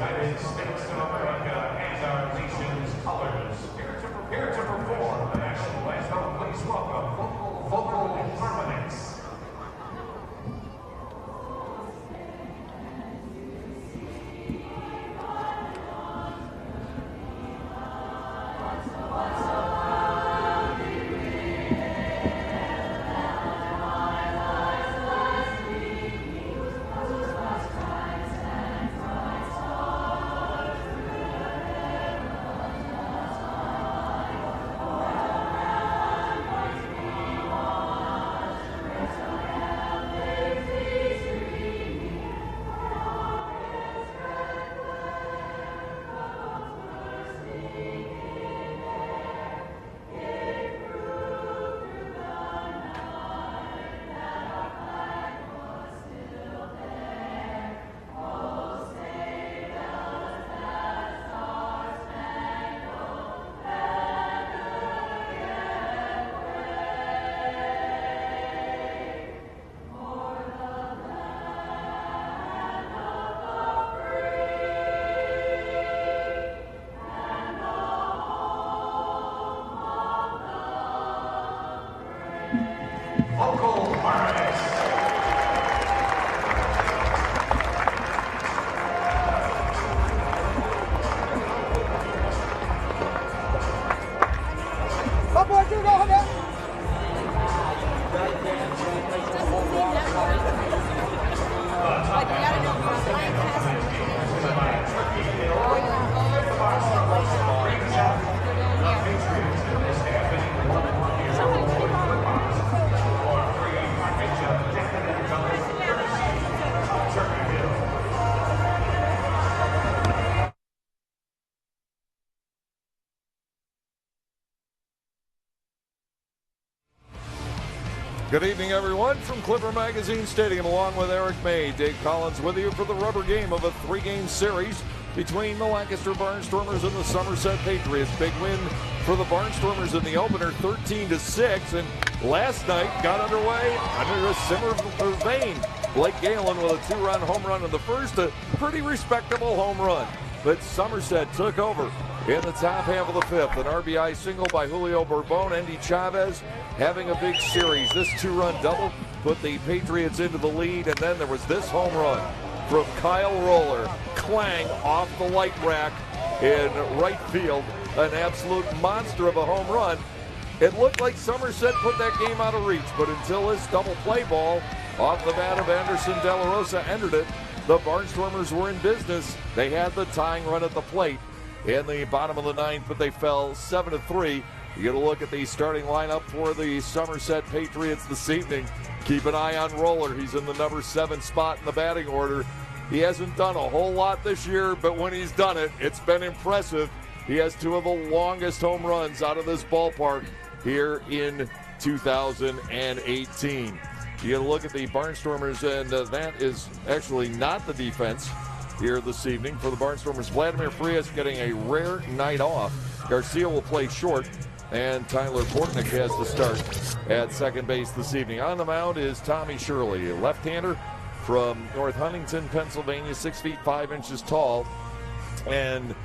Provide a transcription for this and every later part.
United States of America and our nation's colors. Here to perform the national anthem, please welcome vocal harmonies. Vocal harmonies. Good evening, everyone, from Clipper Magazine Stadium, along with Eric May. Dave Collins with you for the rubber game of a three-game series between the Lancaster Barnstormers and the Somerset Patriots. Big win for the Barnstormers in the opener, 13-6, and last night got underway under a similar vein. Blake Galen with a two-run home run in the first, a pretty respectable home run. But Somerset took over in the top half of the fifth. An RBI single by Julio Bourbon. Andy Chavez having a big series. This two-run double put the Patriots into the lead, and then there was this home run from Kyle Roller. Clang off the light rack in right field. An absolute monster of a home run. It looked like Somerset put that game out of reach, but until this double play ball off the bat of Anderson De La Rosa entered it, the Barnstormers were in business. They had the tying run at the plate in the bottom of the ninth, but they fell 7-3. You get a look at the starting lineup for the Somerset Patriots this evening. Keep an eye on Roller. He's in the number 7 spot in the batting order. He hasn't done a whole lot this year, but when he's done it, it's been impressive. He has two of the longest home runs out of this ballpark here in 2018. You get a look at the Barnstormers, and that is actually not the defense here this evening for the Barnstormers. Vladimir Frias getting a rare night off. Garcia will play short, and Tyler Portnick has to start at second base this evening. On the mound is Tommy Shirley, a left-hander from North Huntington, Pennsylvania, 6 feet 5 inches tall, and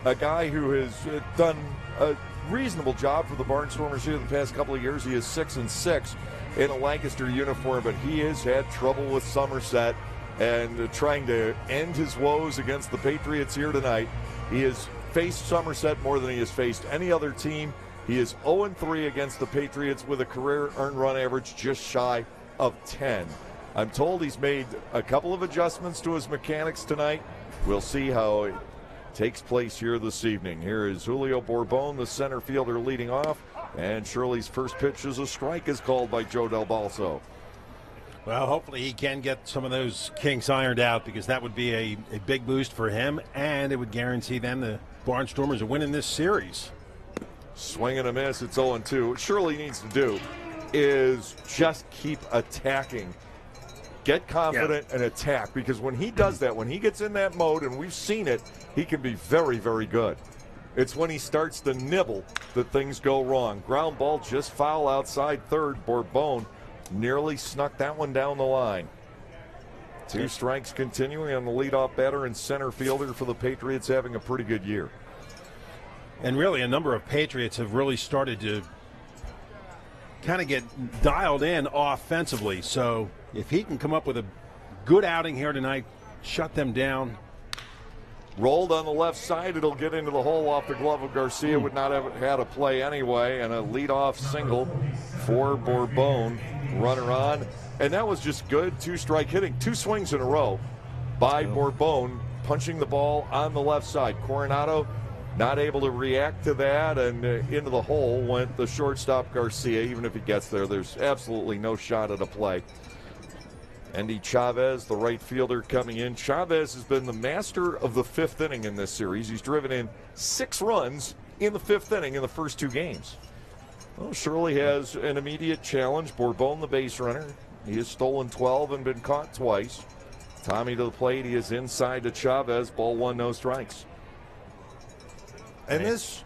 a guy who has done a reasonable job for the Barnstormers here the past couple of years. He is 6-6 in a Lancaster uniform, but he has had trouble with Somerset and trying to end his woes against the Patriots here tonight. He has faced Somerset more than he has faced any other team. He is 0-3 against the Patriots with a career earned run average just shy of 10. I'm told he's made a couple of adjustments to his mechanics tonight. We'll see how it takes place here this evening. Here is Julio Bourbon, the center fielder, leading off, and Shirley's first pitch is a strike, is called by Joe Del Balso. Well, hopefully he can get some of those kinks ironed out, because that would be a big boost for him, and it would guarantee them the Barnstormers are winning this series. Swing and a miss. It's 0-2. What Shirley needs to do is just keep attacking. Get confident and attack, because when he does that, when he gets in that mode, and we've seen it, he can be very, very good. It's when he starts to nibble that things go wrong. Ground ball just foul outside third. Bourbon nearly snuck that one down the line. 2 strikes continuing on the leadoff batter and center fielder for the Patriots, having a pretty good year. And really, a number of Patriots have really started to kind of get dialed in offensively. So if he can come up with a good outing here tonight, shut them down. Rolled on the left side, it'll get into the hole off the glove of Garcia. Would not have had a play anyway, and a leadoff single for Bourbon. Runner on, and that was just good 2-strike hitting. 2 swings in a row by Bourbon, punching the ball on the left side. Coronado not able to react to that, and into the hole went the shortstop Garcia. Even if he gets there, there's absolutely no shot at a play. Andy Chavez, the right fielder, coming in. Chavez has been the master of the 5th inning in this series. He's driven in 6 runs in the 5th inning in the first 2 games. Well, Shirley has an immediate challenge. Bourbon, the base runner. He has stolen 12 and been caught twice. Tommy to the plate. He is inside to Chavez. Ball 1, no strikes. And this,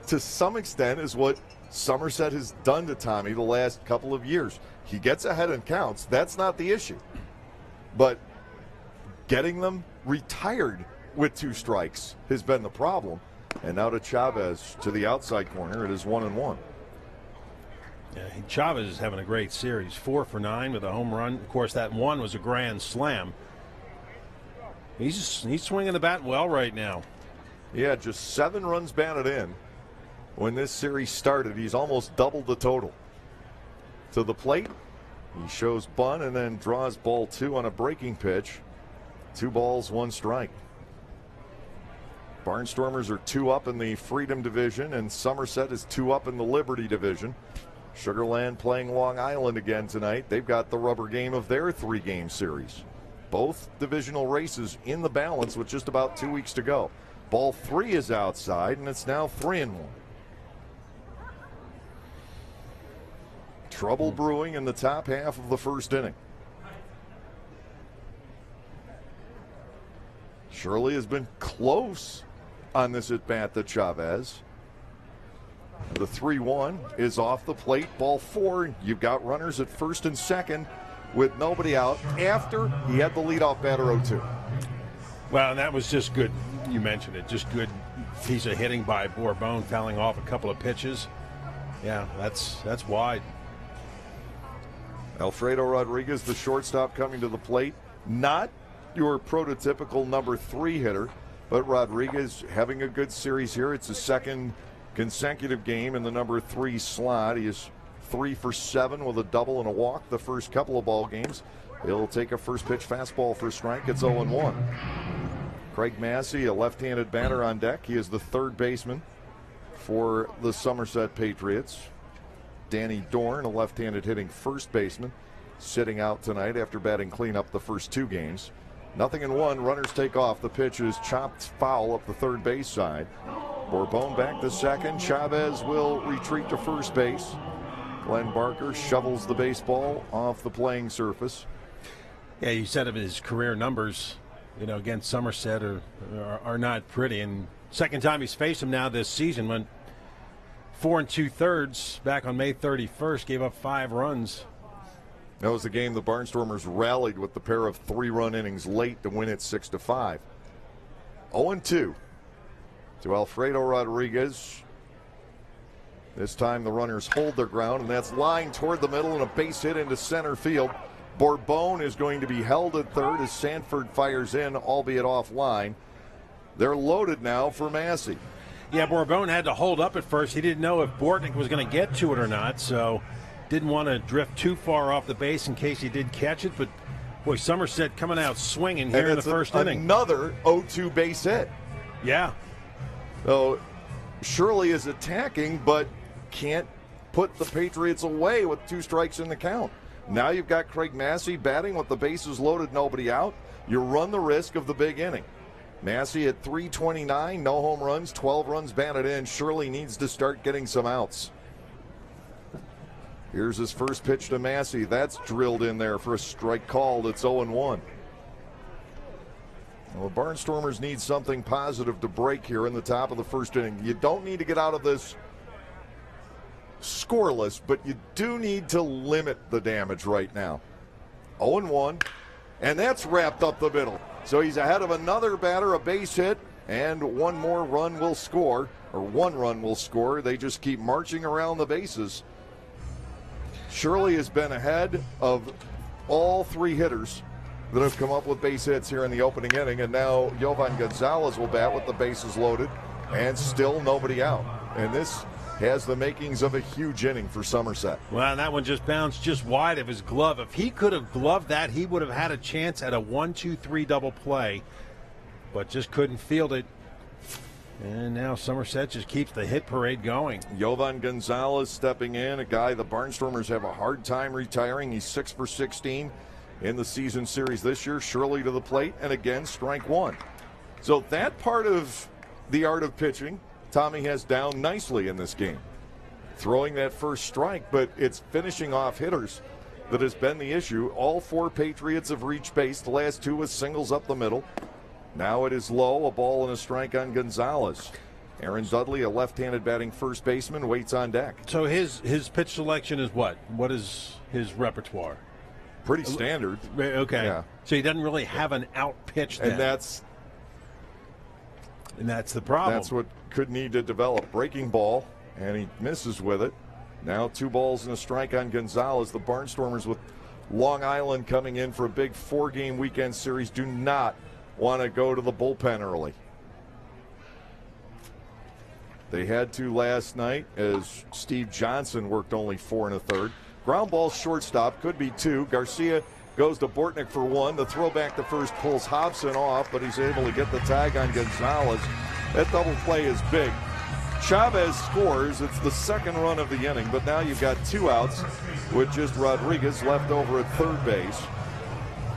to some extent, is what Somerset has done to Tommy the last couple of years. He gets ahead and counts. That's not the issue. But getting them retired with 2 strikes has been the problem. And now to Chavez to the outside corner. It is 1-1. Yeah, Chavez is having a great series. 4 for 9 with a home run. Of course, that one was a grand slam. He's swinging the bat well right now. Yeah, just 7 runs batted in. When this series started, he's almost doubled the total. To the plate, he shows bunt and then draws ball 2 on a breaking pitch. 2 balls, 1 strike. Barnstormers are 2 up in the Freedom Division, and Somerset is 2 up in the Liberty Division. Sugarland playing Long Island again tonight. They've got the rubber game of their 3-game series. Both divisional races in the balance with just about 2 weeks to go. Ball 3 is outside, and it's now 3-1. Trouble brewing in the top half of the first inning. Shirley has been close on this at-bat to Chavez. The 3-1 is off the plate. Ball 4. You've got runners at first and second with nobody out after he had the leadoff batter 0-2. Well, that was just good. You mentioned it. Just good piece of hitting by Bourbon, fouling off a couple of pitches. Yeah, that's wide. Alfredo Rodriguez, the shortstop, coming to the plate. Not your prototypical number 3 hitter, but Rodriguez having a good series here. It's his 2nd consecutive game in the number 3 slot. He is 3 for 7 with a double and a walk the first couple of ball games. He'll take a first pitch fastball for a strike. It's 0-1. Craig Massey, a left-handed batter on deck. He is the 3rd baseman for the Somerset Patriots. Danny Dorn, a left-handed hitting first baseman, sitting out tonight after batting cleanup the first 2 games. 0-1. Runners take off. The pitch is chopped foul up the third base side. Bourbon back to second. Chavez will retreat to first base. Glenn Barker shovels the baseball off the playing surface. Yeah, you said of his career numbers, against Somerset are not pretty. And second time he's faced him now this season, went 4 2/3 back on May 31st, gave up 5 runs. That was the game the Barnstormers rallied with the pair of 3-run innings late to win it 6-5. 0-2 to Alfredo Rodriguez. This time the runners hold their ground, and that's lined toward the middle and a base hit into center field. Bourbon is going to be held at third as Sanford fires in, albeit offline. They're loaded now for Massey. Yeah, Bourbon had to hold up at first. He didn't know if Bortnick was going to get to it or not, so didn't want to drift too far off the base in case he did catch it. But, boy, Somerset coming out swinging here in the first inning. Another 0-2 base hit. Yeah. So Shirley is attacking, but can't put the Patriots away with 2 strikes in the count. Now you've got Craig Massey batting with the bases loaded, nobody out. You run the risk of the big inning. Massey at .329, no home runs, 12 runs batted in. Shirley needs to start getting some outs. Here's his first pitch to Massey. That's drilled in there for a strike called. It's 0-1. Well, the Barnstormers need something positive to break here in the top of the first inning. You don't need to get out of this scoreless, but you do need to limit the damage right now. 0-1, and that's wrapped up the middle. So he's ahead of another batter, a base hit, and one run will score. They just keep marching around the bases. Shirley has been ahead of all three hitters that have come up with base hits here in the opening inning, and now Yovan Gonzalez will bat with the bases loaded, and still nobody out. And this has the makings of a huge inning for Somerset. Well, that one just bounced just wide of his glove. If he could have gloved that, he would have had a chance at a 1-2-3 double play, but just couldn't field it. And now Somerset just keeps the hit parade going. Yovan Gonzalez stepping in, a guy the Barnstormers have a hard time retiring. He's 6 for 16 in the season series this year. Shirley to the plate, and again, strike one. So that part of the art of pitching, Tommy has down nicely in this game. Throwing that first strike, but it's finishing off hitters that has been the issue. All four Patriots have reached base. The last two with singles up the middle. Now it is low, a ball and a strike on Gonzalez. Aaron Dudley, a left-handed batting first baseman, waits on deck. So his pitch selection is what? What is his repertoire? Pretty standard. Okay. Yeah. So he doesn't really have an out pitch then. And that's the problem. That's what could need to develop. Breaking ball, and he misses with it. Now 2 balls and a strike on Gonzalez. The Barnstormers with Long Island coming in for a big 4-game weekend series do not want to go to the bullpen early. They had to last night as Steve Johnson worked only 4 1/3. Ground ball shortstop, could be 2. Garcia goes to Bortnick for 1. The throw back to first pulls Hobson off, but he's able to get the tag on Gonzalez. That double play is big. Chavez scores. It's the second run of the inning, but now you've got 2 outs with just Rodriguez left over at third base.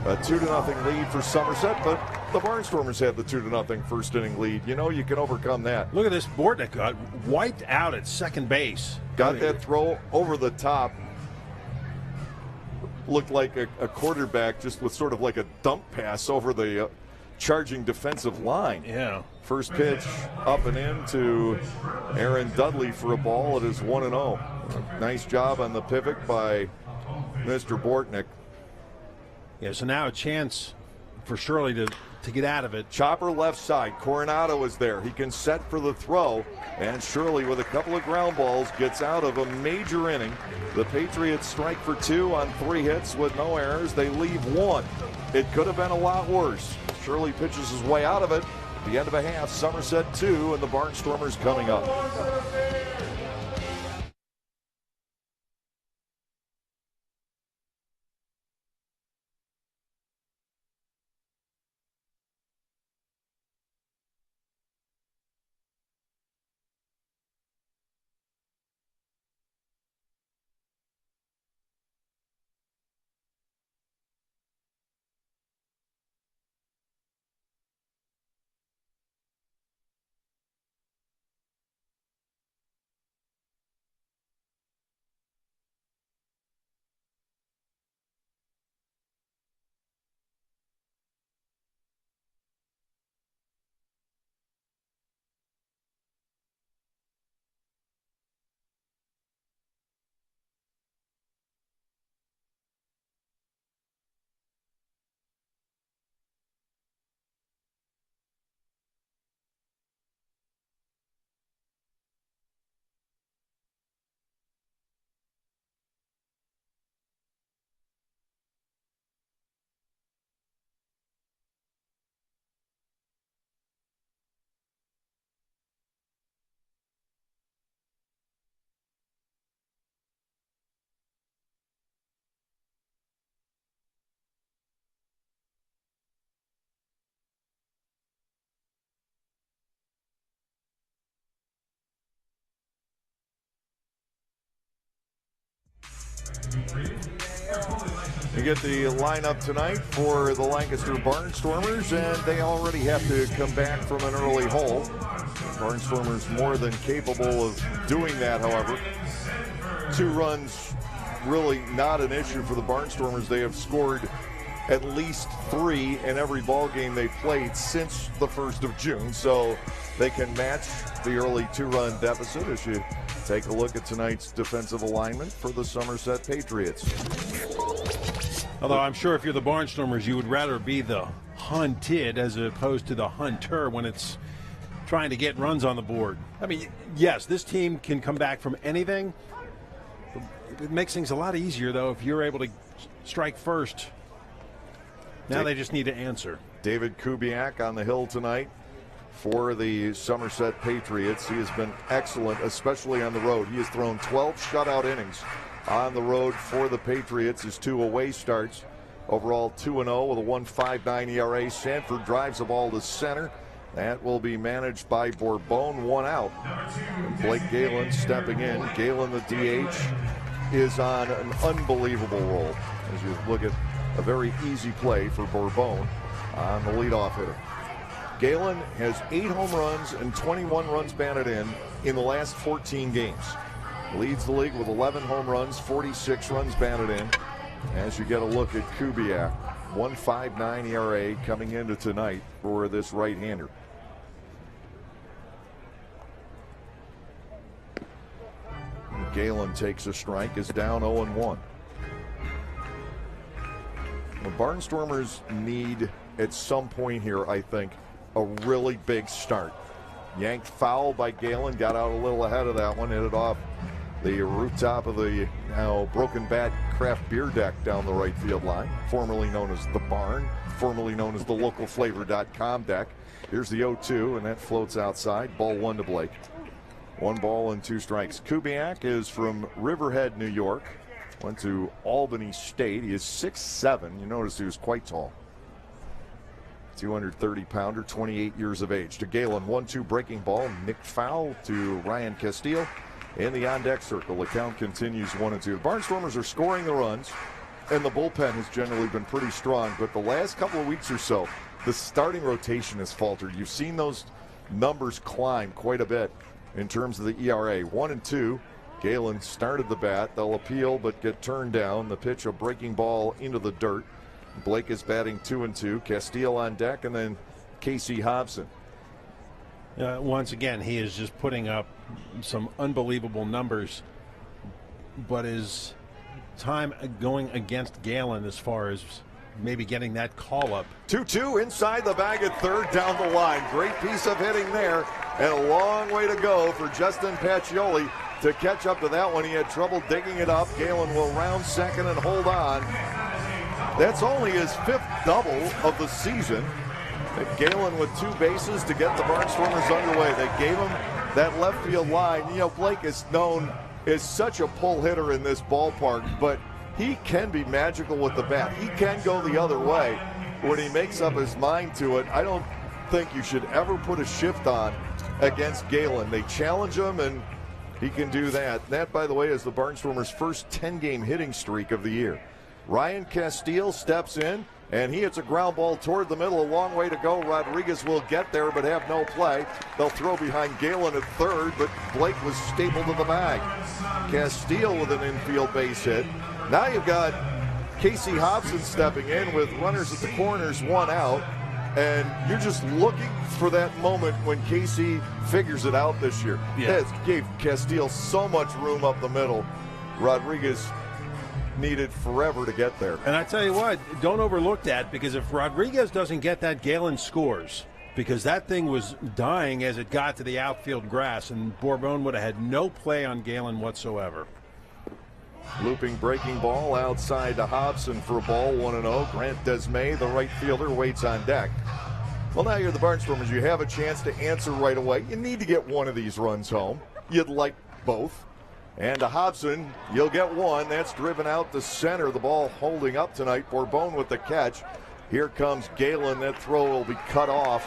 A 2-0 lead for Somerset, but the Barnstormers have the 2-0 first inning lead. You know you can overcome that. Look at this. Bortnick got wiped out at second base. Got that throw over the top. Looked like a quarterback just with sort of like a dump pass over the charging defensive line. Yeah. First pitch up and in to Aaron Dudley for a ball. It is 1-0. Nice job on the pivot by Mr. Bortnick. Yeah, so now a chance for Shirley to get out of it. Chopper left side. Coronado is there. He can set for the throw. And Shirley, with a couple of ground balls, gets out of a major inning. The Patriots strike for 2 on 3 hits with no errors. They leave 1. It could have been a lot worse. Shirley pitches his way out of it. At the end of a half, Somerset 2, and the Barnstormers coming up. You get the lineup tonight for the Lancaster Barnstormers, and they already have to come back from an early hole. Barnstormers more than capable of doing that, however. 2 runs really not an issue for the Barnstormers. They have scored at least 3 in every ball game they played since the 1st of June, so they can match the early 2-run deficit as you take a look at tonight's defensive alignment for the Somerset Patriots. Although I'm sure if you're the Barnstormers, you would rather be the hunted as opposed to the hunter when it's trying to get runs on the board. I mean, yes, this team can come back from anything. It makes things a lot easier, though, if you're able to strike first. Now they just need to answer. David Kubiak on the hill tonight for the Somerset Patriots. He has been excellent, especially on the road. He has thrown 12 shutout innings on the road for the Patriots. His 2 away starts. Overall 2-0 with a 1.59 ERA. Sanford drives the ball to center. That will be managed by Bourbon, 1 out. And Blake Galen stepping in. Galen, the DH, is on an unbelievable roll. As you look at a very easy play for Bourbon on the leadoff hitter. Galen has 8 home runs and 21 runs batted in the last 14 games. Leads the league with 11 home runs, 46 runs batted in. As you get a look at Kubiak, 1.59 ERA coming into tonight for this right-hander. Galen takes a strike, is down 0-1. The Barnstormers need, at some point here, I think, a really big start. Yanked foul by Galen, got out a little ahead of that one, hit it off the rooftop of the now Broken Bat craft beer deck down the right field line, formerly known as the Barn, formerly known as the localflavor.com deck. Here's the 0-2, and that floats outside. Ball 1 to Blake. 1 ball and 2 strikes. Kubiak is from Riverhead, New York. Went to Albany State. He is 6'7". You notice he was quite tall. 230-pounder, 28 years of age. To Galen, 1-2 breaking ball. Nicked foul to Ryan Castile. In the on-deck circle, the count continues 1-2. The Barnstormers are scoring the runs, and the bullpen has generally been pretty strong. But the last couple of weeks or so, the starting rotation has faltered. You've seen those numbers climb quite a bit in terms of the ERA. 1-2. Galen started the bat. They'll appeal but get turned down. The pitch, a breaking ball into the dirt. Blake is batting 2-2. Castile on deck, and then Casey Hobson. Once again, he is just putting up some unbelievable numbers, but his time going against Galen as far as maybe getting that call up. 2-2 inside the bag at third, down the line. Great piece of hitting there, and a long way to go for Justin Pacioli to catch up to that one. He had trouble digging it up. Galen will round second and hold on. That's only his 5th double of the season. Galen with 2 bases to get the Barnstormers underway. They gave him that left field line. You know, Blake is known as such a pull hitter in this ballpark, but he can be magical with the bat. He can go the other way when he makes up his mind to it. I don't think you should ever put a shift on against Galen. They challenge him, and he can do that. That, by the way, is the Barnstormers' first 10-game hitting streak of the year. Ryan Castile steps in, and he hits a ground ball toward the middle. A long way to go. Rodriguez will get there but have no play. They'll throw behind Galen at third, but Blake was stapled to the bag. Castile with an infield base hit. Now you've got Casey Hobson stepping in with runners at the corners, 1 out. And you're just looking for that moment when Casey figures it out this year. Yeah. That gave Castile so much room up the middle. Rodriguez needed forever to get there. And I tell you what, don't overlook that, because if Rodriguez doesn't get that, Galen scores, because that thing was dying as it got to the outfield grass, and Bourbon would have had no play on Galen whatsoever. Looping breaking ball outside to Hobson for a ball, 1-0. Grant Desmay, the right fielder, waits on deck. Well, now you're the Barnstormers. You have a chance to answer right away. You need to get one of these runs home. You'd like both. And to Hobson, you'll get one. That's driven out to center. The ball holding up tonight. Bourbon with the catch. Here comes Galen. That throw will be cut off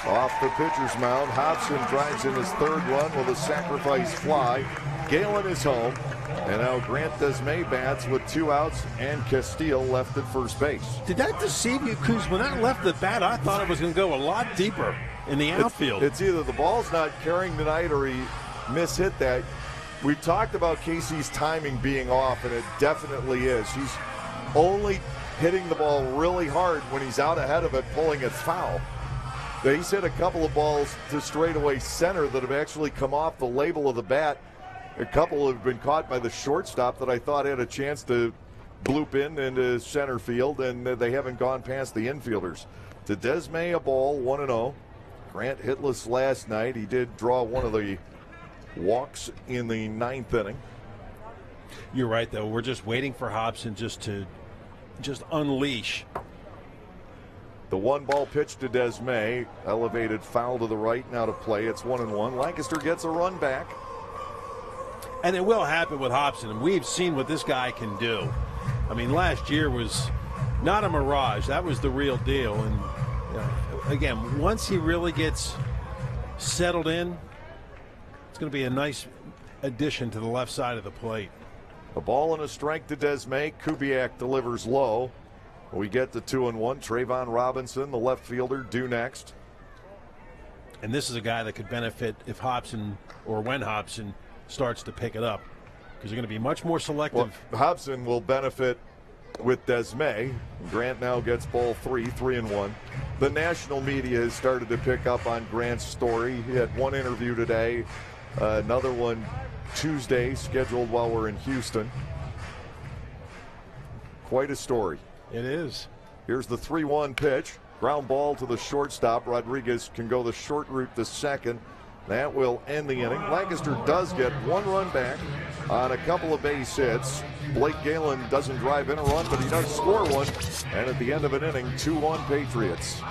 the pitcher's mound. Hobson drives in his 3rd run with a sacrifice fly. Galen is home. And now Grant Desmay bats with 2 outs, and Castile left at first base. Did that deceive you? Because when I left the bat, I thought it was going to go a lot deeper in the outfield. It's either the ball's not carrying tonight or he mishit that. We talked about Casey's timing being off, and it definitely is. He's only hitting the ball really hard when he's out ahead of it, pulling it foul. He's hit a couple of balls to straightaway center that have actually come off the label of the bat. A couple have been caught by the shortstop that I thought had a chance to bloop into center field, and they haven't gone past the infielders. To Desmay, a ball, 1-0. Grant hitless last night. He did draw one of the walks in the 9th inning. You're right, though. We're just waiting for Hobson to unleash. The 1-ball pitch to Desmay, elevated foul to the right, now to play. It's 1-1. Lancaster gets a run back. And it will happen with Hobson, and we've seen what this guy can do. I mean, last year was not a mirage. That was the real deal. And again, once he really gets settled in, it's going to be a nice addition to the left side of the plate. A ball and a strike to Desmay. Kubiak delivers low. We get the 2-1. Trayvon Robinson, the left fielder, due next. And this is a guy that could benefit if Hobson, or when Hobson starts to pick it up, because they're going to be much more selective. Well, Hobson will benefit with Desmay. Grant now gets ball 3-1. The national media has started to pick up on Grant's story. He had one interview today, another one Tuesday scheduled while we're in Houston. Quite a story. It is. Here's the 3-1 pitch. Ground ball to the shortstop. Rodriguez can go the short route to second. That will end the inning. Lancaster does get one run back on a couple of base hits. Blake Galen doesn't drive in a run, but he does score one. And at the end of an inning, 2-1 Patriots.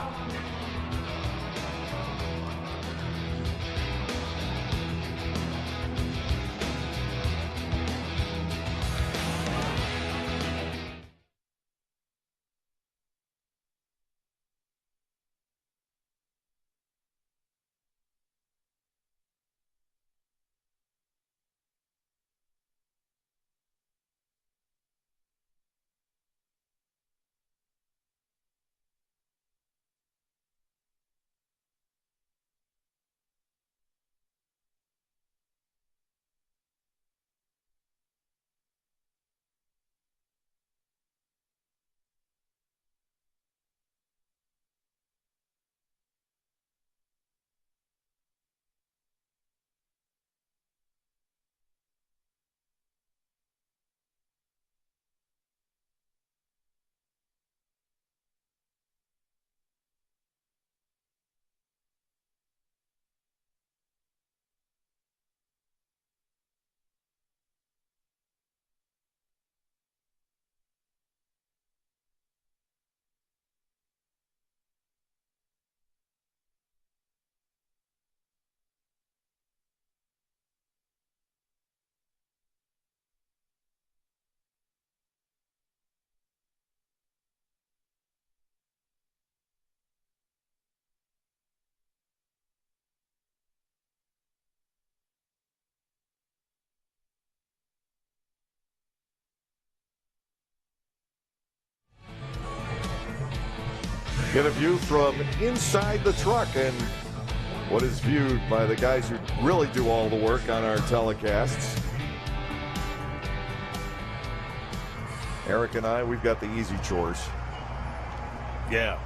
Get a view from inside the truck and what is viewed by the guys who really do all the work on our telecasts. Eric and I, we've got the easy chores. Yeah,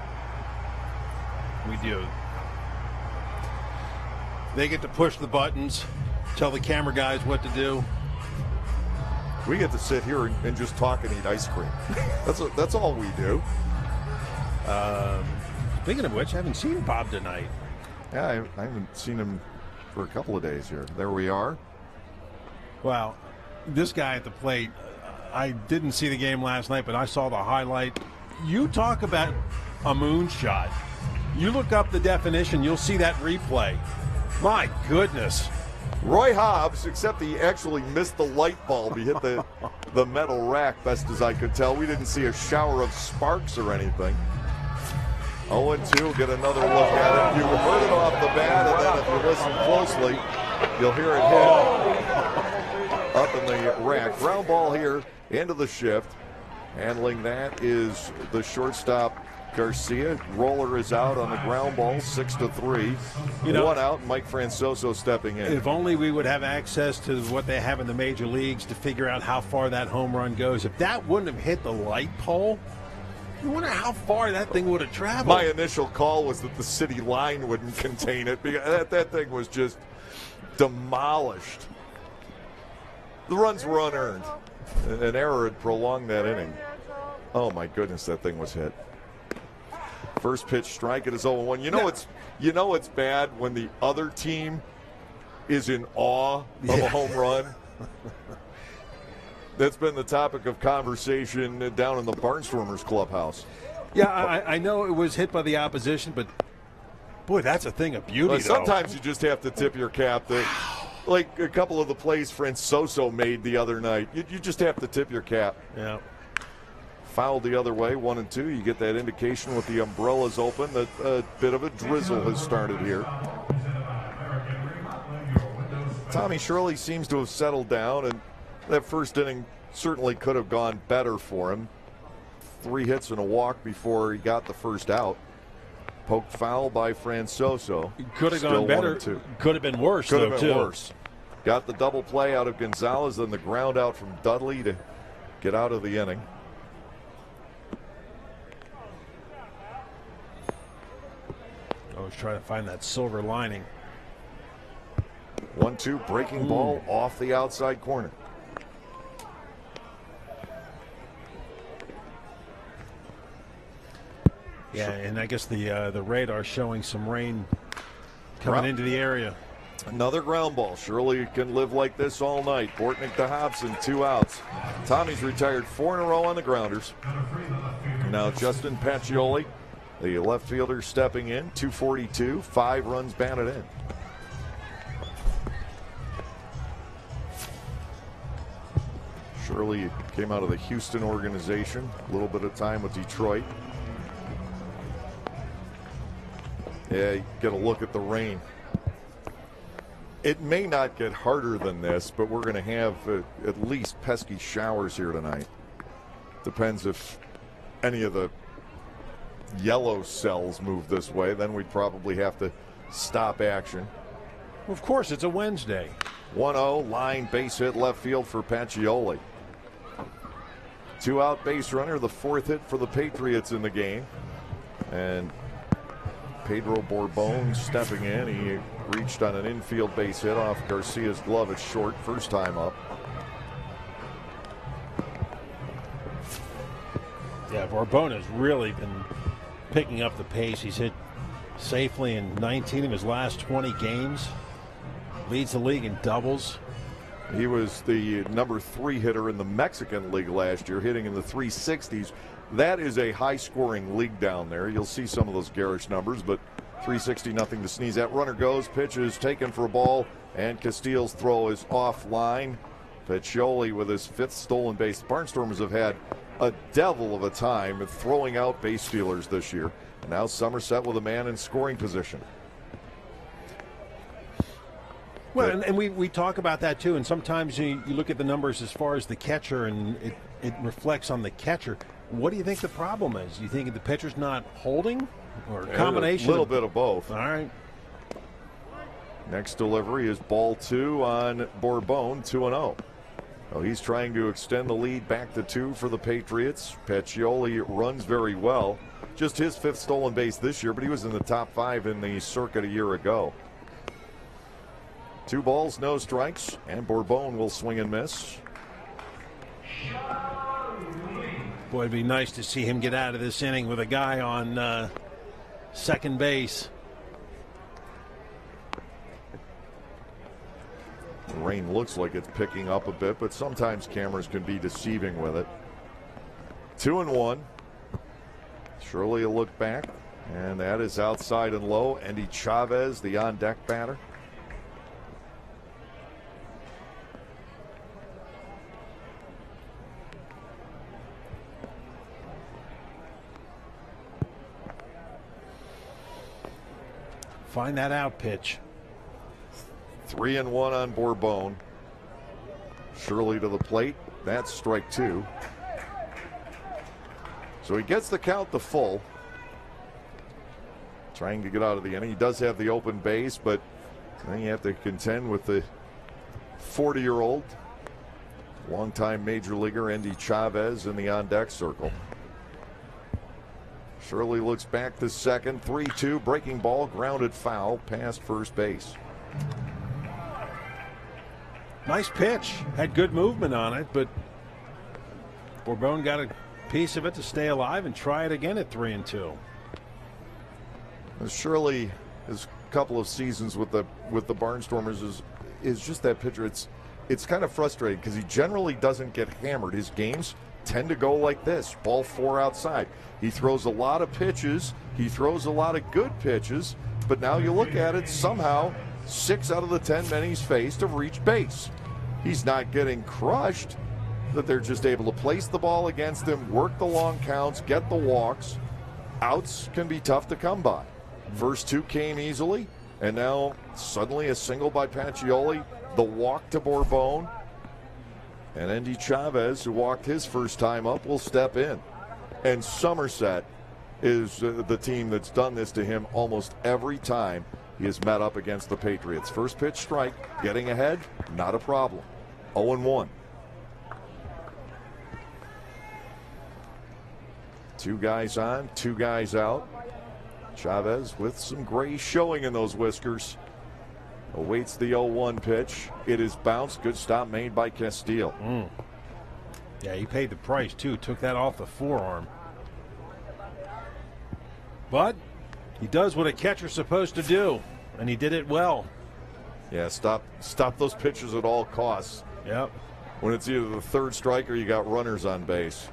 we do. They get to push the buttons, tell the camera guys what to do. We get to sit here and just talk and eat ice cream. That's all we do. Speaking of which, I haven't seen Bob tonight. Yeah, I haven't seen him for a couple of days here. There we are. Well, this guy at the plate, I didn't see the game last night, but I saw the highlight. You talk about a moonshot. You look up the definition, you'll see that replay. My goodness. Roy Hobbs, except he actually missed the light bulb. He hit the metal rack, best as I could tell. We didn't see a shower of sparks or anything. 0-2, get another look at it. You heard it off the bat, and then if you listen closely, you'll hear it hit up in the rack. Ground ball here into the shift. Handling that is the shortstop, Garcia. Roller is out on the ground ball, 6-3. One out, Mike Francoso stepping in. If only we would have access to what they have in the major leagues to figure out how far that home run goes. If that wouldn't have hit the light pole, you wonder how far that thing would have traveled. My initial call was that the city line wouldn't contain it because that thing was just demolished. The runs were unearned. An error had prolonged that inning. Oh my goodness, that thing was hit. First pitch strike, it is 0-1. You know it's bad when the other team is in awe of a home run. That's been the topic of conversation down in the Barnstormers clubhouse. Yeah, I know it was hit by the opposition, but boy, that's a thing of beauty. Well, sometimes you just have to tip your cap. Like a couple of the plays Francoso made the other night. You just have to tip your cap. Yeah. Fouled the other way, 1-2. You get that indication with the umbrellas open that a bit of a drizzle has started here. Tommy Shirley seems to have settled down, and that first inning certainly could have gone better for him. 3 hits and a walk before he got the first out. Poked foul by Francoso. Could have gone better. Could have been worse, Could have been worse. Got the double play out of Gonzalez, then the ground out from Dudley to get out of the inning. I was trying to find that silver lining. 1-2, breaking ball off the outside corner. Yeah, and I guess the radar showing some rain coming into the area. Another ground ball. Shirley can live like this all night. Bortnick to Hobson, 2 outs. Tommy's retired 4 in a row on the grounders. Now Justin Pacioli, the left fielder, stepping in. 242, 5 runs batted in. Shirley came out of the Houston organization. A little bit of time with Detroit. Yeah, you get a look at the rain. It may not get harder than this, but we're going to have at least pesky showers here tonight. Depends if any of the yellow cells move this way, then we'd probably have to stop action. Well, of course, it's a Wednesday. 1-0, line base hit left field for Pacioli. 2-out base runner, the 4th hit for the Patriots in the game. And Pedro Bourbon stepping in. He reached on an infield base hit off Garcia's glove at short, first time up. Yeah, Bourbon has really been picking up the pace. He's hit safely in 19 of his last 20 games. Leads the league in doubles. He was the number 3 hitter in the Mexican League last year, hitting in the 360s. That is a high-scoring league down there. You'll see some of those garish numbers, but 360, nothing to sneeze at. Runner goes, pitch is taken for a ball, and Castillo's throw is offline. Pacioli with his 5th stolen base. Barnstormers have had a devil of a time at throwing out base stealers this year. And now Somerset with a man in scoring position. Well, and we talk about that too, and sometimes you look at the numbers as far as the catcher, and it reflects on the catcher. What do you think the problem is? Do you think the pitcher's not holding, or a combination? A little bit of both. All right. Next delivery is ball 2 on Bourbon, 2-0. Well, he's trying to extend the lead back to 2 for the Patriots. Pacioli runs very well. Just his 5th stolen base this year, but he was in the top 5 in the circuit a year ago. 2 balls, no strikes, and Bourbon will swing and miss. Boy, it'd be nice to see him get out of this inning with a guy on second base. The rain looks like it's picking up a bit, but sometimes cameras can be deceiving with it. 2-1. Shirley a look back, and that is outside and low. Andy Chavez, the on-deck batter. Find that out pitch. 3-1 on Bourbon. Shirley to the plate. That's strike 2. So he gets the count to full. Trying to get out of the inning. He does have the open base, but then you have to contend with the 40-year-old, longtime major leaguer Andy Chavez in the on-deck circle. Shirley looks back to second. 3-2, breaking ball, grounded foul past first base. Nice pitch. Had good movement on it, but Bourbon got a piece of it to stay alive and try it again at 3-2. Surely his couple of seasons with the Barnstormers is just that pitcher. It's kind of frustrating because he generally doesn't get hammered. His games tend to go like this: ball 4 outside. He throws a lot of pitches. He throws a lot of good pitches. But now you look at it, somehow 6 out of the 10 men he's faced have reached base. He's not getting crushed, but they're just able to place the ball against him, work the long counts, get the walks. Outs can be tough to come by. First 2 came easily, and now suddenly a single by Pacioli, the walk to Bourbon, and Andy Chavez, who walked his first time up, will step in. And Somerset is the team that's done this to him almost every time he has met up against the Patriots. First pitch strike, getting ahead, not a problem. 0-1. 2 guys on, 2 guys out. Chavez with some gray showing in those whiskers. Awaits the 0-1 pitch. It is bounced. Good stop made by Castile. Yeah, he paid the price too. Took that off the forearm. But he does what a catcher's supposed to do, and he did it well. Yeah, stop those pitches at all costs. Yep. When it's either the third strike or you got runners on base.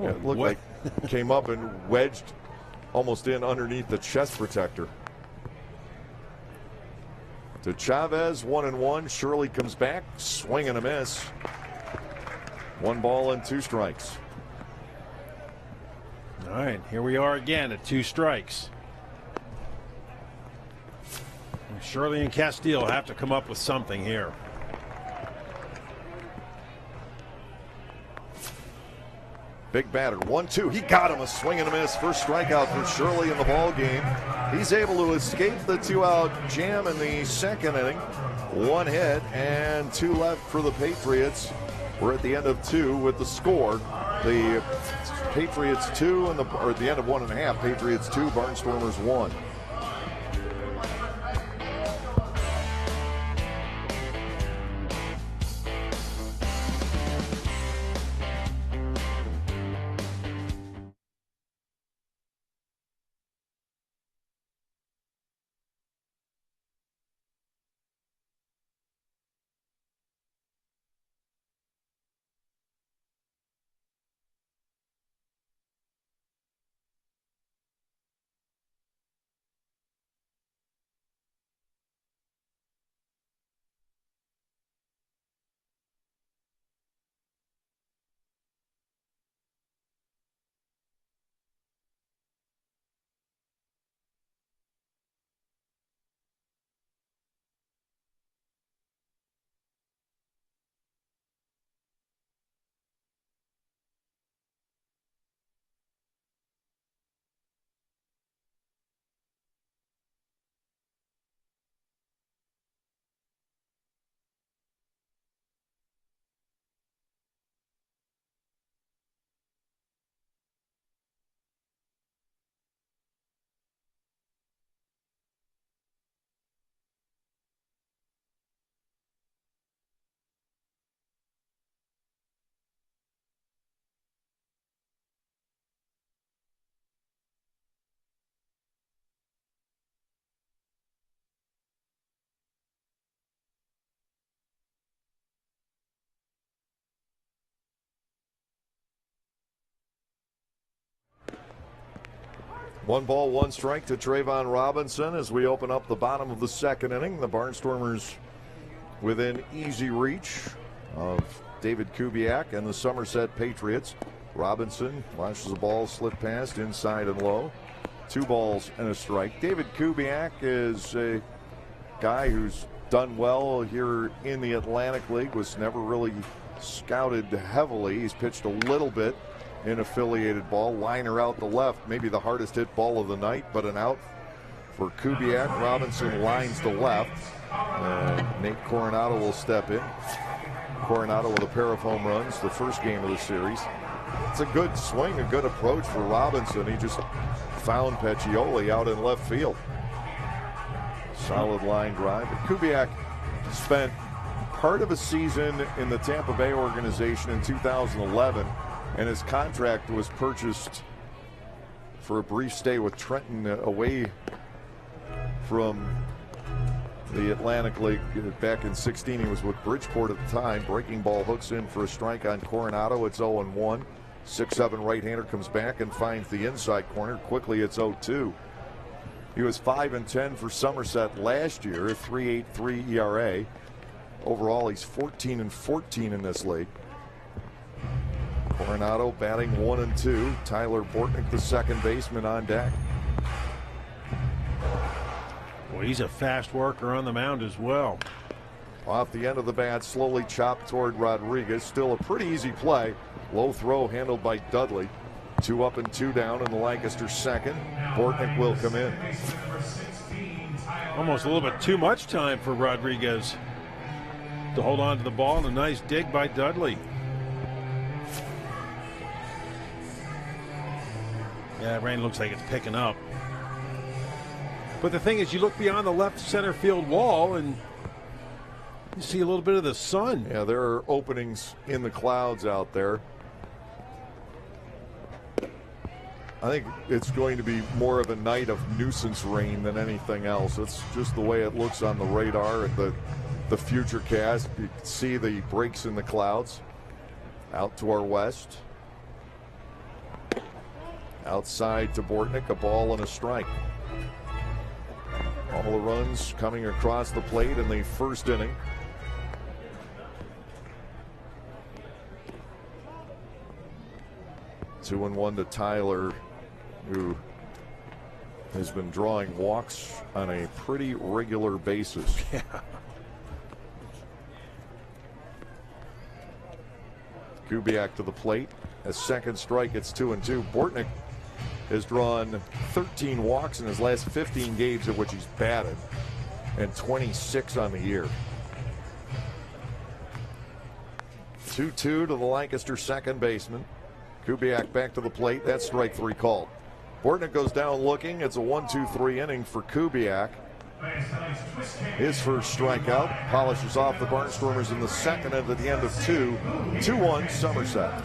Yeah, it looked like came up and wedged almost in underneath the chest protector. To Chavez, 1-1. Shirley comes back, swing and a miss. 1 ball and 2 strikes. All right, here we are again at 2 strikes. Shirley and Castile have to come up with something here. Big batter, 1-2. He got him, a swing and a miss. First strikeout for Shirley in the ball game. He's able to escape the 2-out jam in the second inning. 1 hit and 2 left for the Patriots. We're at the end of 2 with the score. The Patriots 2 or at the end of 1.5. Patriots 2, Barnstormers 1. One ball, 1 strike to Trayvon Robinson as we open up the bottom of the second inning. The Barnstormers within easy reach of David Kubiak and the Somerset Patriots. Robinson flashes the ball, slip past, inside and low. 2 balls and a strike. David Kubiak is a guy who's done well here in the Atlantic League, was never really scouted heavily. He's pitched a little bit in affiliated ball. Liner out the left, maybe the hardest hit ball of the night, but an out for Kubiak. Robinson lines the left. Nate Coronado will step in. Coronado with a pair of home runs, the first game of the series. It's a good swing, a good approach for Robinson. He just found Pacioli out in left field. Solid line drive. But Kubiak spent part of a season in the Tampa Bay organization in 2011, and his contract was purchased for a brief stay with Trenton away from the Atlantic League back in 16. He was with Bridgeport at the time. Breaking ball hooks in for a strike on Coronado. It's 0-1. 6'7" right-hander comes back and finds the inside corner. Quickly, it's 0-2. He was 5-10 for Somerset last year, a 3.83 ERA. Overall, he's 14-14 in this league. Coronado batting 1-2. Tyler Bortnick, the second baseman, on deck. Well, he's a fast worker on the mound as well. Off the end of the bat, slowly chopped toward Rodriguez. Still a pretty easy play. Low throw handled by Dudley. 2 up and 2 down in the Lancaster second. Bortnick will come in. Almost a little bit too much time for Rodriguez to hold on to the ball, and a nice dig by Dudley. Yeah, rain looks like it's picking up. But the thing is, you look beyond the left center field wall and you see a little bit of the sun. Yeah, there are openings in the clouds out there. I think it's going to be more of a night of nuisance rain than anything else. It's just the way it looks on the radar and the future cast. You can see the breaks in the clouds out to our west. Outside to Bortnick, a ball and a strike. All the runs coming across the plate in the first inning. Two and one to Tyler, who has been drawing walks on a pretty regular basis. Yeah. Kubiak to the plate. A second strike, it's 2-2. Bortnick has drawn 13 walks in his last 15 games, of which he's batted, and 26 on the year. 2-2 to the Lancaster second baseman. Kubiak back to the plate. That's strike 3 called. Bortnick goes down looking. It's a 1-2-3 inning for Kubiak. His first strikeout. Polishes off the Barnstormers in the second, and at the end of 2, 2-1 Somerset.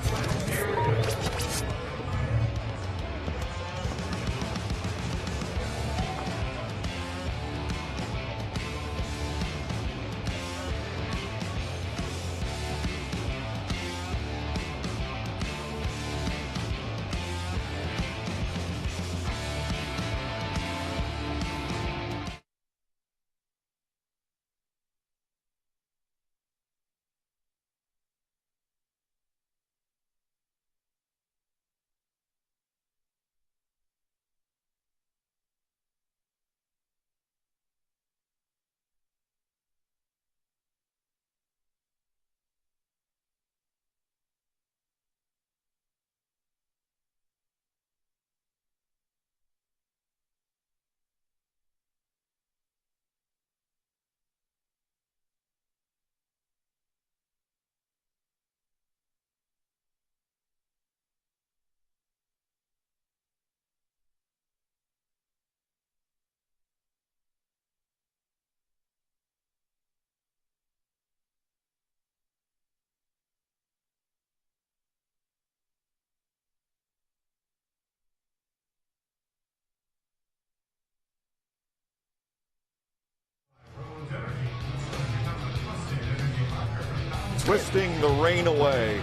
Twisting the rain away.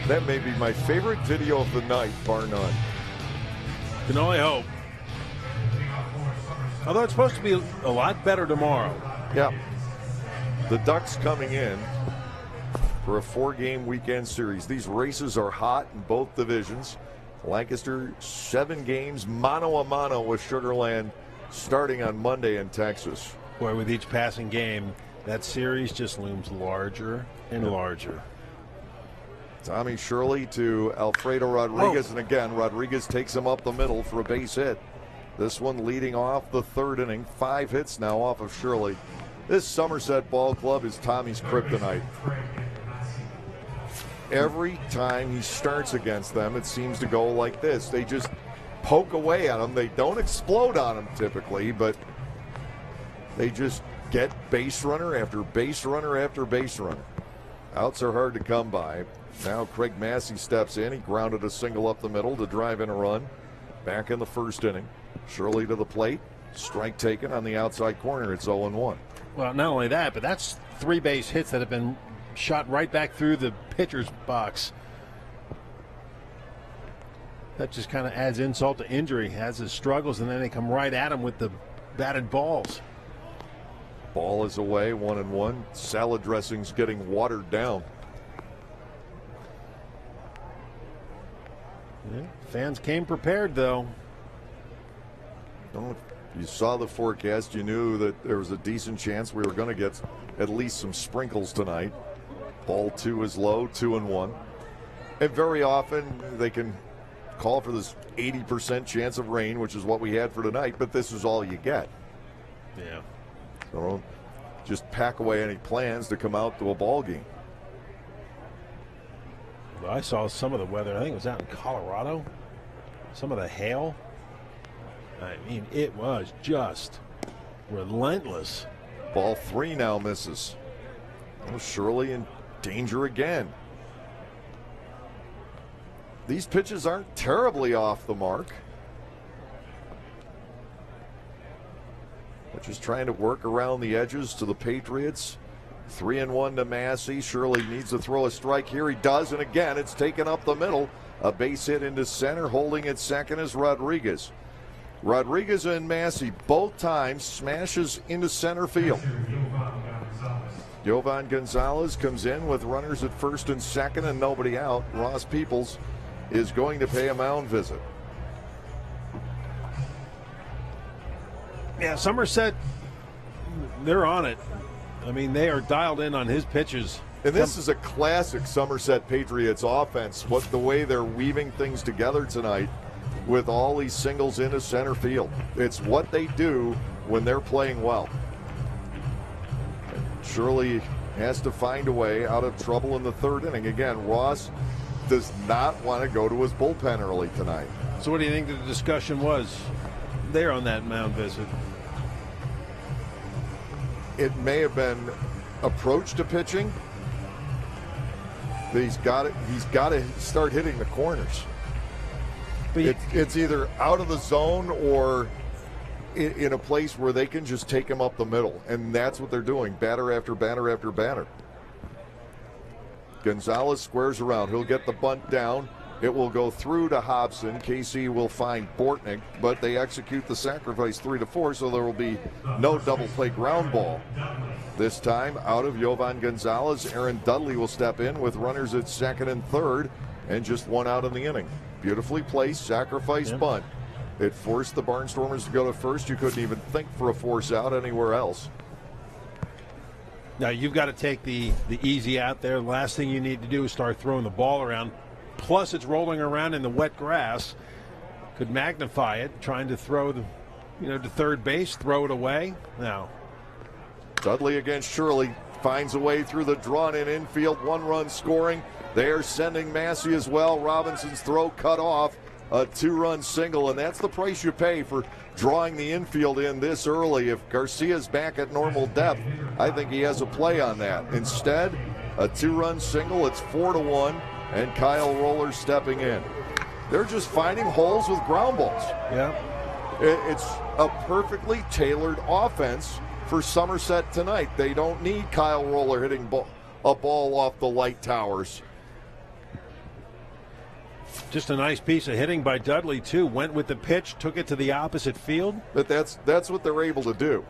That may be my favorite video of the night, bar none. Can only hope. Although it's supposed to be a lot better tomorrow. Yeah. The Ducks coming in for a 4-game weekend series. These races are hot in both divisions. Lancaster, 7 games, mano a mano with Sugar Land, starting on Monday in Texas. Boy, with each passing game, that series just looms larger and larger. Tommy Shirley to Alfredo Rodriguez, and again, Rodriguez takes him up the middle for a base hit. This one leading off the third inning. 5 hits now off of Shirley. This Somerset ball club is Tommy's kryptonite. Every time he starts against them, it seems to go like this. They just poke away at him. They don't explode on him typically, but they just get base runner after base runner after base runner. Outs are hard to come by. Now Craig Massey steps in. He grounded a single up the middle to drive in a run. Back in the first inning. Shirley to the plate. Strike taken on the outside corner. It's 0-1. Well, not only that, but that's 3 base hits that have been shot right back through the pitcher's box. That just kind of adds insult to injury. Has his struggles, and then they come right at him with the batted balls. Ball is away, 1-1. Salad dressing's getting watered down. Yeah, fans came prepared, though. You saw the forecast. You knew that there was a decent chance we were going to get at least some sprinkles tonight. Ball 2 is low, 2-1. And very often they can call for this 80% chance of rain, which is what we had for tonight, but this is all you get. Yeah. So don't just pack away any plans to come out to a ball game. Well, I saw some of the weather. I think it was out in Colorado. Some of the hail. I mean, it was just relentless. Ball 3 now misses. Oh, Shirley in danger again. These pitches aren't terribly off the mark. They're just trying to work around the edges to the Patriots. 3-1 to Massey. Shirley needs to throw a strike here. He does, and again, it's taken up the middle. A base hit into center. Holding at second is Rodriguez. Rodriguez and Massey both times smashes into center field. Jovan Gonzalez comes in with runners at first and second and nobody out. Ross Peoples is going to pay a mound visit. Yeah, Somerset, they're on it. I mean, they are dialed in on his pitches. And this is a classic Somerset Patriots offense. The way they're weaving things together tonight with all these singles into center field. It's what they do when they're playing well. And Shirley has to find a way out of trouble in the third inning. Again, Ross does not want to go to his bullpen early tonight. So what do you think the discussion was there on that mound visit? It may have been approach to pitching. He's got to start hitting the corners. It's either out of the zone or in a place where they can just take him up the middle, and that's what they're doing, batter after batter after batter. Gonzalez squares around. He'll get the bunt down. It will go through to Hobson. KC will find Bortnick, but they execute the sacrifice 3-4, so there will be no double play ground ball. This time, out of Jovan Gonzalez, Aaron Dudley will step in with runners at second and third, and just one out in the inning. Beautifully placed, sacrifice bunt. It forced the Barnstormers to go to first. You couldn't even think for a force out anywhere else. Now, you've got to take the easy out there. The last thing you need to do is start throwing the ball around. Plus, it's rolling around in the wet grass. Could magnify it, trying to throw to third base, throw it away. Now, Dudley against Shirley finds a way through the drawn-in infield. 1-run scoring. They are sending Massey as well. Robinson's throw cut off. A 2-run single, and that's the price you pay for drawing the infield in this early. If Garcia's back at normal depth, I think he has a play on that. Instead, a 2-run single. It's 4-1, and Kyle Roller stepping in. They're just finding holes with ground balls. Yeah. It's a perfectly tailored offense for Somerset tonight. They don't need Kyle Roller hitting a ball off the light towers. Just a nice piece of hitting by Dudley, too. Went with the pitch, took it to the opposite field. But that's what they're able to do.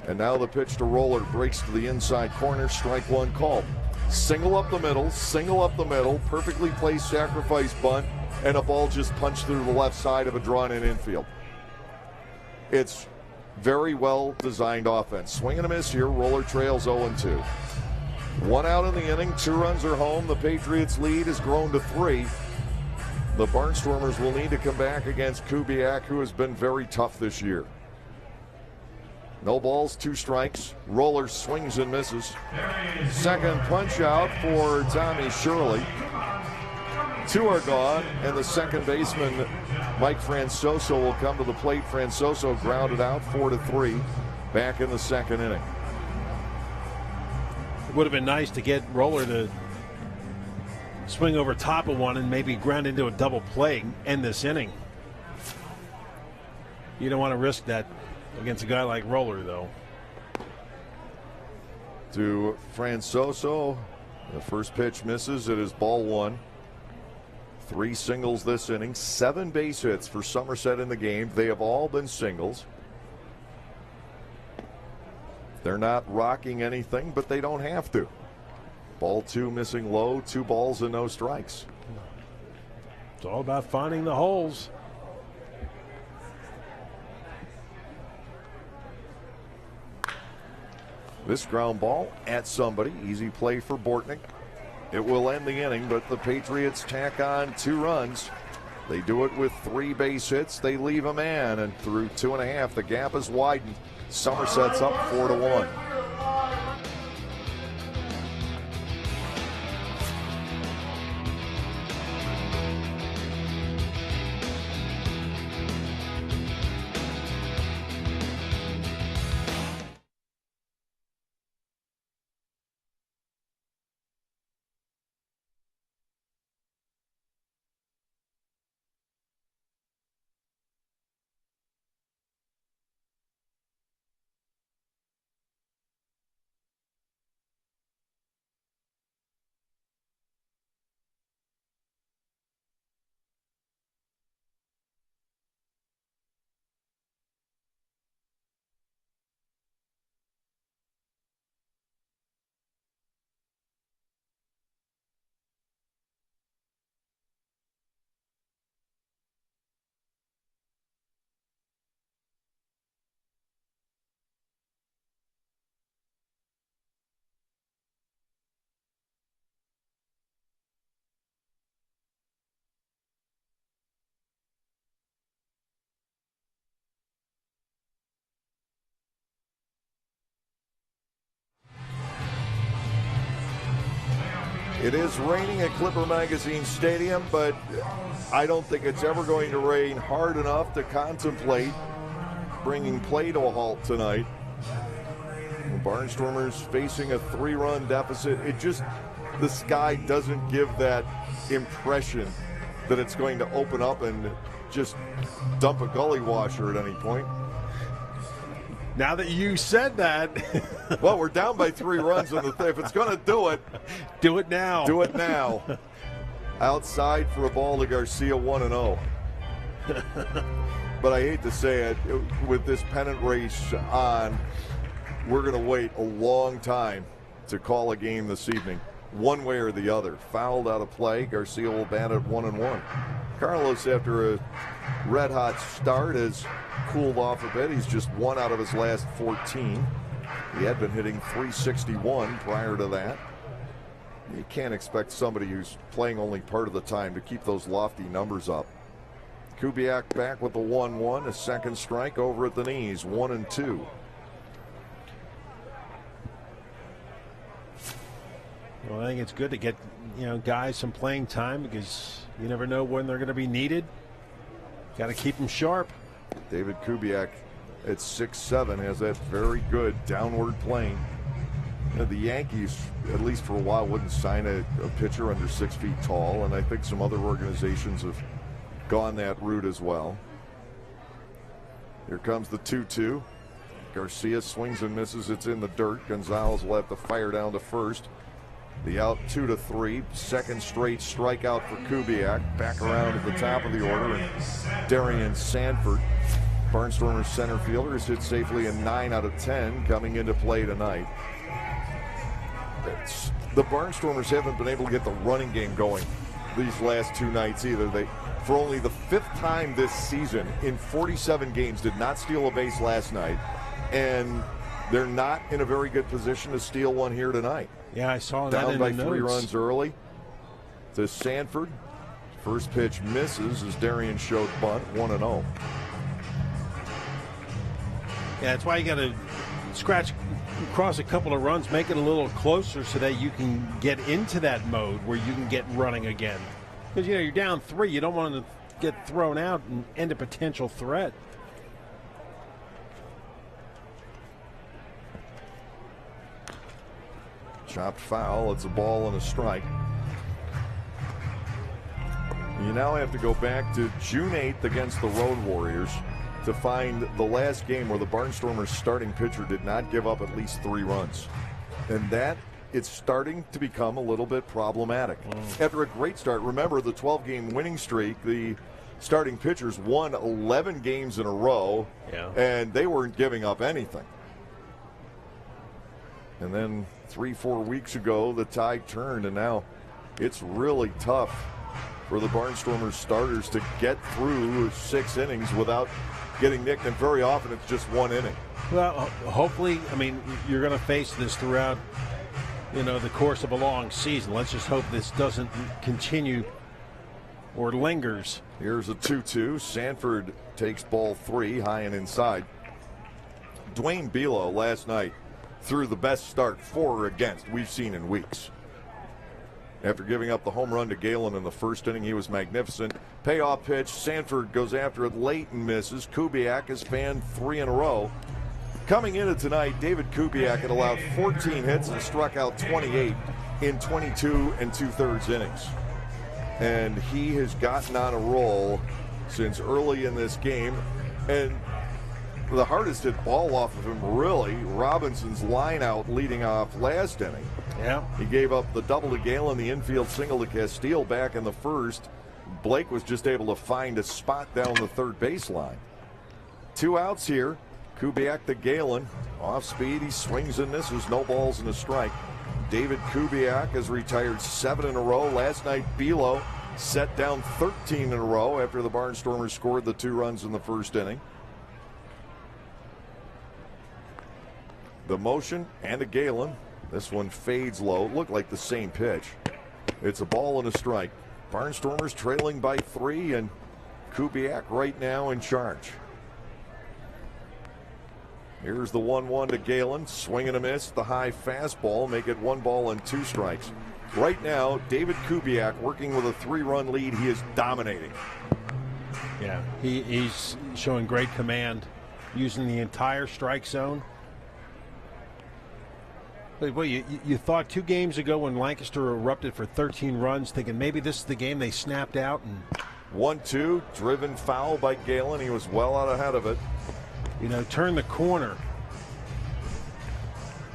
And now the pitch to Roller breaks to the inside corner. Strike one called. Single up the middle, perfectly placed sacrifice bunt, and a ball just punched through the left side of a drawn-in infield. It's very well designed offense. Swing and a miss here. Roller trails 0-2. 1 out in the inning. 2 runs are home. The Patriots' lead has grown to 3. The Barnstormers will need to come back against Kubiak, who has been very tough this year. No balls, 2 strikes. Roller swings and misses. Second punch out for Tommy Shirley. 2 are gone, and the second baseman, Mike Francoso, will come to the plate. Francoso grounded out 4-3 back in the second inning. Would have been nice to get Roller to swing over top of one and maybe ground into a double play and end this inning. You don't want to risk that against a guy like Roller, though. To Francoso, the first pitch misses. It is ball one. 3 singles this inning, 7 base hits for Somerset in the game. They have all been singles. They're not rocking anything, but they don't have to. Ball 2 missing low, 2 balls and no strikes. It's all about finding the holes. This ground ball at somebody. Easy play for Bortnick. It will end the inning, but the Patriots tack on 2 runs. They do it with 3 base hits. They leave a man, and through 2.5, the gap is widened. Somerset's up 4-1. It is raining at Clipper Magazine Stadium, but I don't think it's ever going to rain hard enough to contemplate bringing play to a halt tonight. The Barnstormers facing a 3-run deficit. The sky doesn't give that impression that it's going to open up and just dump a gully washer at any point. Now that you said that. Well, we're down by 3 runs in the if it's going to do it. Do it now. Do it now. Outside for a ball to Garcia, 1-0. But I hate to say it, with this pennant race on, we're going to wait a long time to call a game this evening. One way or the other. Fouled out of play. Garcia will bat at 1-1. Carlos, after a red-hot start, has cooled off a bit. He's just 1 out of his last 14. He had been hitting .361 prior to that. You can't expect somebody who's playing only part of the time to keep those lofty numbers up. Kubiak back with the 1-1, a second strike over at the knees, 1-2. Well, I think it's good to get guys some playing time because you never know when they're going to be needed. Got to keep them sharp. David Kubiak at 6'7" has that very good downward plane. The Yankees, at least for a while, wouldn't sign a pitcher under 6 feet tall, and I think some other organizations have gone that route as well. Here comes the 2-2. Garcia swings and misses. It's in the dirt. Gonzalez will have to fire down to first. The out 2-3. Second straight strikeout for Kubiak. Back around at the top of the order. And Darian Sanford, Barnstormers center fielder, has hit safely in 9 out of 10 coming into play tonight. The Barnstormers haven't been able to get the running game going these last 2 nights either. They, for only the 5th time this season in 47 games, did not steal a base last night. And they're not in a very good position to steal one here tonight. Yeah, I saw that down in by the 3 notes. runs early to Sanford. First pitch misses as Darian showed bunt, 1-0. Yeah, that's why you got to scratch across a couple of runs, make it a little closer so that you can get into that mode where you can get running again. Because, you're down 3. You don't want to get thrown out and end a potential threat. Chopped foul. It's a ball and a strike. You now have to go back to June 8th against the Road Warriors to find the last game where the Barnstormers starting pitcher did not give up at least 3 runs. And that, it's starting to become a little bit problematic. After a great start, remember the 12-game winning streak, the starting pitchers won 11 games in a row, and they weren't giving up anything. And then 3-4 weeks ago, the tide turned, and now it's really tough for the Barnstormers starters to get through 6 innings without getting nicked, and very often it's just 1 inning. Well, hopefully, I mean, you're going to face this throughout, the course of a long season. Let's just hope this doesn't continue or lingers. Here's a 2-2. Sanford takes ball 3, high and inside. Dwayne Bilo last night threw the best start for or against we've seen in weeks. After giving up the home run to Galen in the first inning, he was magnificent. Payoff pitch, Sanford goes after it late and misses. Kubiak has fanned 3 in a row. Coming into tonight, David Kubiak had allowed 14 hits and struck out 28 in 22 2/3 innings. And he has gotten on a roll since early in this game. And the hardest hit ball off of him, really, Robinson's line out leading off last inning. Yeah. He gave up the double to Galen, the infield single to Castile back in the first. Blake was just able to find a spot down the third baseline. 2 outs here. Kubiak to Galen. Off speed, he swings and misses. No balls and a strike. David Kubiak has retired 7 in a row. Last night, Bilo set down 13 in a row after the Barnstormers scored the 2 runs in the first inning. The motion and a Galen. This one fades low. Looked like the same pitch. It's a ball and a strike. Barnstormers trailing by 3, and Kubiak right now in charge. Here's the 1-1 to Galen. Swing and a miss. The high fastball. Make it 1 ball and 2 strikes. Right now, David Kubiak working with a 3-run lead. He is dominating. Yeah, he's showing great command, using the entire strike zone. But well, you thought 2 games ago when Lancaster erupted for 13 runs, thinking maybe this is the game they snapped out. And 1-2, driven foul by Galen. He was well out ahead of it. Turn the corner.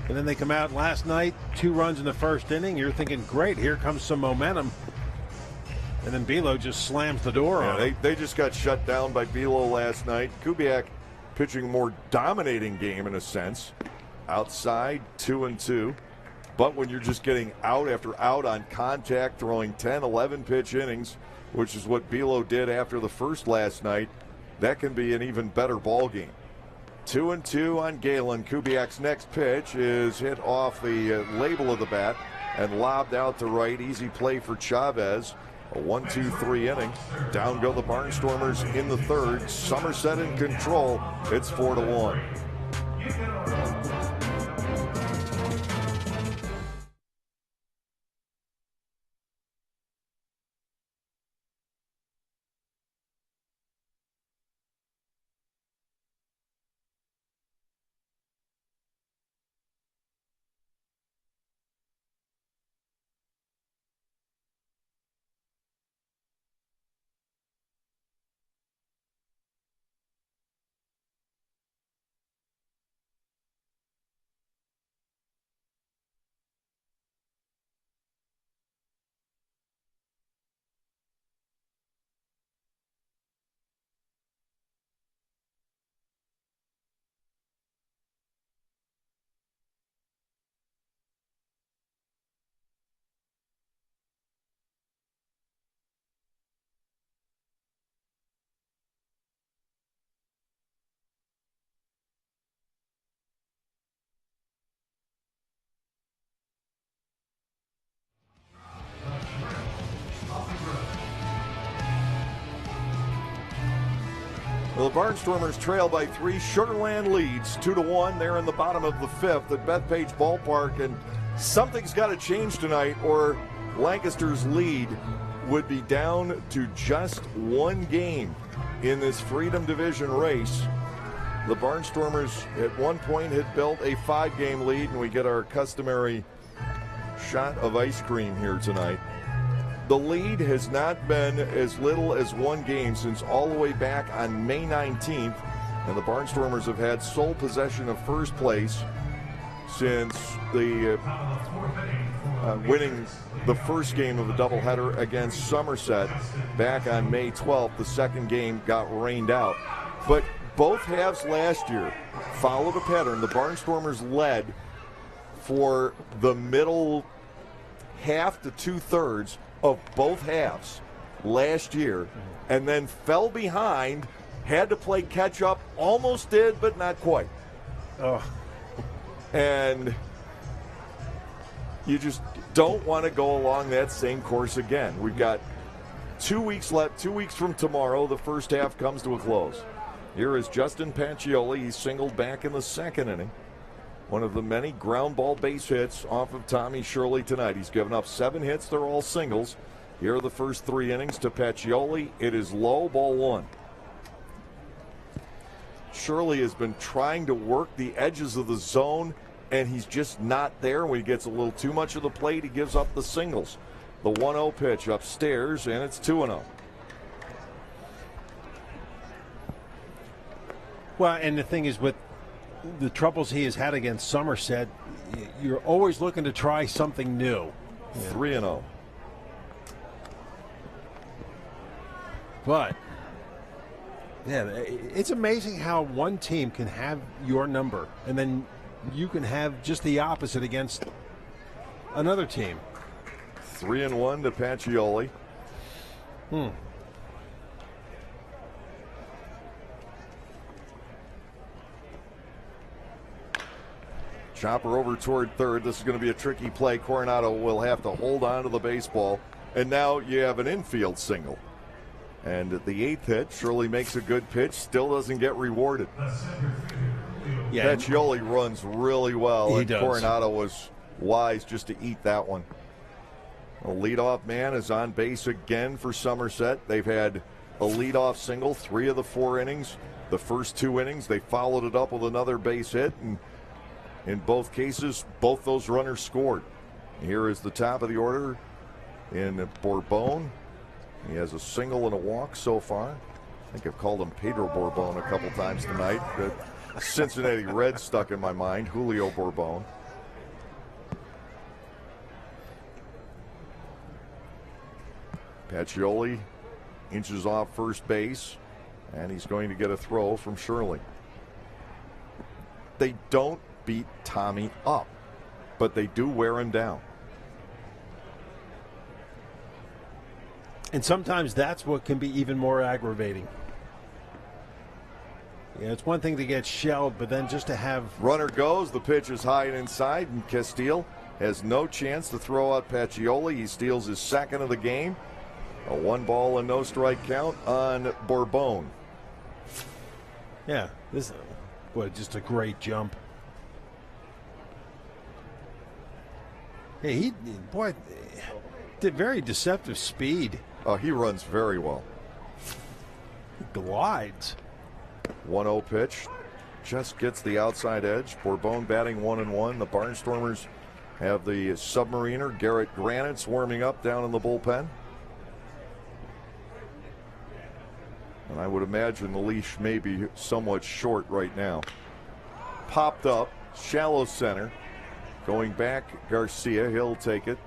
And then they come out last night, 2 runs in the first inning. You're thinking, great, here comes some momentum. And then Bilo just slams the door on him. They just got shut down by Bilo last night. Kubiak pitching a more dominating game in a sense. Outside, 2-2. But when you're just getting out after out on contact, throwing 10, 11 pitch innings, which is what Bilo did after the first last night, that can be an even better ball game. 2-2 on Galen. Kubiak's next pitch is hit off the label of the bat and lobbed out to right. Easy play for Chavez. A 1-2-3 inning. Down go the Barnstormers in the third. Somerset in control. It's 4-1. Well, the Barnstormers trail by 3. Sugarland leads 2-1. They're in the bottom of the 5th at Bethpage Ballpark, and something's got to change tonight, or Lancaster's lead would be down to just 1 game in this Freedom Division race. The Barnstormers at one point had built a 5-game lead, and we get our customary shot of ice cream here tonight. The lead has not been as little as one game since all the way back on May 19th, and the Barnstormers have had sole possession of first place since the winning the first game of the doubleheader against Somerset back on May 12th. The second game got rained out. But both halves last year followed a pattern. The Barnstormers led for the middle half to two-thirds of both halves last year, and then fell behind, had to play catch-up, almost did, but not quite. Oh. And you just don't want to go along that same course again. We've got 2 weeks left. 2 weeks from tomorrow, the first half comes to a close. Here is Justin Pacioli. He's singled back in the second inning. One of the many ground ball base hits off of Tommy Shirley tonight. He's given up 7 hits. They're all singles. Here are the first 3 innings to Pacioli. It is low, ball 1. Shirley has been trying to work the edges of the zone, and he's just not there. When he gets a little too much of the plate, he gives up the singles. The 1-0 pitch upstairs, and it's 2-0. Well, and the thing is, with the troubles he has had against Somerset, you're always looking to try something new. 3-0. But, yeah, it's amazing how one team can have your number, and then you can have just the opposite against another team. 3-1 to Pacioli. Chopper over toward third. This is going to be a tricky play. Coronado will have to hold on to the baseball. And now you have an infield single. And at the 8th hit, Shirley makes a good pitch, still doesn't get rewarded. Yeah, Pacioli runs really well, he and does. Coronado was wise just to eat that one. The leadoff man is on base again for Somerset. They've had a leadoff single 3 of the 4 innings. The first 2 innings, they followed it up with another base hit, and in both cases, both those runners scored. Here is the top of the order in Bourbon. He has a single and a walk so far. I think I've called him Pedro Bourbon a couple times tonight. The Cincinnati Reds stuck in my mind. Julio Bourbon. Pacioli inches off first base, and he's going to get a throw from Shirley. They don't beat Tommy up, but they do wear him down. And sometimes that's what can be even more aggravating. Yeah, it's one thing to get shelled, but then just to have... Runner goes, the pitch is high and inside, and Castile has no chance to throw out Pacioli. He steals his second of the game. A 1-ball and no strike count on Bourbon. Yeah, this, boy, just a great jump. Yeah, he did very deceptive speed. Oh, he runs very well. He glides. 1-0 pitch. Just gets the outside edge. Bourbon batting 1-1. The Barnstormers have the submariner, Garrett Granites, warming up down in the bullpen. And I would imagine the leash may be somewhat short right now. Popped up, shallow center. Going back, Garcia, he'll take it.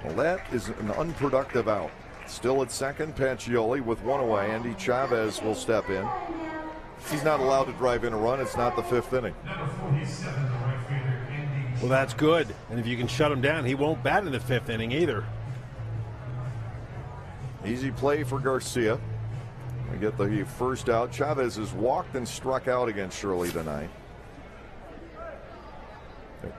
Well, that is an unproductive out. Still at second, Pacioli with 1 away. Andy Chavez will step in. He's not allowed to drive in a run. It's not the 5th inning. Well, that's good. And if you can shut him down, he won't bat in the 5th inning either. Easy play for Garcia. We get the first out. Chavez has walked and struck out against Shirley tonight.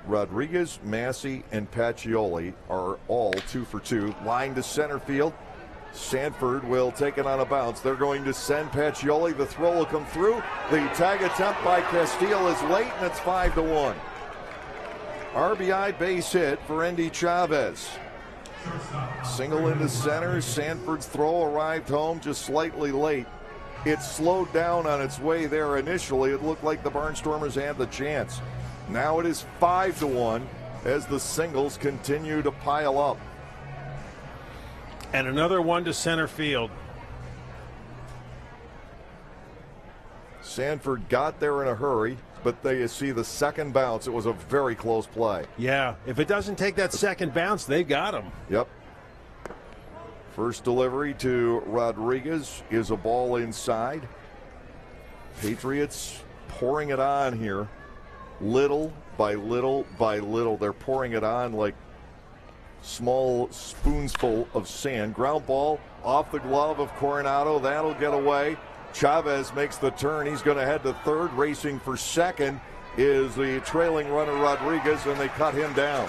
Rodriguez, Massey, and Pacioli are all 2 for 2. Line to center field. Sanford will take it on a bounce. They're going to send Pacioli. The throw will come through. The tag attempt by Castile is late, and it's 5-1. RBI base hit for Andy Chavez. Single into center. Sanford's throw arrived home just slightly late. It slowed down on its way there initially. It looked like the Barnstormers had the chance. Now it is 5-1 as the singles continue to pile up. And another one to center field. Sanford got there in a hurry, but they see the second bounce. It was a very close play. Yeah, if it doesn't take that second bounce, they got him. Yep. First delivery to Rodriguez is a ball inside. Patriots pouring it on here. Little by little by little. They're pouring it on like small spoonsful of sand. Ground ball off the glove of Coronado. That'll get away. Chavez makes the turn. He's going to head to third. Racing for second is the trailing runner Rodriguez, and they cut him down.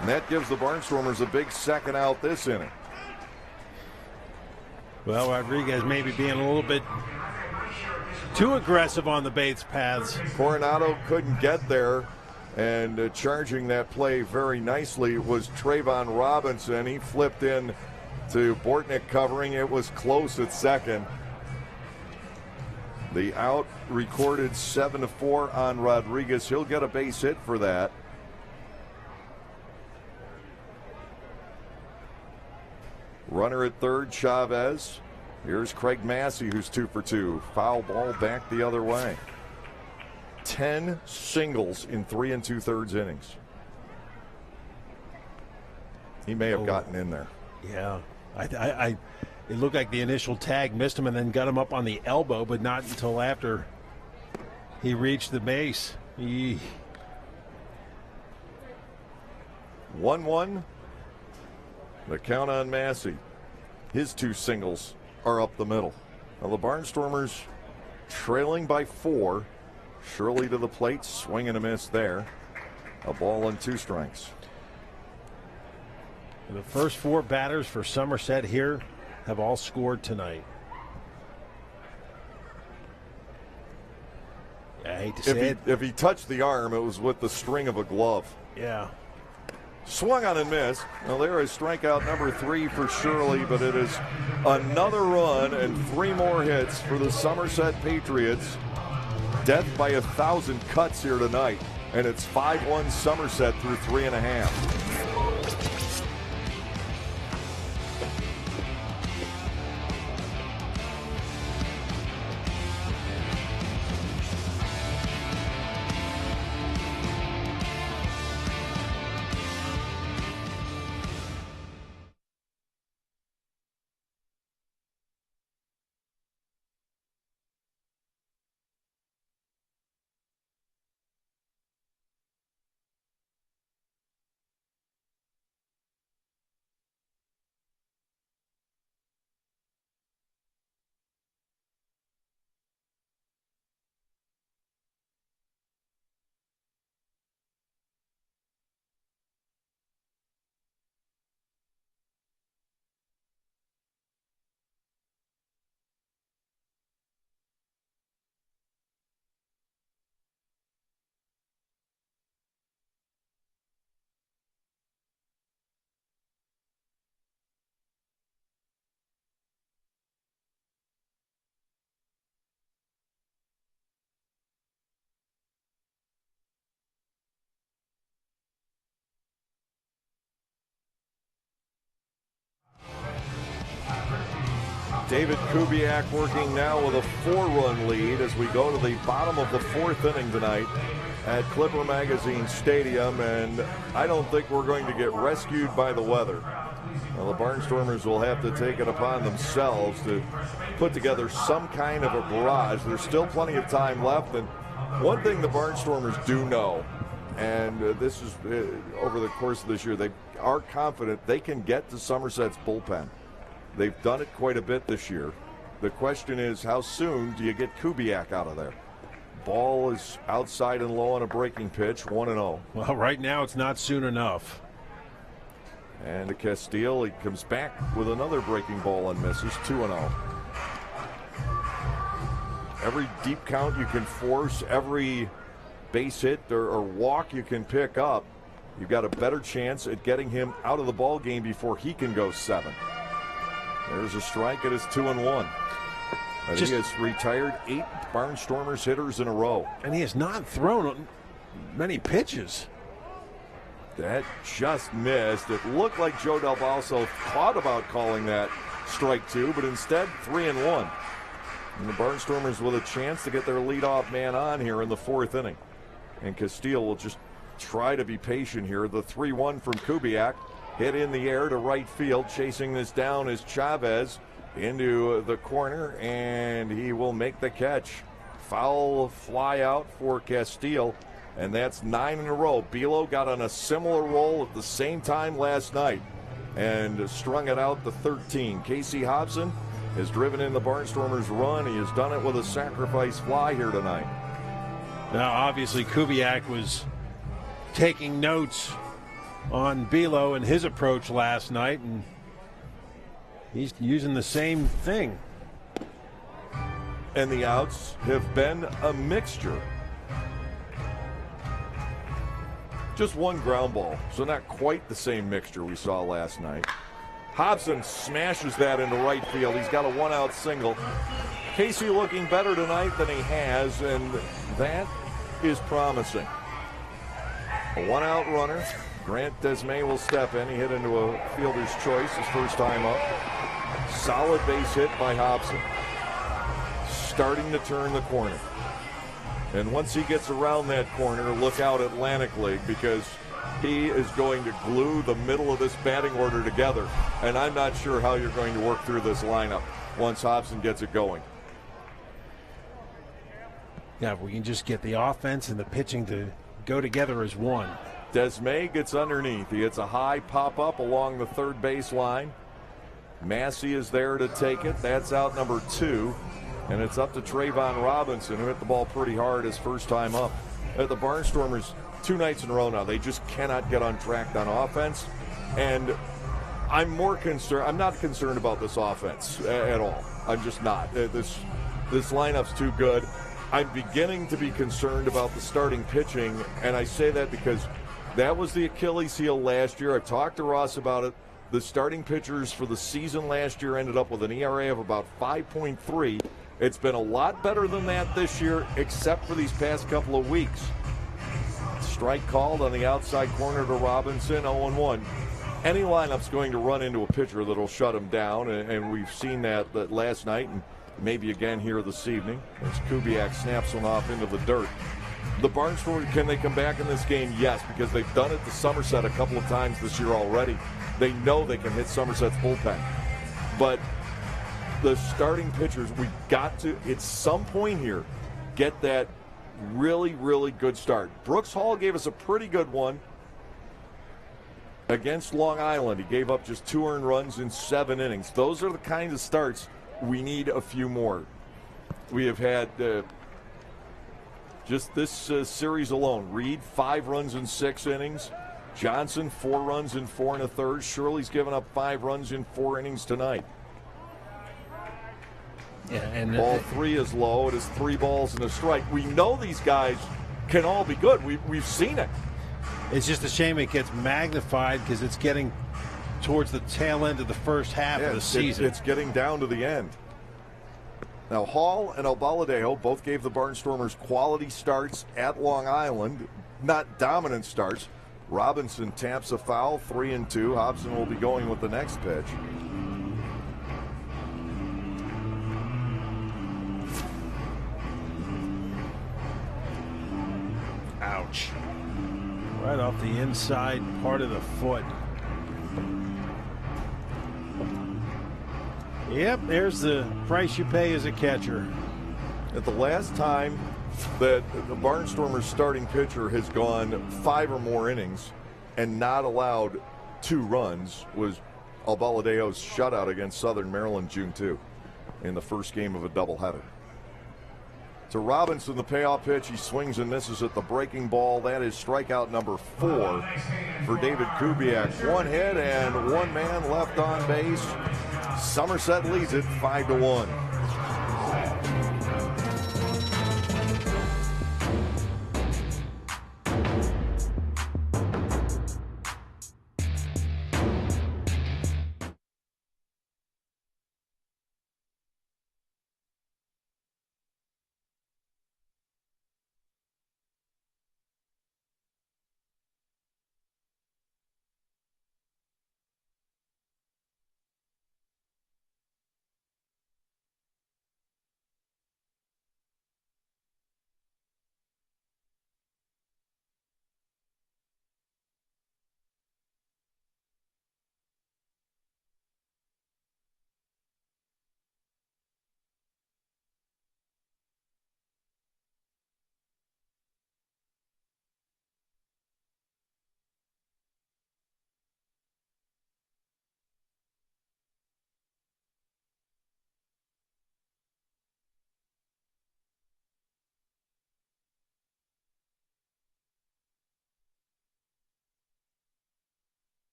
And that gives the Barnstormers a big second out this inning. Well, Rodriguez maybe being a little bit too aggressive on the base paths. Coronado couldn't get there, and charging that play very nicely was Trayvon Robinson. He flipped in to Bortnick covering. It was close at second. The out recorded 7-4 on Rodriguez. He'll get a base hit for that. Runner at third, Chavez. Here's Craig Massey, who's 2 for 2. Foul ball back the other way. 10 singles in 3 2/3 innings. He may have gotten in there. Yeah, it looked like the initial tag missed him and then got him up on the elbow, but not until after he reached the base. 1-1. The count on Massey. His 2 singles are up the middle. Now the Barnstormers trailing by 4. Shirley to the plate, swing and a miss there. A ball and 2 strikes. The first 4 batters for Somerset here have all scored tonight. I hate to say it. If he touched the arm, it was with the string of a glove. Yeah. Swung on and missed. Well, there is strikeout number 3 for Shirley, but it is another run and 3 more hits for the Somerset Patriots. Death by 1,000 cuts here tonight, and it's 5-1 Somerset through 3.5. David Kubiak working now with a 4-run lead as we go to the bottom of the 4th inning tonight at Clipper Magazine Stadium, and I don't think we're going to get rescued by the weather. Well, the Barnstormers will have to take it upon themselves to put together some kind of a barrage. There's still plenty of time left, and one thing the Barnstormers do know, and this is over the course of this year, they are confident they can get to Somerset's bullpen. They've done it quite a bit this year. The question is, how soon do you get Kubiak out of there? Ball is outside and low on a breaking pitch, 1-0. Well, right now it's not soon enough. And to Castile, he comes back with another breaking ball and misses, 2-0. Every deep count you can force, every base hit or walk you can pick up, you've got a better chance at getting him out of the ball game before he can go 7. There's a strike. It is 2-1. And he has retired 8 Barnstormers hitters in a row. And he has not thrown many pitches. That just missed. It looked like Joe Del Balso thought about calling that strike 2, but instead 3-1. And the Barnstormers with a chance to get their leadoff man on here in the 4th inning. And Castile will just try to be patient here. The 3-1 from Kubiak. Hit in the air to right field. Chasing this down is Chavez into the corner, and he will make the catch. Foul fly out for Castile, and that's 9 in a row. Bilo got on a similar roll at the same time last night and strung it out to 13. Casey Hobson has driven in the Barnstormers' run. He has done it with a sacrifice fly here tonight. Now, obviously, Kubiak was taking notes on Bilo and his approach last night, and he's using the same thing. And the outs have been a mixture. Just one ground ball, so not quite the same mixture we saw last night. Hobson smashes that into right field. He's got a 1-out single. Casey looking better tonight than he has, and that is promising. A 1-out runner. Grant Desmay will step in. He hit into a fielder's choice his first time up. Solid base hit by Hobson. Starting to turn the corner. And once he gets around that corner, look out Atlantic League, because he is going to glue the middle of this batting order together. And I'm not sure how you're going to work through this lineup once Hobson gets it going. Yeah, if we can just get the offense and the pitching to go together as one. Desmay gets underneath. He hits a high pop-up along the third base line. Massey is there to take it. That's out number 2. And it's up to Trayvon Robinson, who hit the ball pretty hard his first time up. The Barnstormers, 2 nights in a row now, they just cannot get on track on offense. And I'm not concerned about this offense at all. I'm just not. This lineup's too good. I'm beginning to be concerned about the starting pitching, and I say that because that was the Achilles heel last year. I've talked to Ross about it. The starting pitchers for the season last year ended up with an ERA of about 5.3. It's been a lot better than that this year, except for these past couple of weeks. Strike called on the outside corner to Robinson, 0-1. Any lineup's going to run into a pitcher that'll shut him down, and we've seen that last night and maybe again here this evening as Kubiak snaps one off into the dirt. The Barnstormers, can they come back in this game? Yes, because they've done it to Somerset a couple of times this year already. They know they can hit Somerset's bullpen. But the starting pitchers, we've got to, at some point here, get that really, really good start. Brooks Hall gave us a pretty good one against Long Island. He gave up just 2 earned runs in 7 innings. Those are the kinds of starts we need a few more. We have had just this series alone, Reed 5 runs in 6 innings. Johnson 4 runs in 4 1/3. Shirley's given up 5 runs in 4 innings tonight. Yeah, and ball 3 is low. It is 3 balls and a strike. We know these guys can all be good. We've seen it. It's just a shame it gets magnified because it's getting towards the tail end of the first half of the season. It's getting down to the end. Now, Hall and Albaladejo both gave the Barnstormers quality starts at Long Island, not dominant starts. Robinson taps a foul, 3-2. Hobson will be going with the next pitch. Ouch. Right off the inside part of the foot. Yep, there's the price you pay as a catcher. At the last time that the Barnstormers starting pitcher has gone 5 or more innings and not allowed 2 runs was Albaladejo's shutout against Southern Maryland June 2 in the first game of a doubleheader. To Robinson, the payoff pitch. He swings and misses at the breaking ball. That is strikeout number 4 for David Kubiak. 1 hit and 1 man left on base. Somerset leads it 5-1.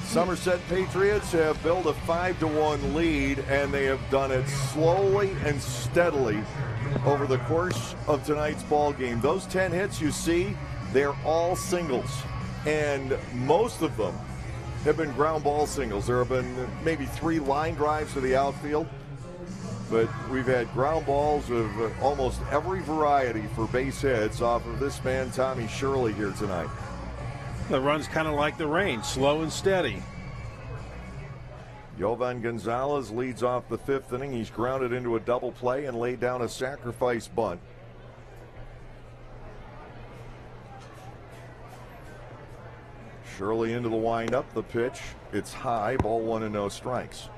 Somerset Patriots have built a 5-1 lead, and they have done it slowly and steadily over the course of tonight's ball game. Those 10 hits you see, they're all singles, and most of them have been ground ball singles. There have been maybe 3 line drives to the outfield, but we've had ground balls of almost every variety for base hits off of this man, Tommy Shirley, here tonight. The run's kind of like the rain, slow and steady. Jovan Gonzalez leads off the 5th inning. He's grounded into a double play and laid down a sacrifice bunt. Shirley into the windup. The pitch, it's high, ball 1 and no strikes.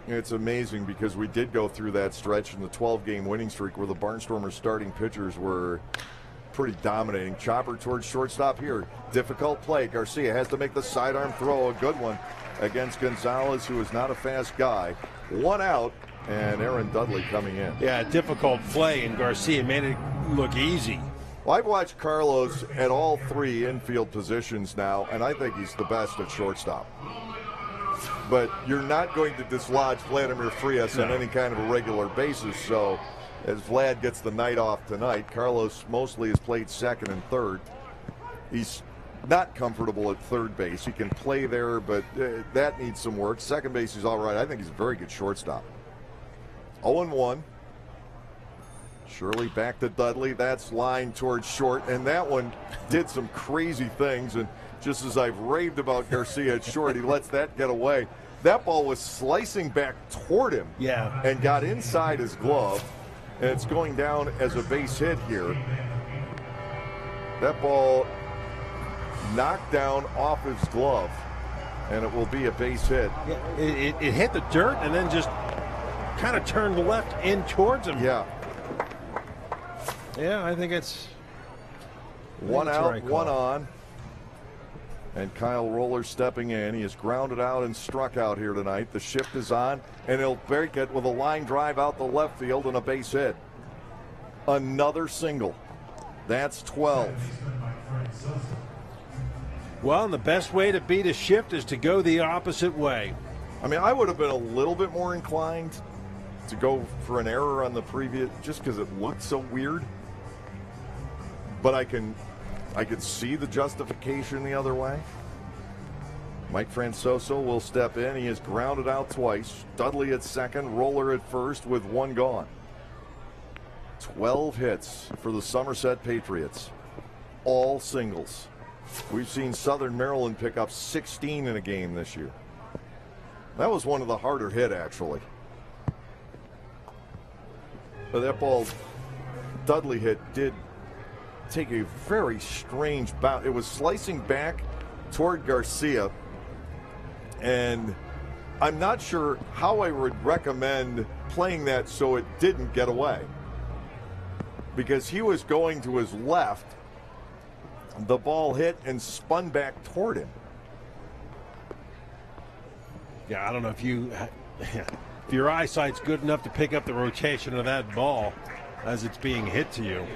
It's amazing because we did go through that stretch in the 12-game winning streak where the Barnstormers starting pitchers were pretty dominating. Chopper towards shortstop here. Difficult play. Garcia has to make the sidearm throw. A good one against Gonzalez, who is not a fast guy. 1 out, and Aaron Dudley coming in. Yeah, difficult play, and Garcia made it look easy. Well, I've watched Carlos at all 3 infield positions now, and I think he's the best at shortstop. But you're not going to dislodge Vladimir Frias on any kind of a regular basis, so as Vlad gets the night off tonight, Carlos mostly has played second and third. He's not comfortable at third base. He can play there, but that needs some work. Second base, he's all right. I think he's a very good shortstop. 0-1. Shirley back to Dudley. That's line towards short, and that one did some crazy things. And just as I've raved about Garcia at short, he lets that get away. That ball was slicing back toward him, and got inside his glove. And it's going down as a base hit here. That ball knocked down off his glove, and it will be a base hit. Yeah, it hit the dirt and then just kind of turned left in towards him. Yeah. Yeah, I think it's 1 out, 1 on. And Kyle Roller stepping in. He is grounded out and struck out here tonight. The shift is on, and he'll break it with a line drive out the left field and a base hit. Another single. That's 12. Well, and the best way to beat a shift is to go the opposite way. I mean, I would have been a little bit more inclined to go for an error on the previous, just because it looked so weird. But I could see the justification the other way. Mike Francoso will step in. He is grounded out twice. Dudley at second, Roller at first with 1 gone. 12 hits for the Somerset Patriots. All singles. We've seen Southern Maryland pick up 16 in a game this year. That was one of the harder hit, actually. But that ball Dudley hit did take a very strange bounce. It was slicing back toward Garcia, and I'm not sure how I would recommend playing that so it didn't get away, because he was going to his left. The ball hit and spun back toward him. Yeah, I don't know if if your eyesight's good enough to pick up the rotation of that ball as it's being hit to you.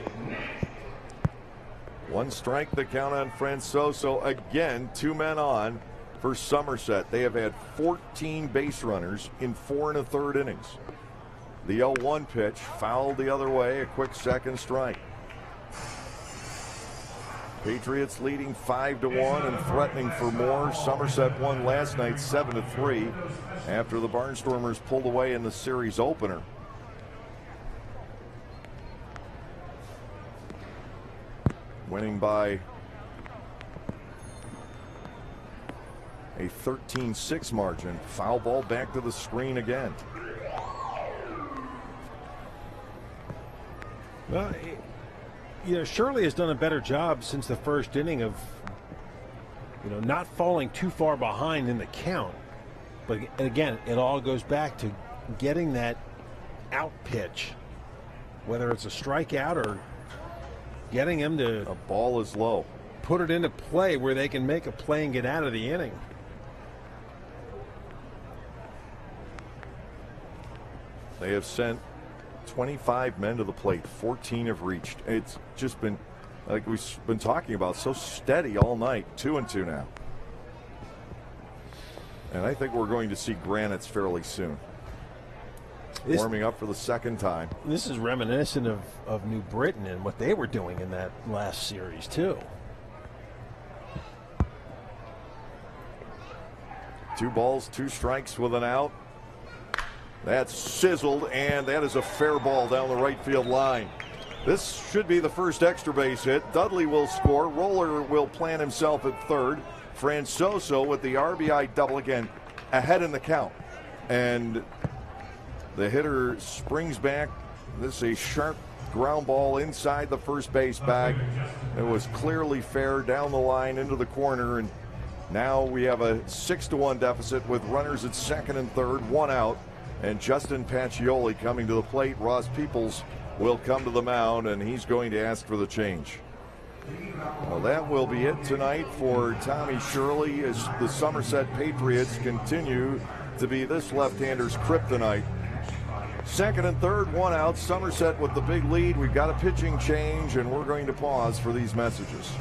1 strike, the count on Francoso. Again, 2 men on for Somerset. They have had 14 base runners in 4 1/3 innings. The 0-1 pitch fouled the other way, a quick second strike. Patriots leading 5-1 and threatening for more. Somerset won last night 7-3 after the Barnstormers pulled away in the series opener. Winning by a 13-6 margin. Foul ball back to the screen again. Well, Shirley has done a better job since the first inning of, not falling too far behind in the count. But again, it all goes back to getting that out pitch, whether it's a strikeout or getting him to. A ball is low. Put it into play where they can make a play and get out of the inning. They have sent 25 men to the plate. 14 have reached. It's just been like we've been talking about, so steady all night. 2-2 now. And I think we're going to see Granites fairly soon. Warming up for the second time. This is reminiscent of New Britain and what they were doing in that last series, too. 2 balls, 2 strikes with an out. That's sizzled, and that is a fair ball down the right field line. This should be the first extra base hit. Dudley will score. Roller will plant himself at third. Francoso with the RBI double again, ahead in the count. And the hitter springs back. This is a sharp ground ball inside the first base bag. It was clearly fair down the line into the corner, and now we have a 6-1 deficit with runners at second and third, 1 out, and Justin Pacioli coming to the plate. Ross Peoples will come to the mound, and he's going to ask for the change. Well, that will be it tonight for Tommy Shirley as the Somerset Patriots continue to be this left-hander's kryptonite. Second and third, 1 out. Somerset with the big lead. We've got a pitching change, and we're going to pause for these messages.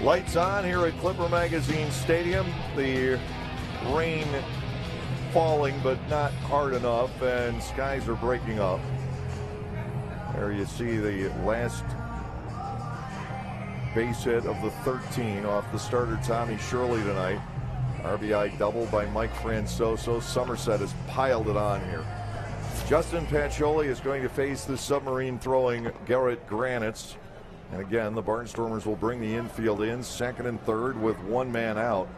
Lights on here at Clipper Magazine Stadium. The rain falling, but not hard enough, and skies are breaking up. There you see the last base hit of the 13 off the starter Tommy Shirley tonight. RBI double by Mike Francoso. Somerset has piled it on here. Justin Pacioli is going to face the submarine throwing Garrett Granites. And again, the Barnstormers will bring the infield in, second and third with 1 man out.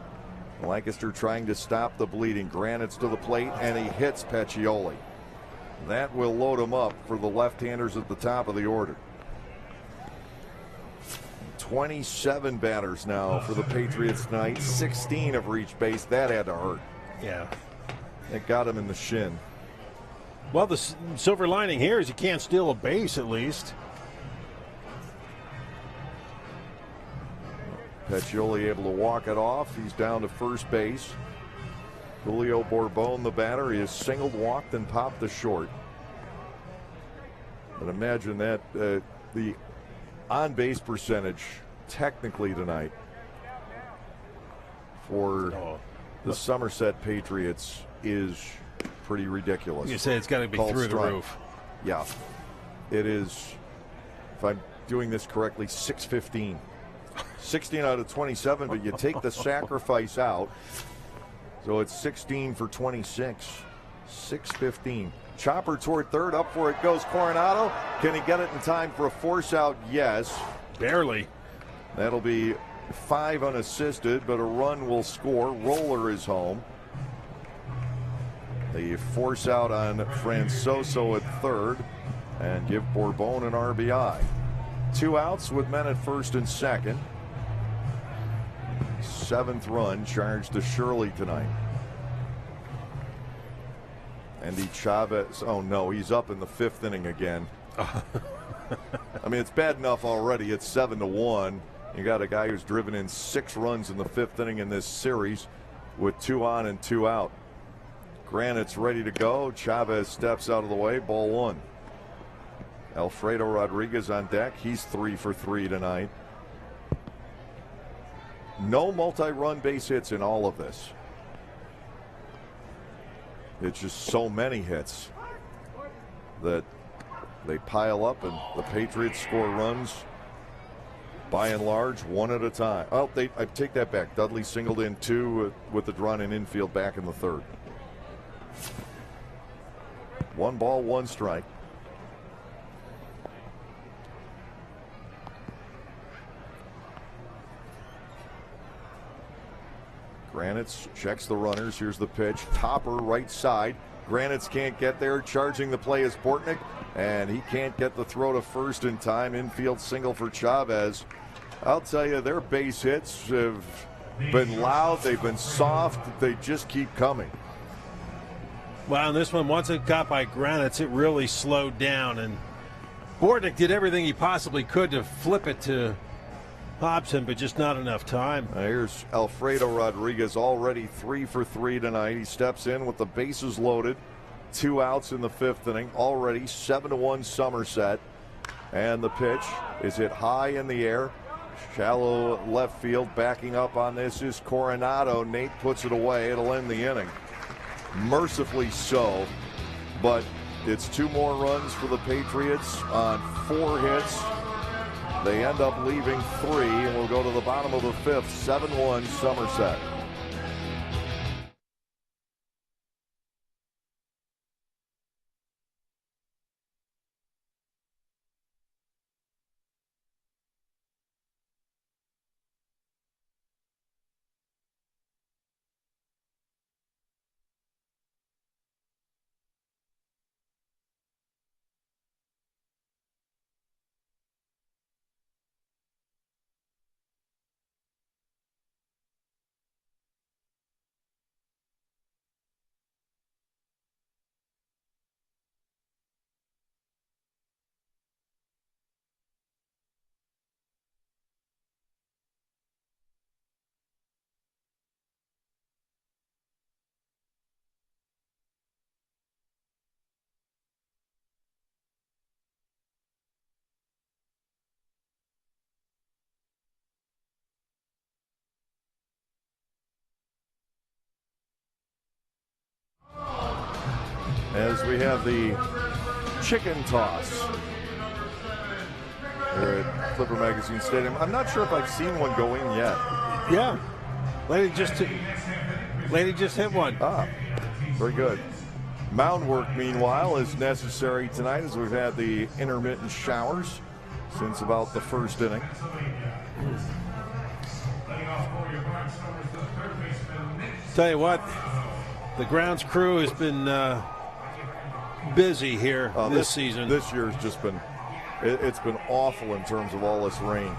Lancaster trying to stop the bleeding. Granites to the plate, and he hits Pacioli. That will load him up for the left-handers at the top of the order. 27 batters now for the Patriots tonight. 16 have reached base. That had to hurt. Yeah. It got him in the shin. Well, the silver lining here is you can't steal a base at least. Pacioli able to walk it off. He's down to first base. Julio Bourbon, the batter, he has singled, walked, and popped the short. But imagine that the on-base percentage technically tonight for the Somerset Patriots is pretty ridiculous. You say it's got to be through the roof. Yeah, it is. If I'm doing this correctly, 615. 16 out of 27, but you take the sacrifice out. So it's 16 for 26. 615. Chopper toward third. Up for it goes Coronado. Can he get it in time for a force out? Yes. Barely. That'll be 5 unassisted, but a run will score. Roller is home. The force out on Francoso at third and give Bourbon an RBI. 2 outs with men at first and second. 7th run charged to Shirley tonight. Andy Chavez, oh no, he's up in the 5th inning again. I mean, it's bad enough already. It's 7-1. You got a guy who's driven in 6 runs in the 5th inning in this series with 2 on and 2 out. Granites ready to go. Chavez steps out of the way. Ball 1. Alfredo Rodriguez on deck. He's 3 for 3 tonight. No multi-run base hits in all of this. It's just so many hits that they pile up, and the Patriots score runs by and large 1 at a time. Oh, I take that back. Dudley singled in 2 with the run in infield back in the 3rd. 1 ball, 1 strike. Granites checks the runners. Here's the pitch. Topper right side. Granites can't get there. Charging the play is Bortnick, and he can't get the throw to first in time. Infield single for Chavez. I'll tell you, their base hits have been loud. They've been soft. They just keep coming. Well, this one, once it got by Granites, it really slowed down, and Bortnick did everything he possibly could to flip it to Hobson, but just not enough time. Here's Alfredo Rodriguez, already 3 for 3 tonight. He steps in with the bases loaded. 2 outs in the 5th inning. Already 7-1 Somerset. And the pitch is hit high in the air. Shallow left field. Backing up on this is Coronado. Nate puts it away. It'll end the inning. Mercifully so. But it's 2 more runs for the Patriots on 4 hits. They end up leaving 3, and we'll go to the bottom of the 5th. 7-1 Somerset. As we have the chicken toss here at Clipper Magazine Stadium. I'm not sure if I've seen one go in yet. Yeah. Lady just hit one. Ah, very good. Mound work, meanwhile, is necessary tonight as we've had the intermittent showers since about the 1st inning. Tell you what, the grounds crew has been busy here this season. This year's just been, it's been awful in terms of all this rain.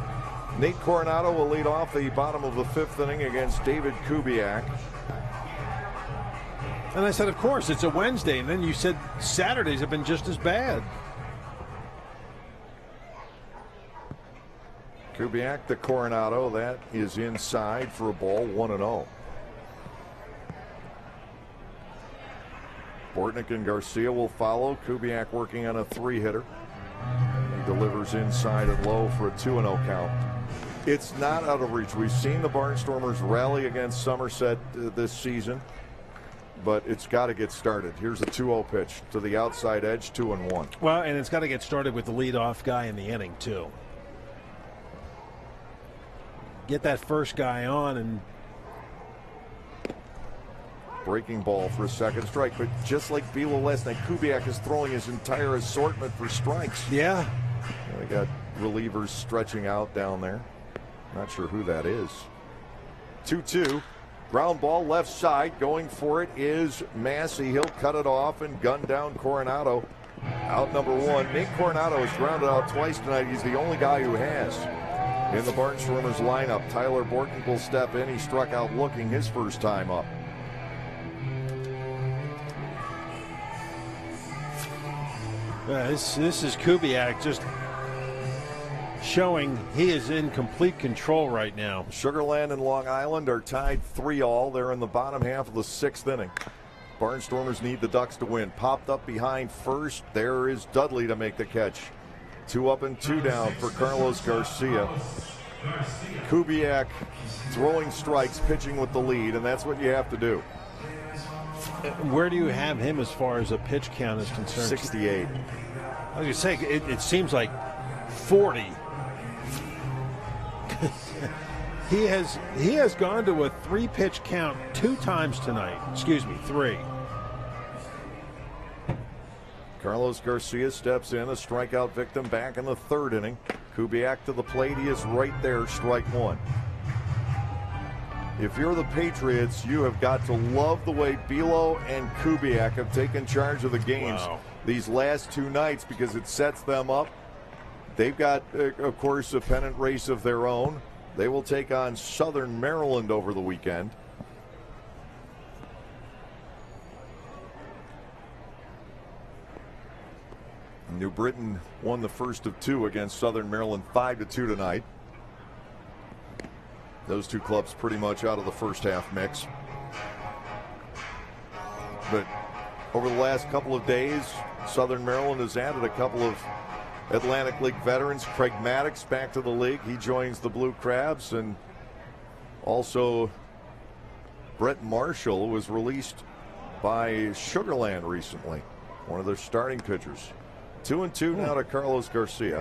Nate Coronado will lead off the bottom of the 5th inning against David Kubiak. And I said, of course, it's a Wednesday. And then you said Saturdays have been just as bad. Kubiak to Coronado. That is inside for a ball, 1-0. Bortnick and Garcia will follow. Kubiak working on a 3-hitter. He delivers inside and low for a 2-0 count. It's not out of reach. We've seen the Barnstormers rally against Somerset this season, but it's got to get started. Here's a 2-0 pitch to the outside edge, 2-1. Well, and it's got to get started with the leadoff guy in the inning, too. Get that first guy on, and breaking ball for a 2nd strike. But just like Bilo last night, Kubiak is throwing his entire assortment for strikes. Yeah. They got relievers stretching out down there. Not sure who that is. 2-2. Ground ball left side. Going for it is Massey. He'll cut it off and gun down Coronado. Out number 1. Nate Coronado has grounded out twice tonight. He's the only guy who has. in the Barnstormers lineup. Tyler Borton will step in. He struck out looking his first time up. This is Kubiak just showing he is in complete control right now. Sugarland and Long Island are tied 3-all. They're in the bottom half of the 6th inning. Barnstormers need the Ducks to win. Popped up behind first. There is Dudley to make the catch. 2 up and 2 down for Carlos Garcia. Kubiak throwing strikes, pitching with the lead, and that's what you have to do. Where do you have him as far as a pitch count is concerned? 68. I was going to say, it seems like 40. He has gone to a 3-pitch count 2 times tonight. Excuse me, 3. Carlos Garcia steps in, a strikeout victim back in the 3rd inning. Kubiak to the plate. He is right there, strike 1. If you're the Patriots, you have got to love the way Bilo and Kubiak have taken charge of the games these last 2 nights, because it sets them up. They've got, of course, a pennant race of their own. They will take on Southern Maryland over the weekend. New Britain won the first of 2 against Southern Maryland 5-2 tonight. Those 2 clubs pretty much out of the first half mix. But over the last couple of days, Southern Maryland has added a couple of Atlantic League veterans. Craig Maddox back to the league. He joins the Blue Crabs. And also Brett Marshall was released by Sugarland recently, one of their starting pitchers. 2-2 now to Carlos Garcia.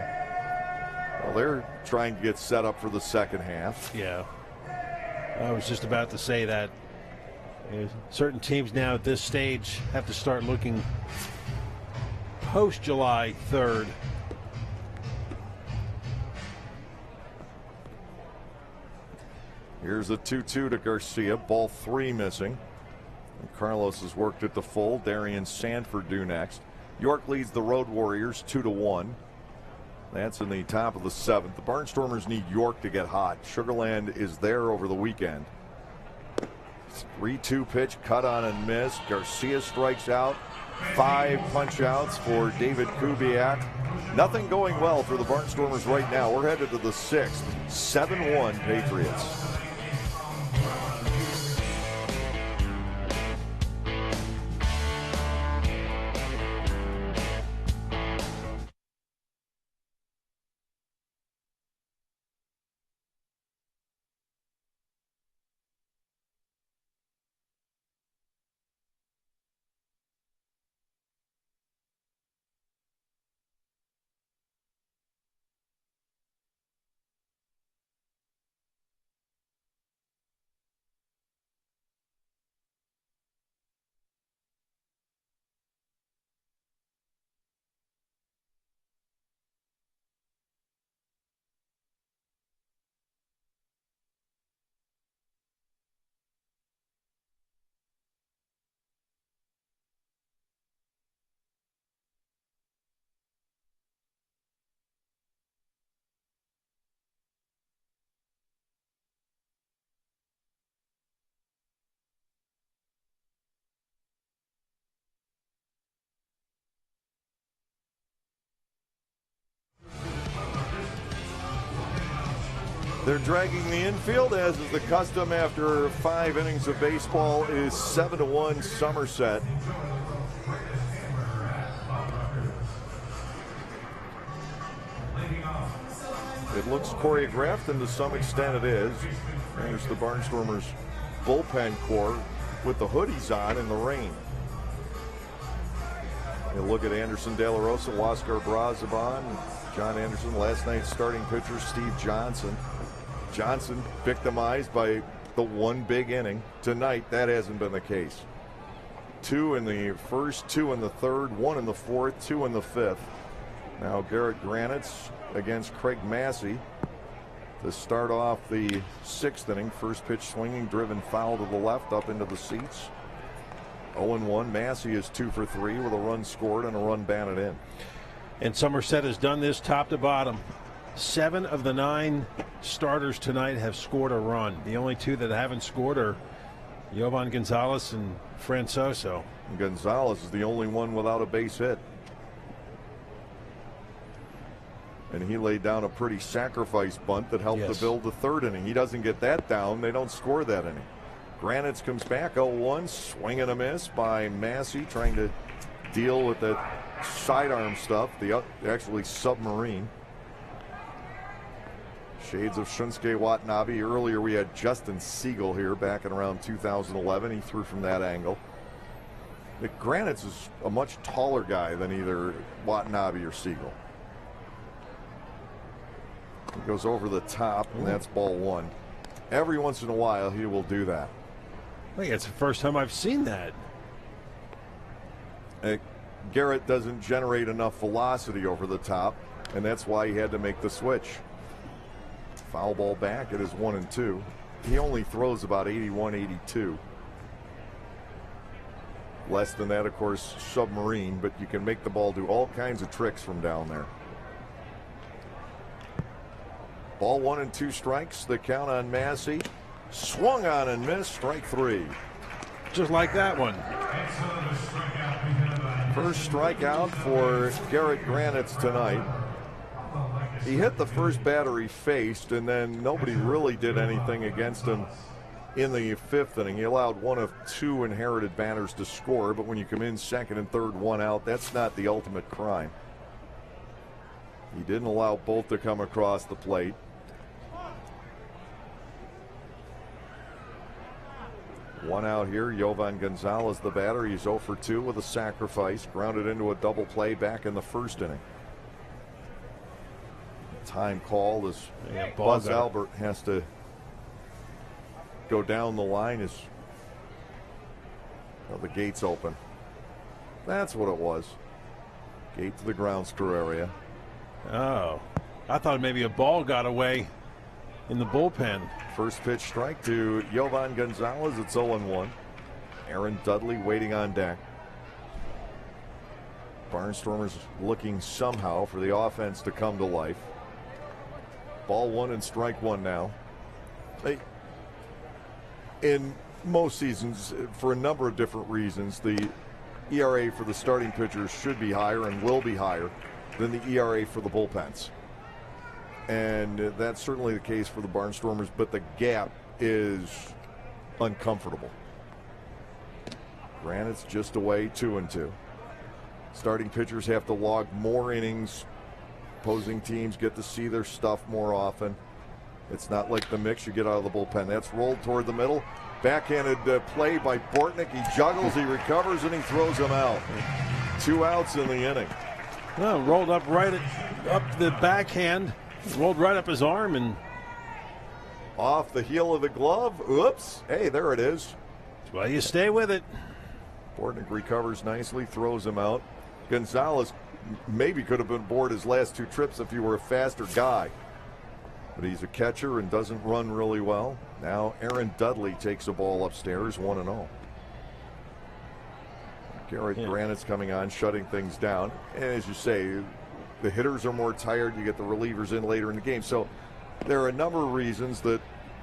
Well, they're trying to get set up for the second half. Yeah. I was just about to say that. Certain teams now at this stage have to start looking post July 3rd. Here's a 2-2 to Garcia. Ball 3 missing. And Carlos has worked at the full. Darian Sanford due next. York leads the Road Warriors 2-1. That's in the top of the 7th. The Barnstormers need York to get hot. Sugarland is there over the weekend. 3-2 pitch, cut on and missed. Garcia strikes out. 5 punch outs for David Kubiak. Nothing going well for the Barnstormers right now. We're headed to the 6th. 7-1 Patriots. They're dragging the infield, as is the custom after 5 innings of baseball. Is 7-1 Somerset. It looks choreographed, and to some extent it is. There's the Barnstormers bullpen core with the hoodies on in the rain. You look at Anderson De La Rosa, Huáscar Brazaban, John Anderson, last night's starting pitcher, Steve Johnson. Johnson victimized by the 1 big inning. Tonight, that hasn't been the case. 2 in the first, 2 in the 3rd, 1 in the 4th, 2 in the 5th. Now Garrett Granites against Craig Massey to start off the 6th inning. First pitch swinging, driven foul to the left, up into the seats. 0-1. Massey is 2 for 3 with a run scored and a run batted in. And Somerset has done this top to bottom. 7 of the 9 starters tonight have scored a run. The only 2 that haven't scored are Yovan Gonzalez and Francoso. Gonzalez is the only one without a base hit. And he laid down a pretty sacrifice bunt that helped to build the 3rd inning. He doesn't get that down, they don't score that inning. Granites comes back 0-1, swing and a miss by Massey, trying to deal with the sidearm stuff, the actually submarine. Shades of Shunsuke Watanabe. Earlier we had Justin Siegel here back in around 2011. He threw from that angle. Granites is a much taller guy than either Watanabe or Siegel. He goes over the top, and that's ball 1. Every once in a while he will do that. I think it's the first time I've seen that. Garrett doesn't generate enough velocity over the top, and that's why he had to make the switch. Foul ball back. It is 1-2. He only throws about 81, 82. Less than that, of course, submarine, but you can make the ball do all kinds of tricks from down there. Ball 1 and 2 strikes. The count on Massey. Swung on and missed. Strike 3. Just like that one. First strikeout for Garrett Granites tonight. He hit the first batter he faced, and then nobody really did anything against him in the 5th inning. He allowed 1 of 2 inherited batters to score, but when you come in 2nd and 3rd, 1 out, that's not the ultimate crime. He didn't allow both to come across the plate. One out here. Yovan Gonzalez, the batter. He's 0 for 2 with a sacrifice. Grounded into a double play back in the 1st inning. Time call as Buzz Albert has to go down the line as the gate's open. That's what it was. Gate to the grounds crew area. Oh, I thought maybe a ball got away in the bullpen. First pitch strike to Yovan Gonzalez. It's 0-1. Aaron Dudley waiting on deck. Barnstormers looking somehow for the offense to come to life. Ball 1 and strike 1 now. In most seasons, for a number of different reasons, the ERA for the starting pitchers should be higher and will be higher than the ERA for the bullpens. And that's certainly the case for the Barnstormers, but the gap is uncomfortable. Granites just away 2-2. Starting pitchers have to log more innings. Opposing teams get to see their stuff more often. It's not like the mix you get out of the bullpen. That's rolled toward the middle. Backhanded play by Bortnick. He juggles, he recovers, and he throws him out. 2 outs in the inning. Well, rolled up up the backhand. Rolled right up his arm and off the heel of the glove. Oops. Hey, there it is. Well, you stay with it. Bortnick recovers nicely, throws him out. Gonzalez maybe could have been aboard his last 2 trips if he were a faster guy. But he's a catcher and doesn't run really well. Now Aaron Dudley takes a ball upstairs, 1-0. Garrett Granites coming on, shutting things down. And as you say, the hitters are more tired. You get the relievers in later in the game. So there are a number of reasons that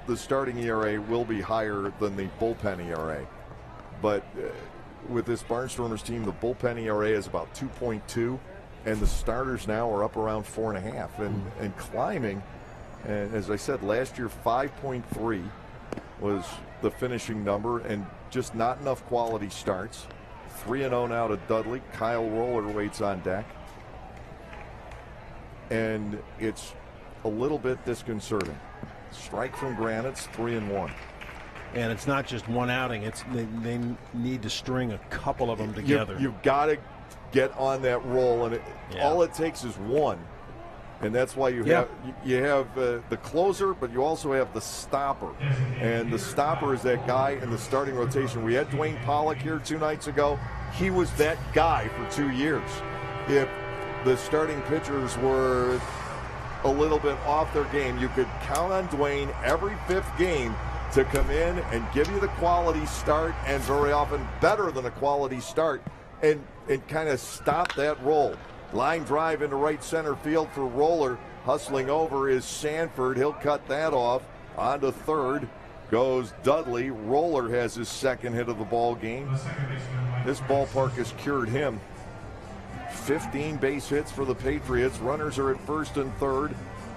the starting ERA will be higher than the bullpen ERA. But with this Barnstormers team, the bullpen ERA is about 2.2, and the starters now are up around 4.5 and climbing. And as I said, last year 5.3 was the finishing number, and just not enough quality starts. 3-0 now to Dudley. Kyle Roller waits on deck. And it's a little bit disconcerting. Strike from Granites, 3-1. And it's not just one outing. It's they need to string a couple of them together. You've got to get on that roll, and all it takes is one. And that's why you have the closer, but you also have the stopper. And the stopper is that guy in the starting rotation. We had Dwayne Pollock here 2 nights ago. He was that guy for 2 years. If the starting pitchers were a little bit off their game, you could count on Dwayne every 5th game to come in and give you the quality start, and very often better than a quality start, and kind of stop that roll. Line drive into right center field for Roller. Hustling over is Sanford. He'll cut that off. On to third goes Dudley. Roller has his second hit of the ball game. This ballpark has cured him. 15 base hits for the Patriots. Runners are at first and third.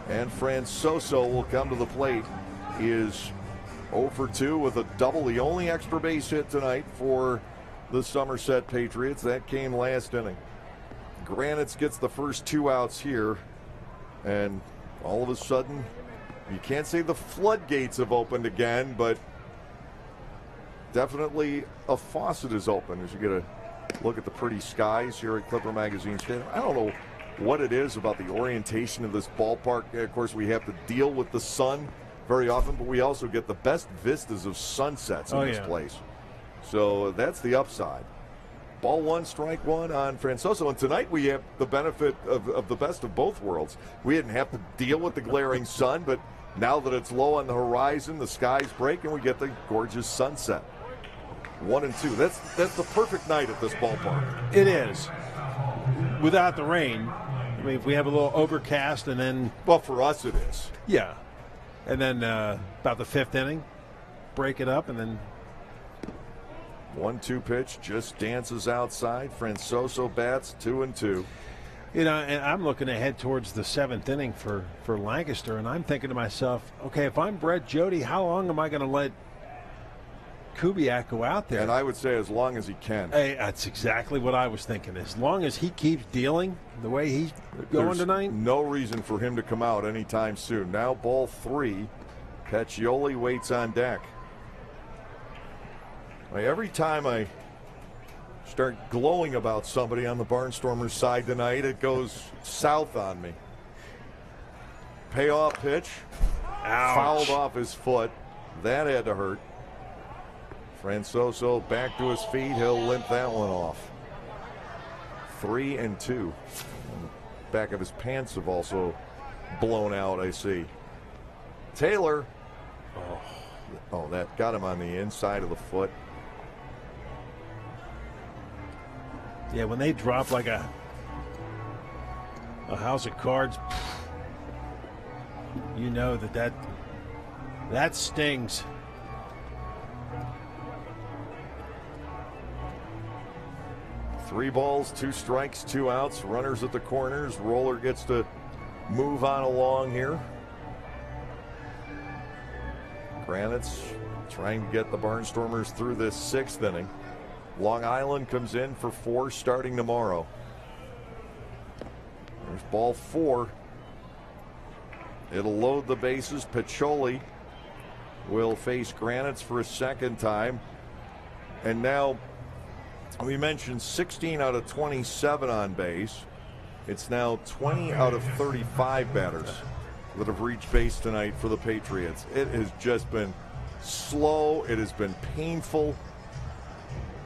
And Francoso will come to the plate. He is 0 for 2 with a double. The only extra base hit tonight for the Somerset Patriots. That came last inning. Granites gets the first 2 outs here. And all of a sudden, you can't say the floodgates have opened again, but definitely a faucet is open as you get a look at the pretty skies here at Clipper Magazine Stadium. I don't know what it is about the orientation of this ballpark. Of course, we have to deal with the sun very often, but we also get the best vistas of sunsets in this place. So that's the upside. Ball 1, strike 1 on Francoso. And tonight we have the benefit of the best of both worlds. We didn't have to deal with the glaring sun, but now that it's low on the horizon, the skies break, and we get the gorgeous sunset. 1 and 2. That's the perfect night at this ballpark. It is. Without the rain. I mean, if we have a little overcast and then... Well, for us it is. Yeah. And then about the 5th inning, break it up, and then... 1-2 pitch just dances outside. Francoso bats 2 and 2. You know, and I'm looking ahead towards the 7th inning for Lancaster, and I'm thinking to myself, okay, if I'm Brett Jody, how long am I going to let Kubiak go out there? And I would say as long as he can. Hey, that's exactly what I was thinking. As long as he keeps dealing the way he's going tonight. No reason for him to come out anytime soon. Now ball 3. Pacioli waits on deck. Every time I start glowing about somebody on the Barnstormers side tonight, it goes south on me. Payoff pitch. Ouch. Fouled off his foot. That had to hurt. Francoso back to his feet. He'll limp that one off. 3 and 2. Back of his pants have also blown out, I see. Taylor. Oh, that got him on the inside of the foot. Yeah, when they drop like a house of cards, you know that stings. Three balls, 2 strikes, 2 outs. Runners at the corners. Roller gets to move on along here. Granites trying to get the Barnstormers through this 6th inning. Long Island comes in for 4 starting tomorrow. There's ball 4. It'll load the bases. Pacioli will face Granites for a second time. And now we mentioned 16 out of 27 on base. It's now 20 out of 35 batters that have reached base tonight for the Patriots. It has just been slow. It has been painful.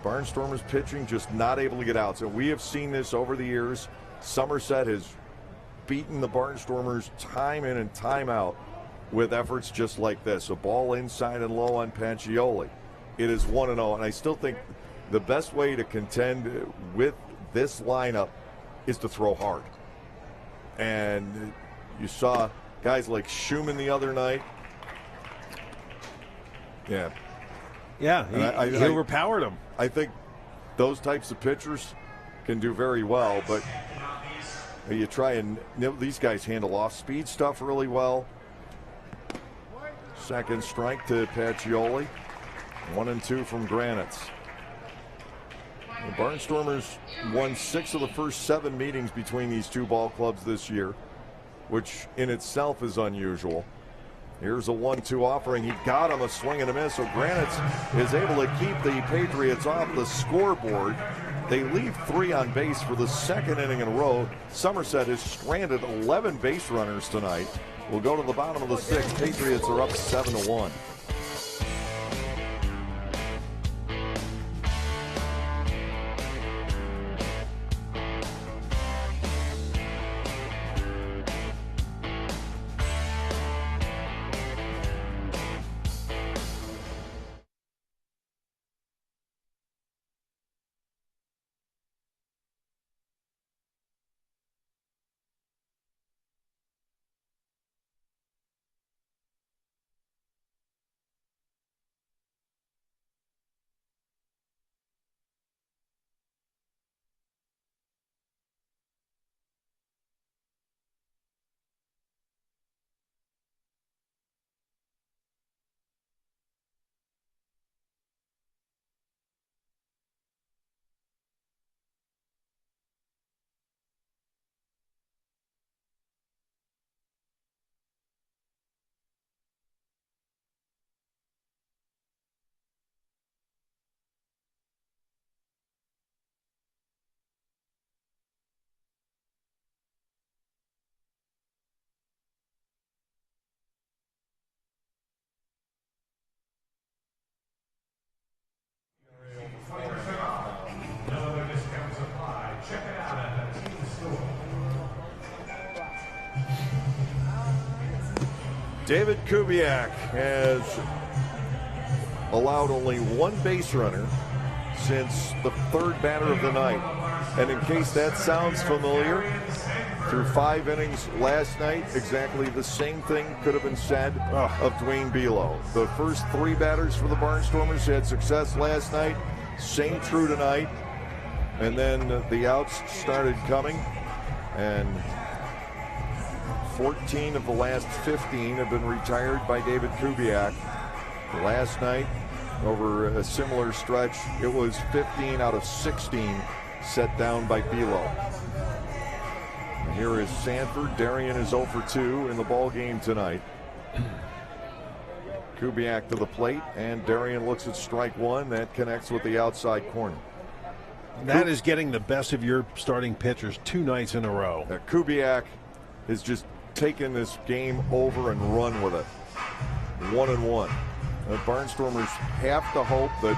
Barnstormers pitching just not able to get out. So we have seen this over the years. Somerset has beaten the Barnstormers time in and time out with efforts just like this. A ball inside and low on Pacioli. It is 1-0, and I still think the best way to contend with this lineup is to throw hard. And you saw guys like Schumann the other night. Yeah. Yeah, he overpowered him. I think those types of pitchers can do very well, but you try and these guys handle off-speed stuff really well. Second strike to Pacioli. 1 and 2 from Granites. The Barnstormers won 6 of the first 7 meetings between these two ball clubs this year, which in itself is unusual. Here's a 1-2 offering. He got him, a swing and a miss. So Granites is able to keep the Patriots off the scoreboard. They leave 3 on base for the 2nd inning in a row. Somerset has stranded 11 base runners tonight. We'll go to the bottom of the 6th. Patriots are up 7-1. David Kubiak has allowed only one base runner since the third batter of the night. And in case that sounds familiar, through 5 innings last night, exactly the same thing could have been said of Dwayne Below. The first 3 batters for the Barnstormers had success last night. Same true tonight. And then the outs started coming. And 14 of the last 15 have been retired by David Kubiak. Last night, over a similar stretch, it was 15 out of 16 set down by Below. And here is Sanford. Darian is 0 for 2 in the ball game tonight. Kubiak to the plate, and Darian looks at strike 1. That connects with the outside corner. That is getting the best of your starting pitchers 2 nights in a row. Kubiak has just taken this game over and run with it. 1-1. The Barnstormers have to hope that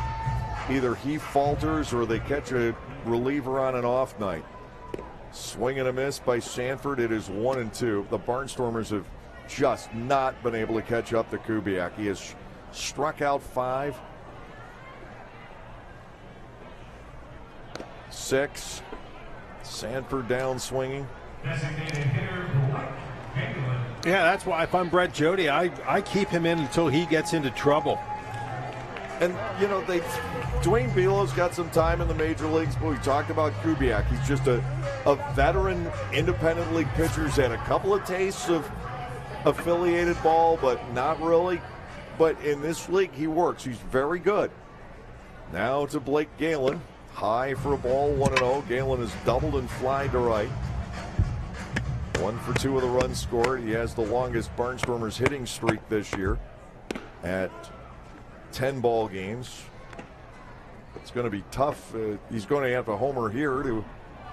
either he falters or they catch a reliever on an off night. Swing and a miss by Sanford. It is 1-2. The Barnstormers have just not been able to catch up to Kubiak. He has struck out 5. 6. Sanford down swinging. Yeah, that's why if I'm Brett Jody, I keep him in until he gets into trouble. And, you know, Dwayne Below's got some time in the major leagues, but we talked about Kubiak. He's just a veteran independent league pitcher. He's had a couple of tastes of affiliated ball, but not really. But in this league, he works. He's very good. Now to Blake Galen. High for a ball, 1-0. Galen has doubled and flied to right. 1 for 2 of the runs scored. He has the longest Barnstormers hitting streak this year at 10 ball games. It's going to be tough. He's going to have a homer here to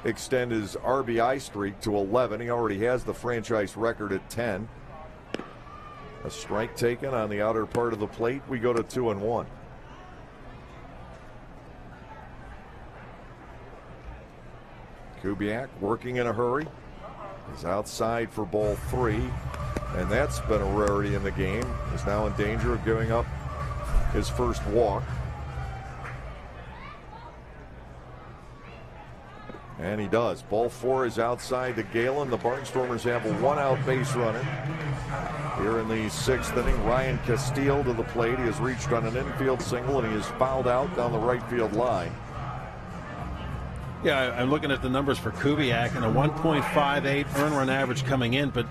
extend his RBI streak to 11. He already has the franchise record at 10. A strike taken on the outer part of the plate. We go to 2-1. Kubiak working in a hurry. He's outside for ball 3, and that's been a rarity in the game. He's now in danger of giving up his first walk. And he does. Ball 4 is outside to Galen. The Barnstormers have a 1-out base runner. Here in the 6th inning, Ryan Castile to the plate. He has reached on an infield single, and he is fouled out down the right field line. Yeah, I'm looking at the numbers for Kubiak and a 1.58 earned run average coming in, but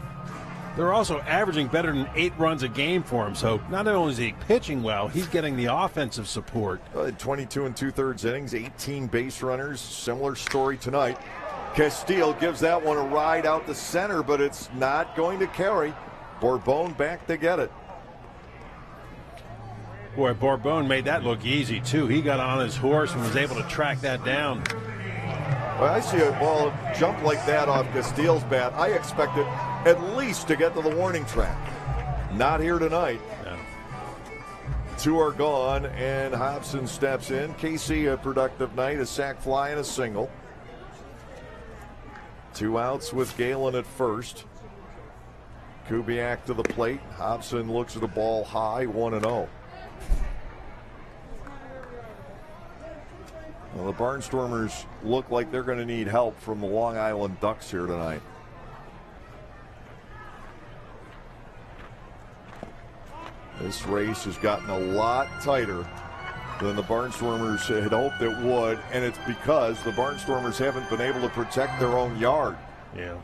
they're also averaging better than 8 runs a game for him. So not only is he pitching well, he's getting the offensive support. 22 2/3 innings, 18 base runners. Similar story tonight. Castile gives that one a ride out the center, but it's not going to carry. Bourbon back to get it. Boy, Bourbon made that look easy, too. He got on his horse and was able to track that down. Well, I see a ball jump like that off Castile's bat. I expect it at least to get to the warning track. Not here tonight. No. 2 are gone, and Hobson steps in. Casey, a productive night, a sac fly and a single. 2 outs with Galen at first. Kubiak to the plate. Hobson looks at the ball high, 1-0. Well, the Barnstormers look like they're going to need help from the Long Island Ducks here tonight. This race has gotten a lot tighter than the Barnstormers had hoped it would, and it's because the Barnstormers haven't been able to protect their own yard. Yeah.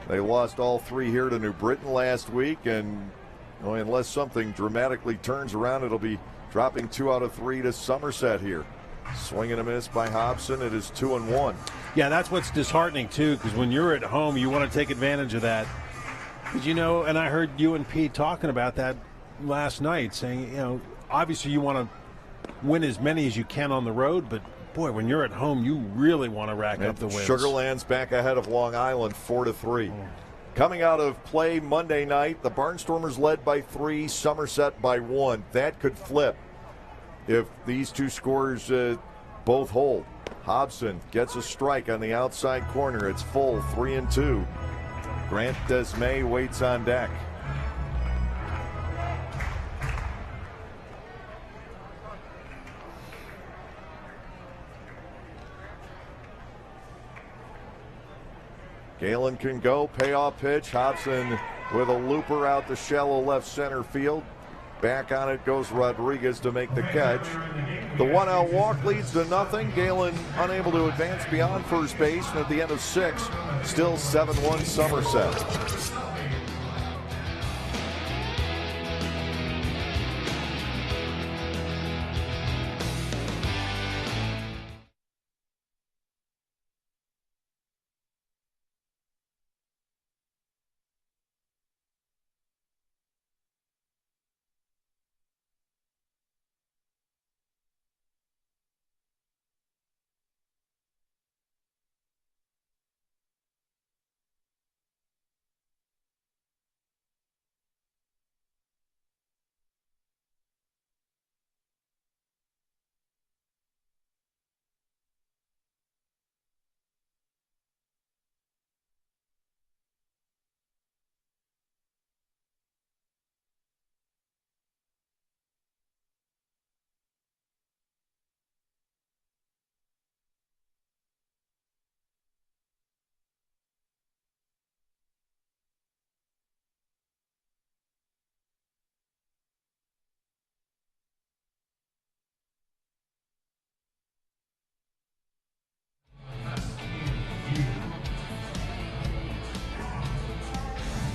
They lost all 3 here to New Britain last week, and unless something dramatically turns around, it'll be dropping 2 out of 3 to Somerset here. Swing and a miss by Hobson. It is 2-1. Yeah, that's what's disheartening, too, because when you're at home, you want to take advantage of that. Because, and I heard you and Pete talking about that last night, saying, obviously you want to win as many as you can on the road, but, boy, when you're at home, you really want to rack up the wins. Sugarland's back ahead of Long Island, 4-3. Coming out of play Monday night, the Barnstormers led by 3, Somerset by 1. That could flip if these 2 scores both hold. Hobson gets a strike on the outside corner. It's full, 3-2. Grant Desmay waits on deck. Galen can go. Payoff pitch. Hobson with a looper out to shallow left center field. Back on it goes Rodriguez to make the catch. The 1-out walk leads to nothing. Galen unable to advance beyond first base. And at the end of 6, still 7-1 Somerset.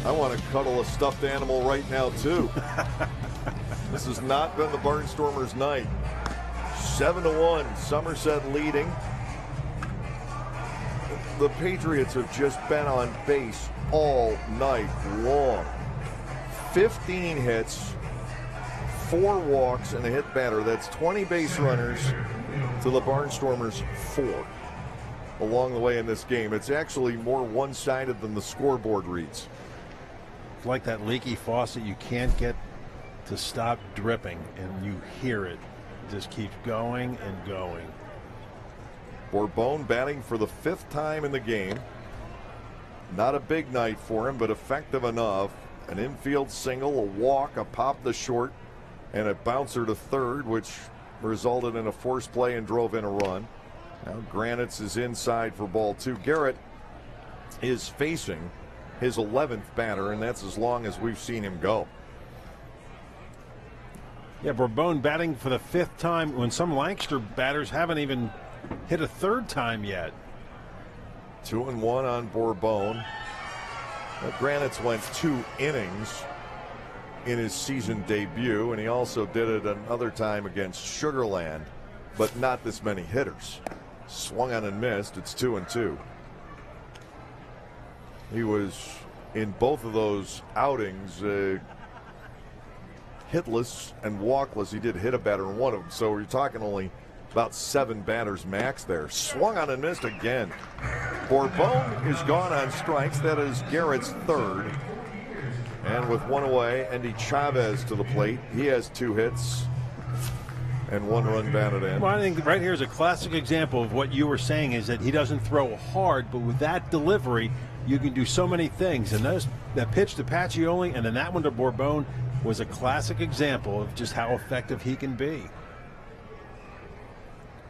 I want to cuddle a stuffed animal right now, too. This has not been the Barnstormers' night. 7-1, Somerset leading. The Patriots have just been on base all night long. 15 hits, 4 walks, and a hit batter. That's 20 base runners to the Barnstormers' 4 along the way in this game. It's actually more one-sided than the scoreboard reads. It's like that leaky faucet you can't get to stop dripping, and you hear it. It just keeps going and going. Bourbon batting for the 5th time in the game. Not a big night for him, but effective enough. An infield single, a walk, a pop to short, and a bouncer to third, which resulted in a forced play and drove in a run. Now Granites is inside for ball 2. Garrett is facing his 11th batter, and that's as long as we've seen him go. Yeah, Bourbon batting for the 5th time when some Lancaster batters haven't even hit a 3rd time yet. 2-1 on Bourbon. Granites went 2 innings in his season debut, and he also did it another time against Sugarland, but not this many hitters. Swung on and missed. It's 2-2. He was in both of those outings hitless and walkless. He did hit a batter in one of them, so you're talking only about 7 batters max there. Swung on and missed again. Bourbon is gone on strikes. That is Garrett's 3rd. And with 1 away, Andy Chavez to the plate. He has 2 hits and 1 run batted in. Well, I think right here is a classic example of what you were saying, is that he doesn't throw hard, but with that delivery, you can do so many things. And that pitch to Pacioli and then that one to Bourbon was a classic example of just how effective he can be.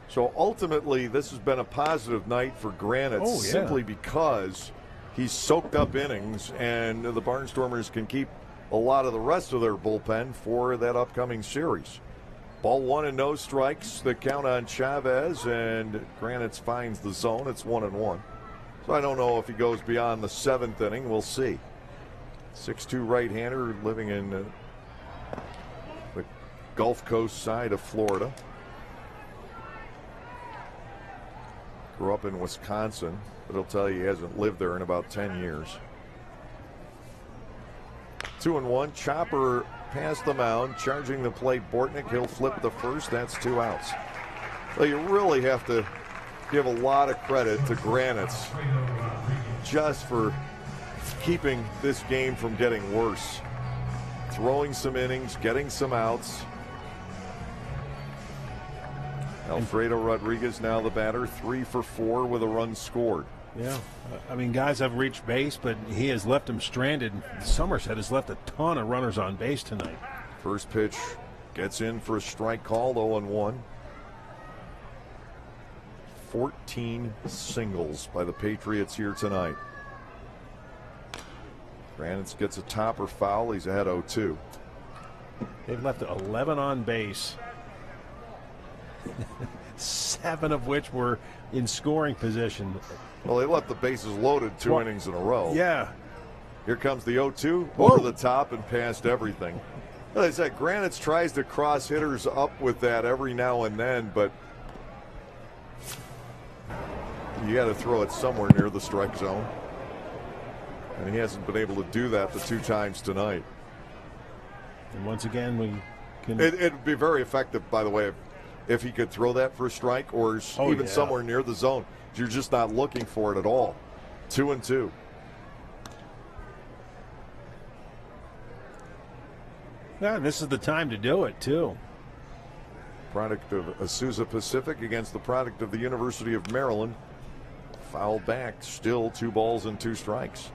So ultimately, this has been a positive night for Granites, simply because he's soaked up innings, and the Barnstormers can keep a lot of the rest of their bullpen for that upcoming series. Ball 1 and no strikes. The count on Chavez, and Granites finds the zone. It's 1-1. So I don't know if he goes beyond the 7th inning. We'll see. 6'2" right-hander living in the Gulf Coast side of Florida. Grew up in Wisconsin, but he'll tell you he hasn't lived there in about 10 years. 2-1. Chopper past the mound, charging the plate. Bortnick, he'll flip the first. That's 2 outs. So you really have to give a lot of credit to Granites just for keeping this game from getting worse. Throwing some innings, getting some outs. Alfredo Rodriguez now the batter, 3 for 4 with a run scored. Yeah, I mean, guys have reached base, but he has left them stranded. Somerset has left a ton of runners on base tonight. First pitch gets in for a strike called, 0-1. 14 singles by the Patriots here tonight. Granites gets a topper foul. He's ahead 0-2. They've left 11 on base, 7 of which were in scoring position. Well, they left the bases loaded 2 innings in a row. Yeah. Here comes the 0-2 over the top and past everything. As I said, Granites tries to cross hitters up with that every now and then, but you got to throw it somewhere near the strike zone. And he hasn't been able to do that the 2 times tonight. And once again, we can. It'd be very effective, by the way, if he could throw that for a strike or even somewhere near the zone. You're just not looking for it at all. 2-2. Yeah, and this is the time to do it, too. Product of Azusa Pacific against the product of the University of Maryland. Foul back, still 2 balls and 2 strikes.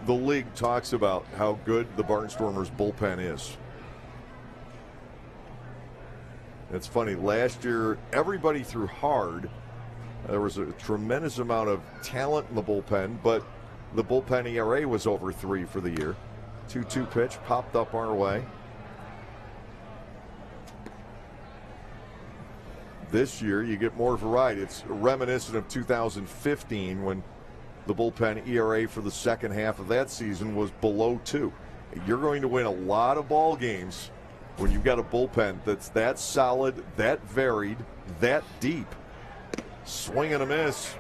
The league talks about how good the Barnstormers bullpen is. It's funny, last year everybody threw hard. There was a tremendous amount of talent in the bullpen, but the bullpen ERA was over 3 for the year. 2-2 pitch popped up our way. This year you get more variety. It's reminiscent of 2015 when the bullpen ERA for the second half of that season was below 2. You're going to win a lot of ball games when you've got a bullpen that's that solid, that varied, that deep. Swing and a miss.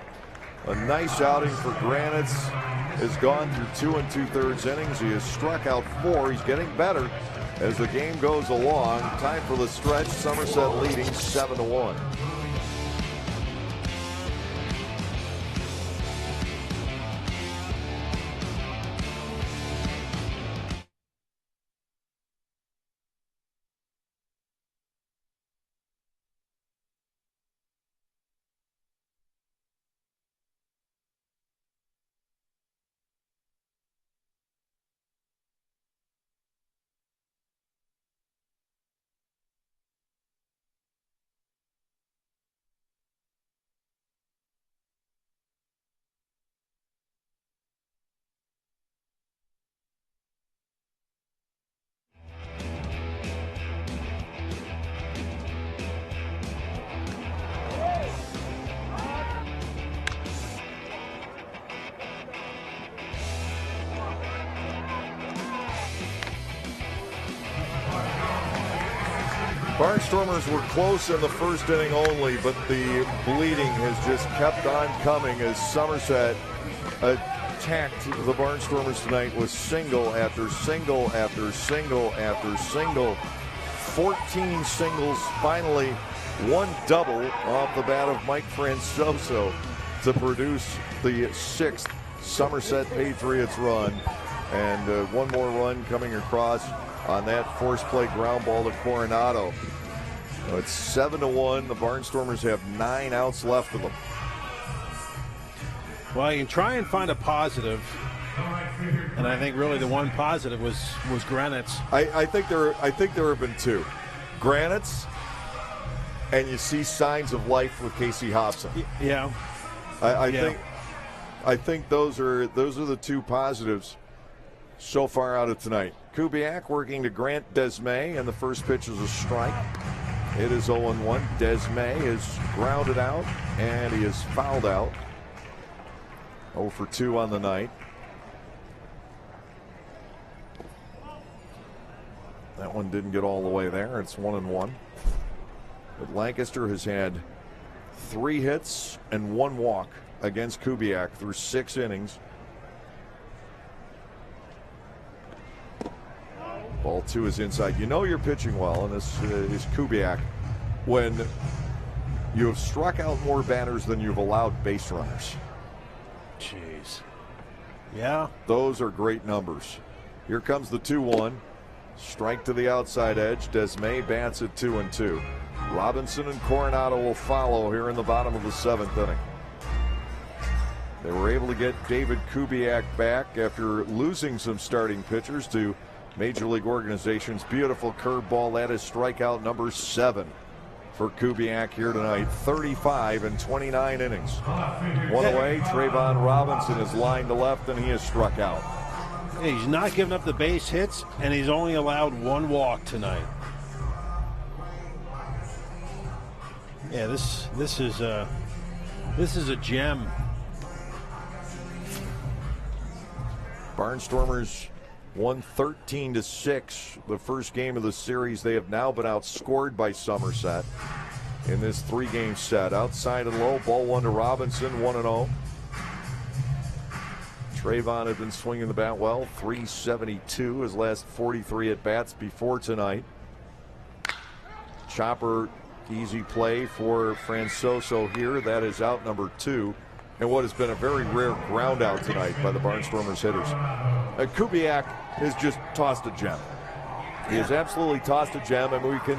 A nice outing for Granites. Has gone through 2 2/3 innings. He has struck out 4. He's getting better as the game goes along. Time for the stretch. Somerset leading 7-1. Barnstormers were close in the first inning only, but the bleeding has just kept on coming as Somerset attacked the Barnstormers tonight with single after single after single after single. 14 singles, finally 1 double off the bat of Mike Francoso to produce the 6th Somerset Patriots run. And 1 more run coming across on that force play ground ball to Coronado. It's 7-1. The Barnstormers have 9 outs left of them. Well, you can try and find a positive, and I think really the one positive was Granites. I think there have been 2. Granites, and you see signs of life with Casey Hobson. Yeah. I think those are the 2 positives so far out of tonight. Kubiak working to Grant Desmay, and the first pitch is a strike. It is 0-1. Desmay is grounded out, and he is fouled out. 0 for 2 on the night. That one didn't get all the way there. It's 1-1. But Lancaster has had 3 hits and 1 walk against Kubiak through 6 innings. Ball 2 is inside. You know you're pitching well, and this is Kubiak, when you have struck out more batters than you've allowed base runners. Jeez. Yeah. Those are great numbers. Here comes the 2-1. Strike to the outside edge. Desmay bats at 2-2. Robinson and Coronado will follow here in the bottom of the 7th inning. They were able to get David Kubiak back after losing some starting pitchers to Major League organizations. Beautiful curveball. That is strikeout number 7. for Kubiak here tonight. 35 and 29 innings. One away, Trayvon Robinson is lined to left, and he is struck out. He's not giving up the base hits, and he's only allowed one walk tonight. Yeah, this is a gem. Barnstormers won 13-6 the first game of the series. They have now been outscored by Somerset in this 3-game set. Outside and low, ball 1 to Robinson, 1-0. Trayvon had been swinging the bat well, 372 his last 43 at bats before tonight. Chopper, easy play for Francoso here. That is out number 2. And what has been a very rare ground out tonight by the Barnstormers hitters. Kubiak has just tossed a gem. He has absolutely tossed a gem, and we can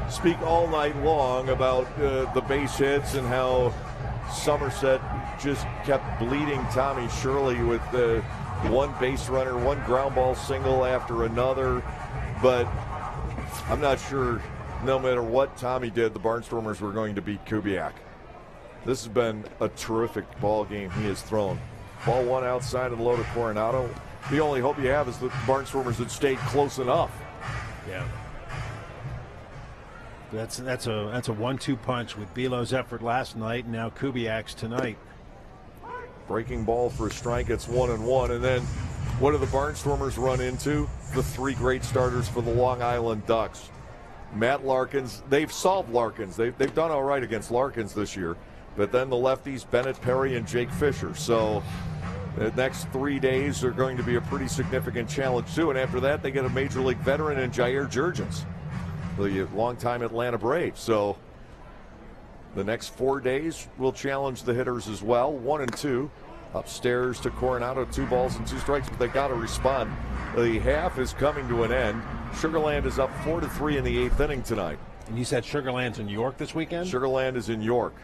speak all night long about the base hits and how Somerset just kept bleeding Tommy Shirley with one base runner, one ground ball single after another. But I'm not sure, no matter what Tommy did, the Barnstormers were going to beat Kubiak. This has been a terrific ball game he has thrown. Ball 1 outside and low to Coronado. The only hope you have is the Barnstormers had stayed close enough. Yeah. That's a 1-2 punch with Belo's effort last night, and now Kubiak's tonight. Breaking ball for a strike. It's 1-1. And then what do the Barnstormers run into? The 3 great starters for the Long Island Ducks. Matt Larkins. They've solved Larkins. They've done all right against Larkins this year. But then the lefties, Bennett Perry and Jake Fisher. So the next 3 days are going to be a pretty significant challenge, too. And after that, they get a Major League veteran in Jair Jurgens, the longtime Atlanta Brave. So the next 4 days will challenge the hitters as well. 1-2. Upstairs to Coronado, 2 balls and 2 strikes, but they got to respond. The half is coming to an end. Sugarland is up 4-3 in the 8th inning tonight. And you said Sugarland's in York this weekend? Sugarland is in York.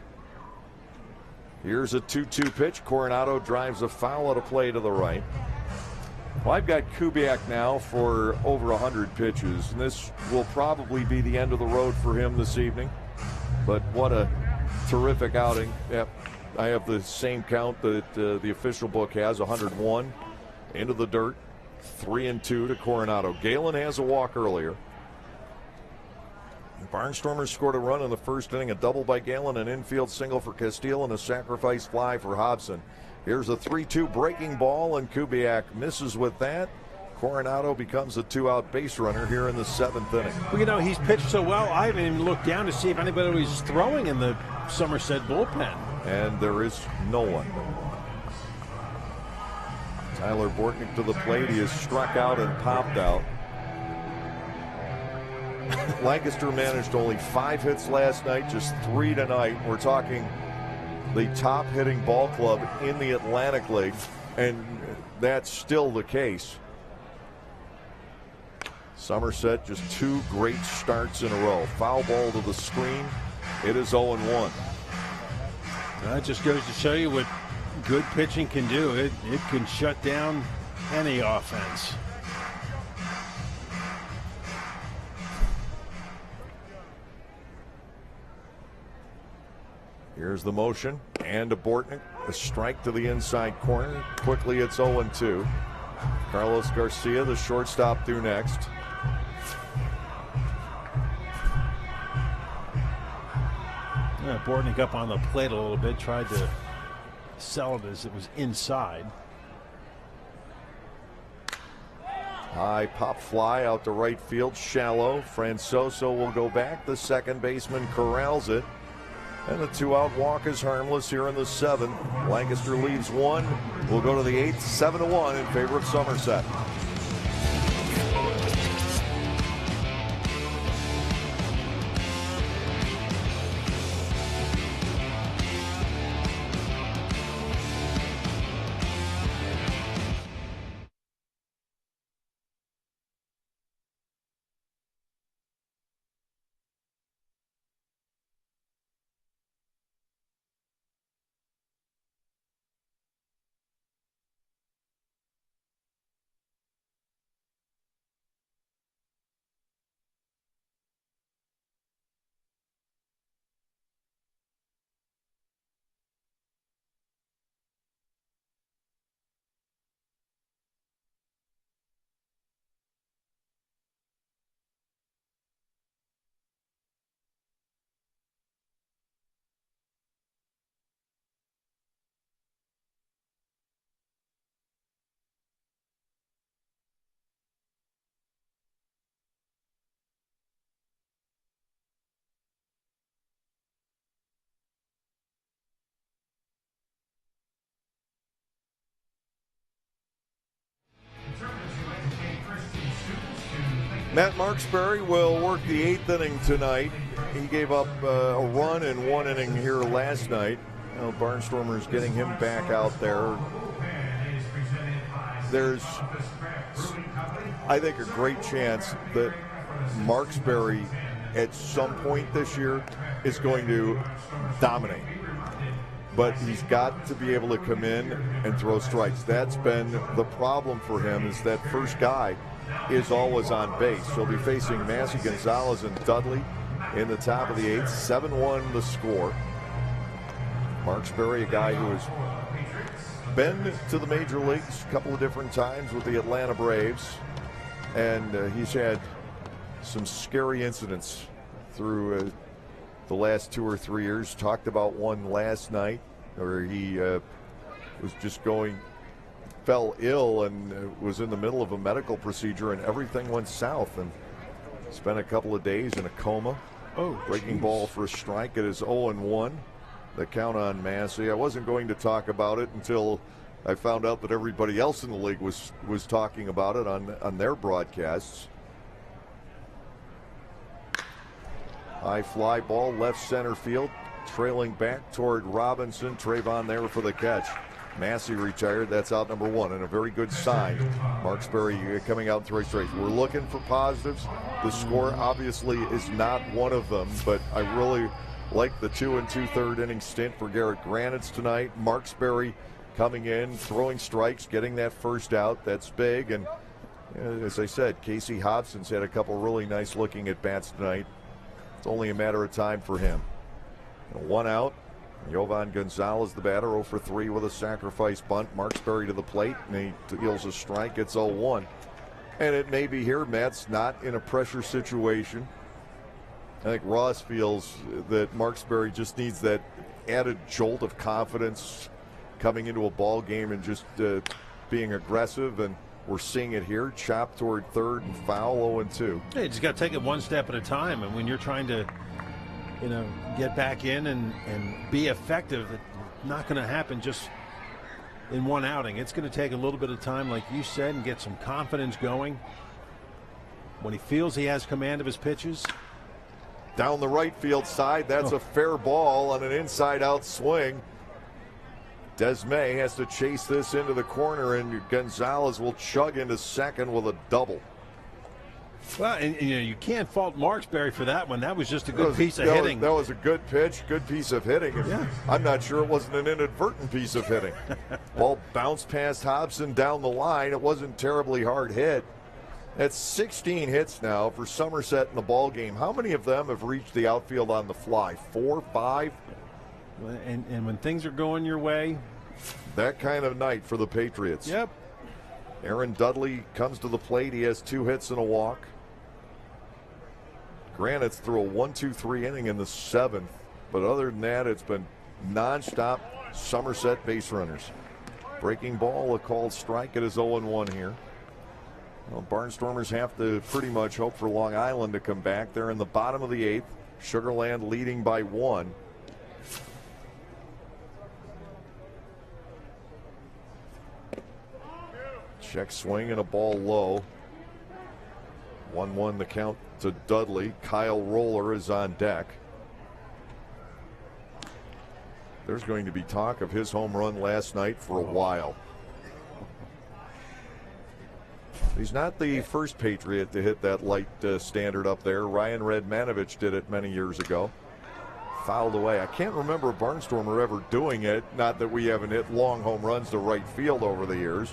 Here's a 2-2 pitch. Coronado drives a foul out of play to the right. Well, I've got Kubiak now for over 100 pitches, and this will probably be the end of the road for him this evening. But what a terrific outing. Yep, I have the same count that the official book has, 101. Into the dirt, 3-2 to Coronado. Galen has a walk earlier. Barnstormers scored a run in the first inning, a double by Galen, an infield single for Castile, and a sacrifice fly for Hobson. Here's a 3-2 breaking ball, and Kubiak misses with that. Coronado becomes a 2-out base runner here in the 7th inning. Well, you know, he's pitched so well, I haven't even looked down to see if anybody was throwing in the Somerset bullpen. And there is no one. Tyler Bortnick to the plate. He is struck out and popped out. Lancaster managed only 5 hits last night, just 3 tonight. We're talking the top hitting ball club in the Atlantic League, and that's still the case. Somerset just 2 great starts in a row. Foul ball to the screen. It is 0-1. That just goes to show you what good pitching can do. It can shut down any offense. Here's the motion, and to Bortnick, a strike to the inside corner. Quickly, it's 0-2. Carlos Garcia, the shortstop, due next. Bortnick up on the plate a little bit, tried to sell it as it was inside. High pop fly out to right field, shallow. Francoso will go back. The second baseman corrals it. And the 2-out walk is harmless here in the 7th. Lancaster leads 1. We'll go to the 8th, 7-1 in favor of Somerset. Matt Marksberry will work the 8th inning tonight. He gave up a run in 1 inning here last night. Barnstormers getting him back out there. There's, I think, a great chance that Marksberry at some point this year is going to dominate. But he's got to be able to come in and throw strikes. That's been the problem for him, is that first guy is always on base. He'll be facing Massey, Gonzalez, and Dudley in the top of the 8th. 7-1 the score. Marksberry, a guy who has been to the major leagues a couple of different times with the Atlanta Braves. And he's had some scary incidents through the last 2 or 3 years. Talked about one last night where he was just fell ill and was in the middle of a medical procedure, and everything went south, and spent a couple of days in a coma. Breaking ball for a strike. It is 0-1. The count on Massey. I wasn't going to talk about it until I found out that everybody else in the league was talking about it on their broadcasts. High fly ball, left center field, trailing back toward Robinson. Trayvon there for the catch. Massey retired. That's out number 1, and a very good sign. Marksberry coming out in 3 straight. We're looking for positives. The score obviously is not one of them, but I really like the 2 2/3 inning stint for Garrett Granites tonight. Marksberry coming in, throwing strikes, getting that first out. That's big. And as I said, Casey Hobson's had a couple really nice looking at bats tonight. It's only a matter of time for him. 1 out. Jovan Gonzalez, the batter, 0 for 3 with a sacrifice bunt. Marksberry to the plate, and he deals a strike. It's 0-1. And it may be here. Matt's not in a pressure situation. I think Ross feels that Marksberry just needs that added jolt of confidence coming into a ball game and just being aggressive. And we're seeing it here. Chop toward third and foul, 0-2. Yeah, you just got to take it one step at a time. And when you're trying to, get back in and be effective, it's not going to happen just in one outing. It's going to take a little bit of time, like you said, and get some confidence going. When he feels he has command of his pitches. Down the right field side, that's a fair ball on an inside-out swing. Desmay has to chase this into the corner, and Gonzalez will chug into second with a double. Well, and you can't fault Marksberry for that one. That was just a good piece of hitting. That was a good pitch, good piece of hitting. Yeah. I'm not sure it wasn't an inadvertent piece of hitting. Ball bounced past Hobson down the line. It wasn't terribly hard hit. That's 16 hits now for Somerset in the ball game. How many of them have reached the outfield on the fly? 4, 5? And when things are going your way. That kind of night for the Patriots. Yep. Aaron Dudley comes to the plate. He has 2 hits and a walk. Granites threw a 1-2-3 inning in the 7th. But other than that, it's been nonstop Somerset base runners. Breaking ball, a called strike. It is 0-1 here. Well, Barnstormers have to pretty much hope for Long Island to come back. They're in the bottom of the 8th. Sugarland leading by 1. Check swing and a ball low. 1-1 the count to Dudley. Kyle Roller is on deck. There's going to be talk of his home run last night for a while. He's not the first Patriot to hit that light standard up there. Ryan Redmanovich did it many years ago. Fouled away. I can't remember a Barnstormer ever doing it. Not that we haven't hit long home runs to right field over the years.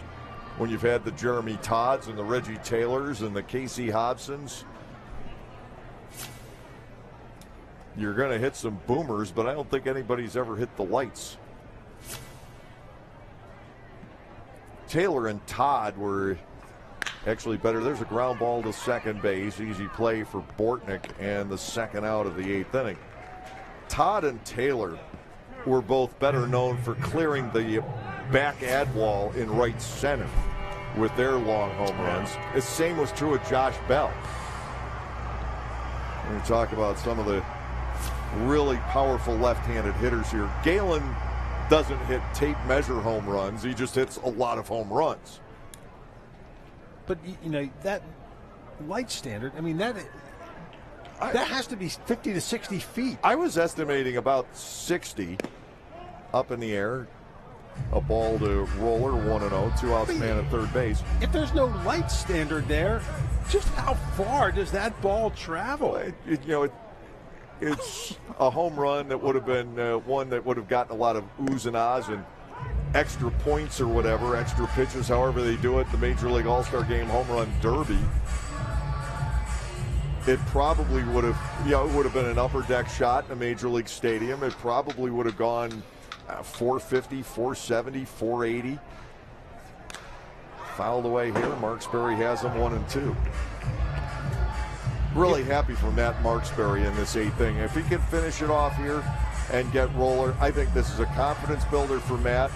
When you've had the Jeremy Todds and the Reggie Taylors and the Casey Hobsons, you're going to hit some boomers, but I don't think anybody's ever hit the lights. Taylor and Todd were actually better. There's a ground ball to second base. Easy play for Bortnick, and the second out of the 8th inning. Todd and Taylor were both better known for clearing the back ad wall in right center with their long home runs. The same was true of Josh Bell. When we talk about some of the really powerful left-handed hitters here, Galen doesn't hit tape measure home runs. He just hits a lot of home runs. But that light standard, I mean, that has to be 50 to 60 feet. I was estimating about 60 up in the air. A ball to Roller, 1-0, 2 outs, man at third base. If there's no light standard there, just how far does that ball travel? It's a home run that would have been one that would have gotten a lot of oohs and ahs and extra points or whatever, extra pitches, however they do it, the Major League All-Star Game home run derby. It probably would have, it would have been an upper deck shot in a Major League Stadium. It probably would have gone 450, 470, 480. Fouled away here. Marksberry has them 1-2. Really happy for Matt Marksberry in this 8th inning. If he can finish it off here and get Roller, I think this is a confidence builder for Matt.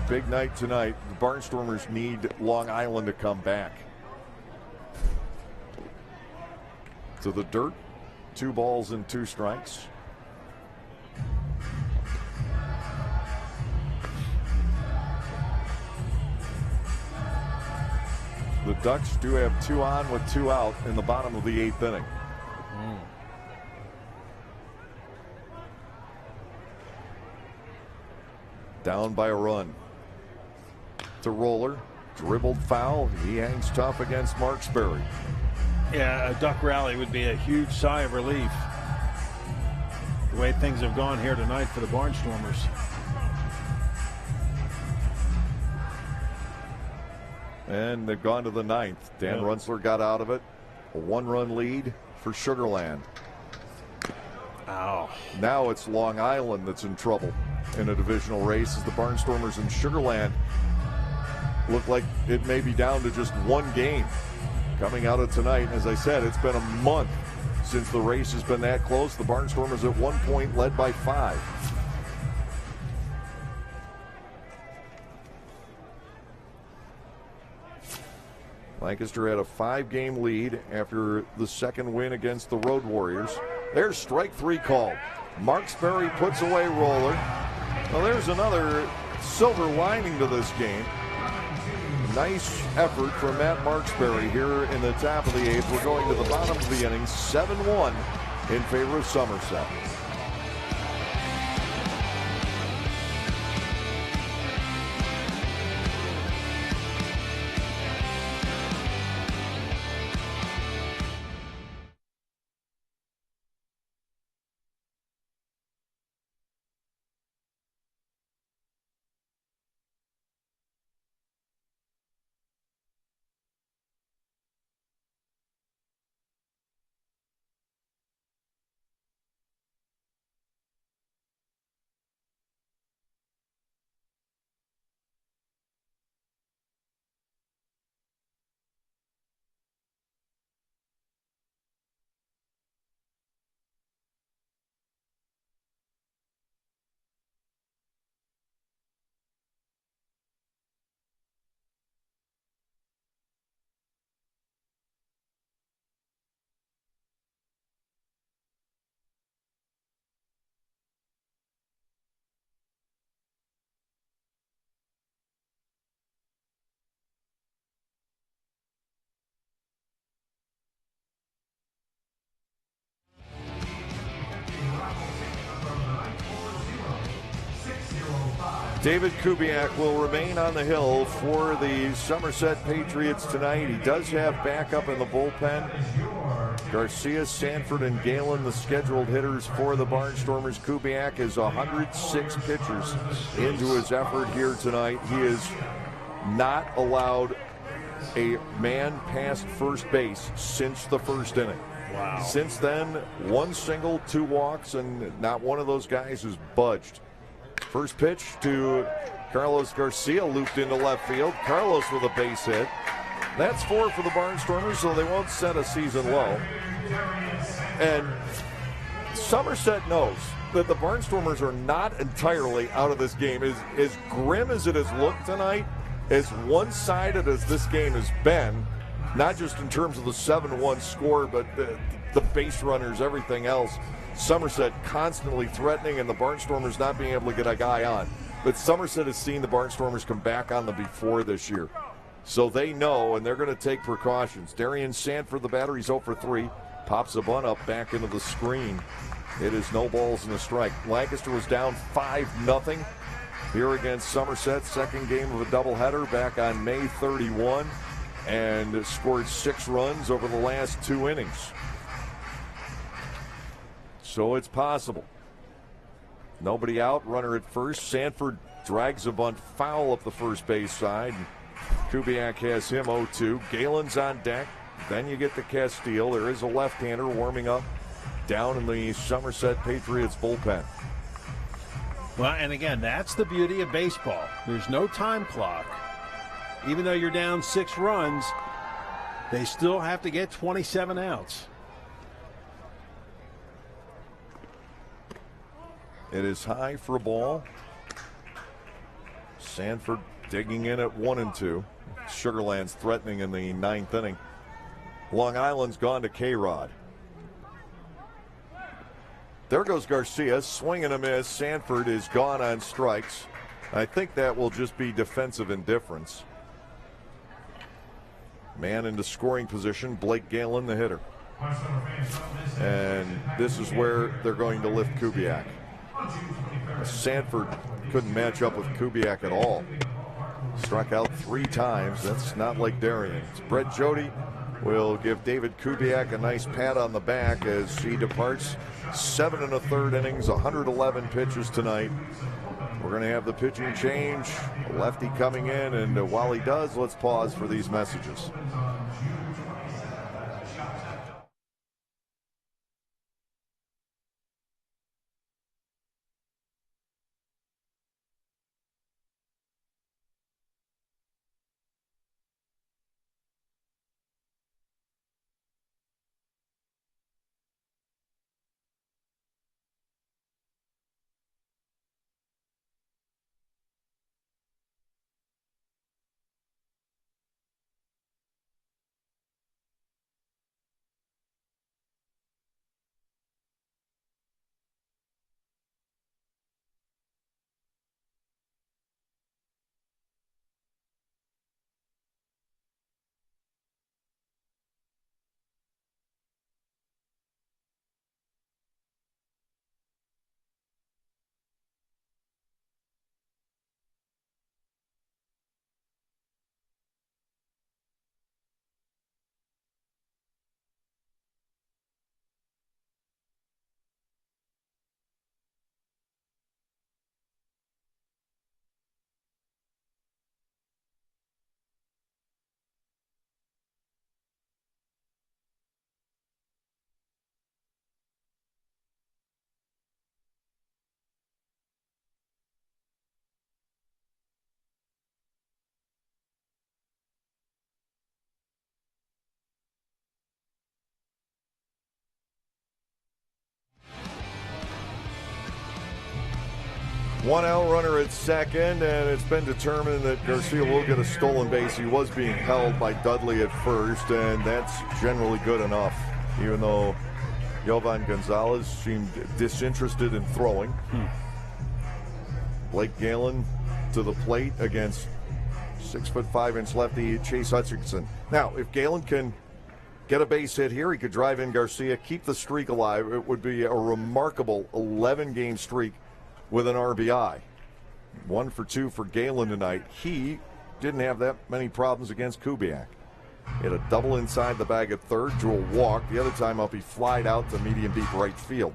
Big night tonight. The Barnstormers need Long Island to come back. To the dirt. 2 balls and 2 strikes. The Ducks do have 2 on with 2 out in the bottom of the 8th inning. Down by a run. To Roller. Dribbled foul. He hangs tough against Marksberry. Yeah, a duck rally would be a huge sigh of relief. The way things have gone here tonight for the Barnstormers. And they've gone to the 9th. Dan Runzler got out of it. A 1-run lead for Sugarland. Ow. Now it's Long Island that's in trouble in a divisional race as the Barnstormers and Sugarland look like it may be down to just 1 game coming out of tonight. As I said, it's been a month since the race has been that close. The Barnstormers at 1 point led by 5. Lancaster had a 5-game lead after the 2nd win against the Road Warriors. There's strike 3 called. Marksberry puts away Roller. Well, there's another silver lining to this game. Nice effort from Matt Marksberry here in the top of the 8th. We're going to the bottom of the inning, 7-1 in favor of Somerset. David Kubiak will remain on the hill for the Somerset Patriots tonight. He does have backup in the bullpen. Garcia, Sanford, and Galen, the scheduled hitters for the Barnstormers. Kubiak is 106 pitches into his effort here tonight. He is not allowed a man past first base since the 1st inning. Wow. Since then, 1 single, 2 walks, and not one of those guys has budged. First pitch to Carlos Garcia, looped into left field. Carlos with a base hit. That's 4 for the Barnstormers, so they won't set a season low. And Somerset knows that the Barnstormers are not entirely out of this game. As grim as it has looked tonight, as one-sided as this game has been, not just in terms of the 7-1 score, but the base runners, everything else. Somerset constantly threatening and the Barnstormers not being able to get a guy on. But Somerset has seen the Barnstormers come back on them before this year. So they know, and they're going to take precautions. Darian Sanford, the batter, he's 0 for 3. Pops a bunt up back into the screen. It is no balls and a strike. Lancaster was down 5-0 here against Somerset. Second game of a doubleheader back on May 31, and scored 6 runs over the last 2 innings. So it's possible. Nobody out, runner at first. Sanford drags a bunt foul up the first base side. Kubiak has him 0-2. Galen's on deck. Then you get the Castile. There is a left-hander warming up down in the Somerset Patriots bullpen. Well, and again, that's the beauty of baseball. There's no time clock. Even though you're down 6 runs, they still have to get 27 outs. It is high for a ball. Sanford digging in at 1-2. Sugarland's threatening in the 9th inning. Long Island's gone to K-Rod. There goes Garcia, swing and a miss. Sanford is gone on strikes. I think that will just be defensive indifference. Man into scoring position, Blake Galen, the hitter. And this is where they're going to lift Kubiak. Sanford couldn't match up with Kubiak at all. Struck out 3 times. That's not like Darian. Brett Jody will give David Kubiak a nice pat on the back as he departs. 7 1/3 innings, 111 pitches tonight. We're going to have the pitching change. A lefty coming in, and while he does, let's pause for these messages. One out, runner at second, and it's been determined that Garcia will get a stolen base. He was being held by Dudley at first, and that's generally good enough, even though Jovan Gonzalez seemed disinterested in throwing. Blake Galen to the plate against 6'5" lefty Chase Hutchinson. Now, if Galen can get a base hit here, he could drive in Garcia, keep the streak alive. It would be a remarkable 11-game streak with an RBI. 1 for 2 for Galen tonight. He didn't have that many problems against Kubiak. He had a double inside the bag at third, drew a walk. The other time up, he flied out to medium deep right field.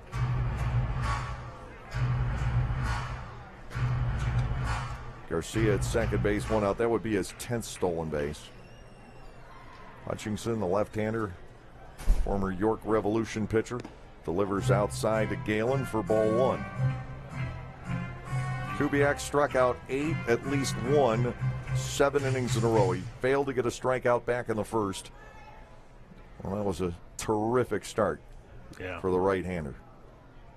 Garcia at second base, 1 out. That would be his 10th stolen base. Hutchinson, the left-hander, former York Revolution pitcher, delivers outside to Galen for ball 1. Kubiak struck out 8, at least 1, 7 innings in a row. He failed to get a strikeout back in the first. Well, that was a terrific start for the right-hander.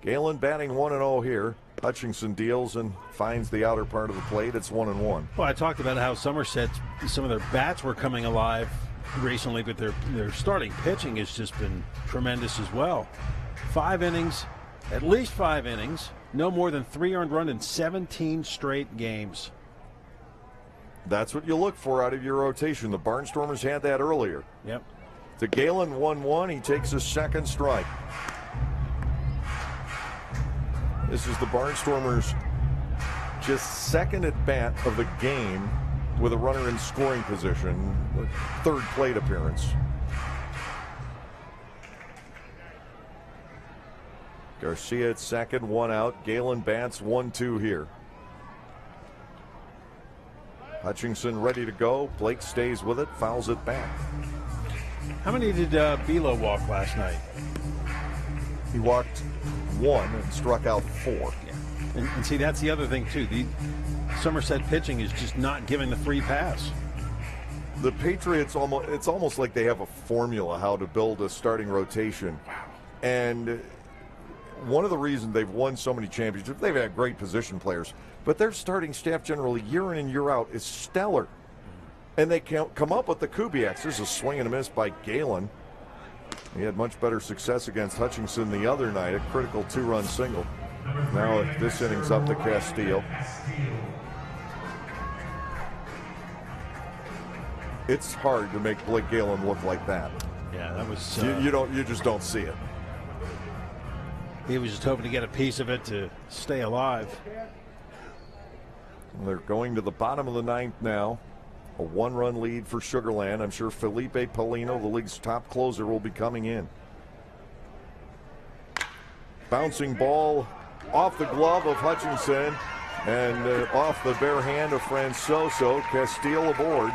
Galen batting 1-0 here. Hutchinson deals and finds the outer part of the plate. It's 1-1. Well, I talked about how Somerset, some of their bats were coming alive recently, but their starting pitching has just been tremendous as well. 5 innings, at least 5 innings. No more than 3 earned runs in 17 straight games. That's what you look for out of your rotation. The Barnstormers had that earlier. Yep. To Galen, 1-1. He takes a second strike. This is the Barnstormers' just second at bat of the game with a runner in scoring position. Third plate appearance. Garcia at second, 1 out. Galen bats 1-2 here. Hutchinson ready to go. Blake stays with it, fouls it back. How many did Bilo walk last night? He walked 1 and struck out 4. Yeah. And see, that's the other thing, too. The Somerset pitching is just not giving the free pass. The Patriots, it's almost like they have a formula how to build a starting rotation. And one of the reasons they've won so many championships, they've had great position players, but their starting staff generally year in and year out is stellar. And they can't come up with the Kubiaks. There's a swing and a miss by Galen. He had much better success against Hutchinson the other night, a critical 2-run single. Now this inning's up to Castillo. It's hard to make Blake Galen look like that. Yeah, that was you just don't see it. He was just hoping to get a piece of it to stay alive. They're going to the bottom of the 9th now. A 1-run lead for Sugar Land. I'm sure Felipe Polino, the league's top closer, will be coming in. Bouncing ball off the glove of Hutchinson and off the bare hand of Francoso. Castillo aboard,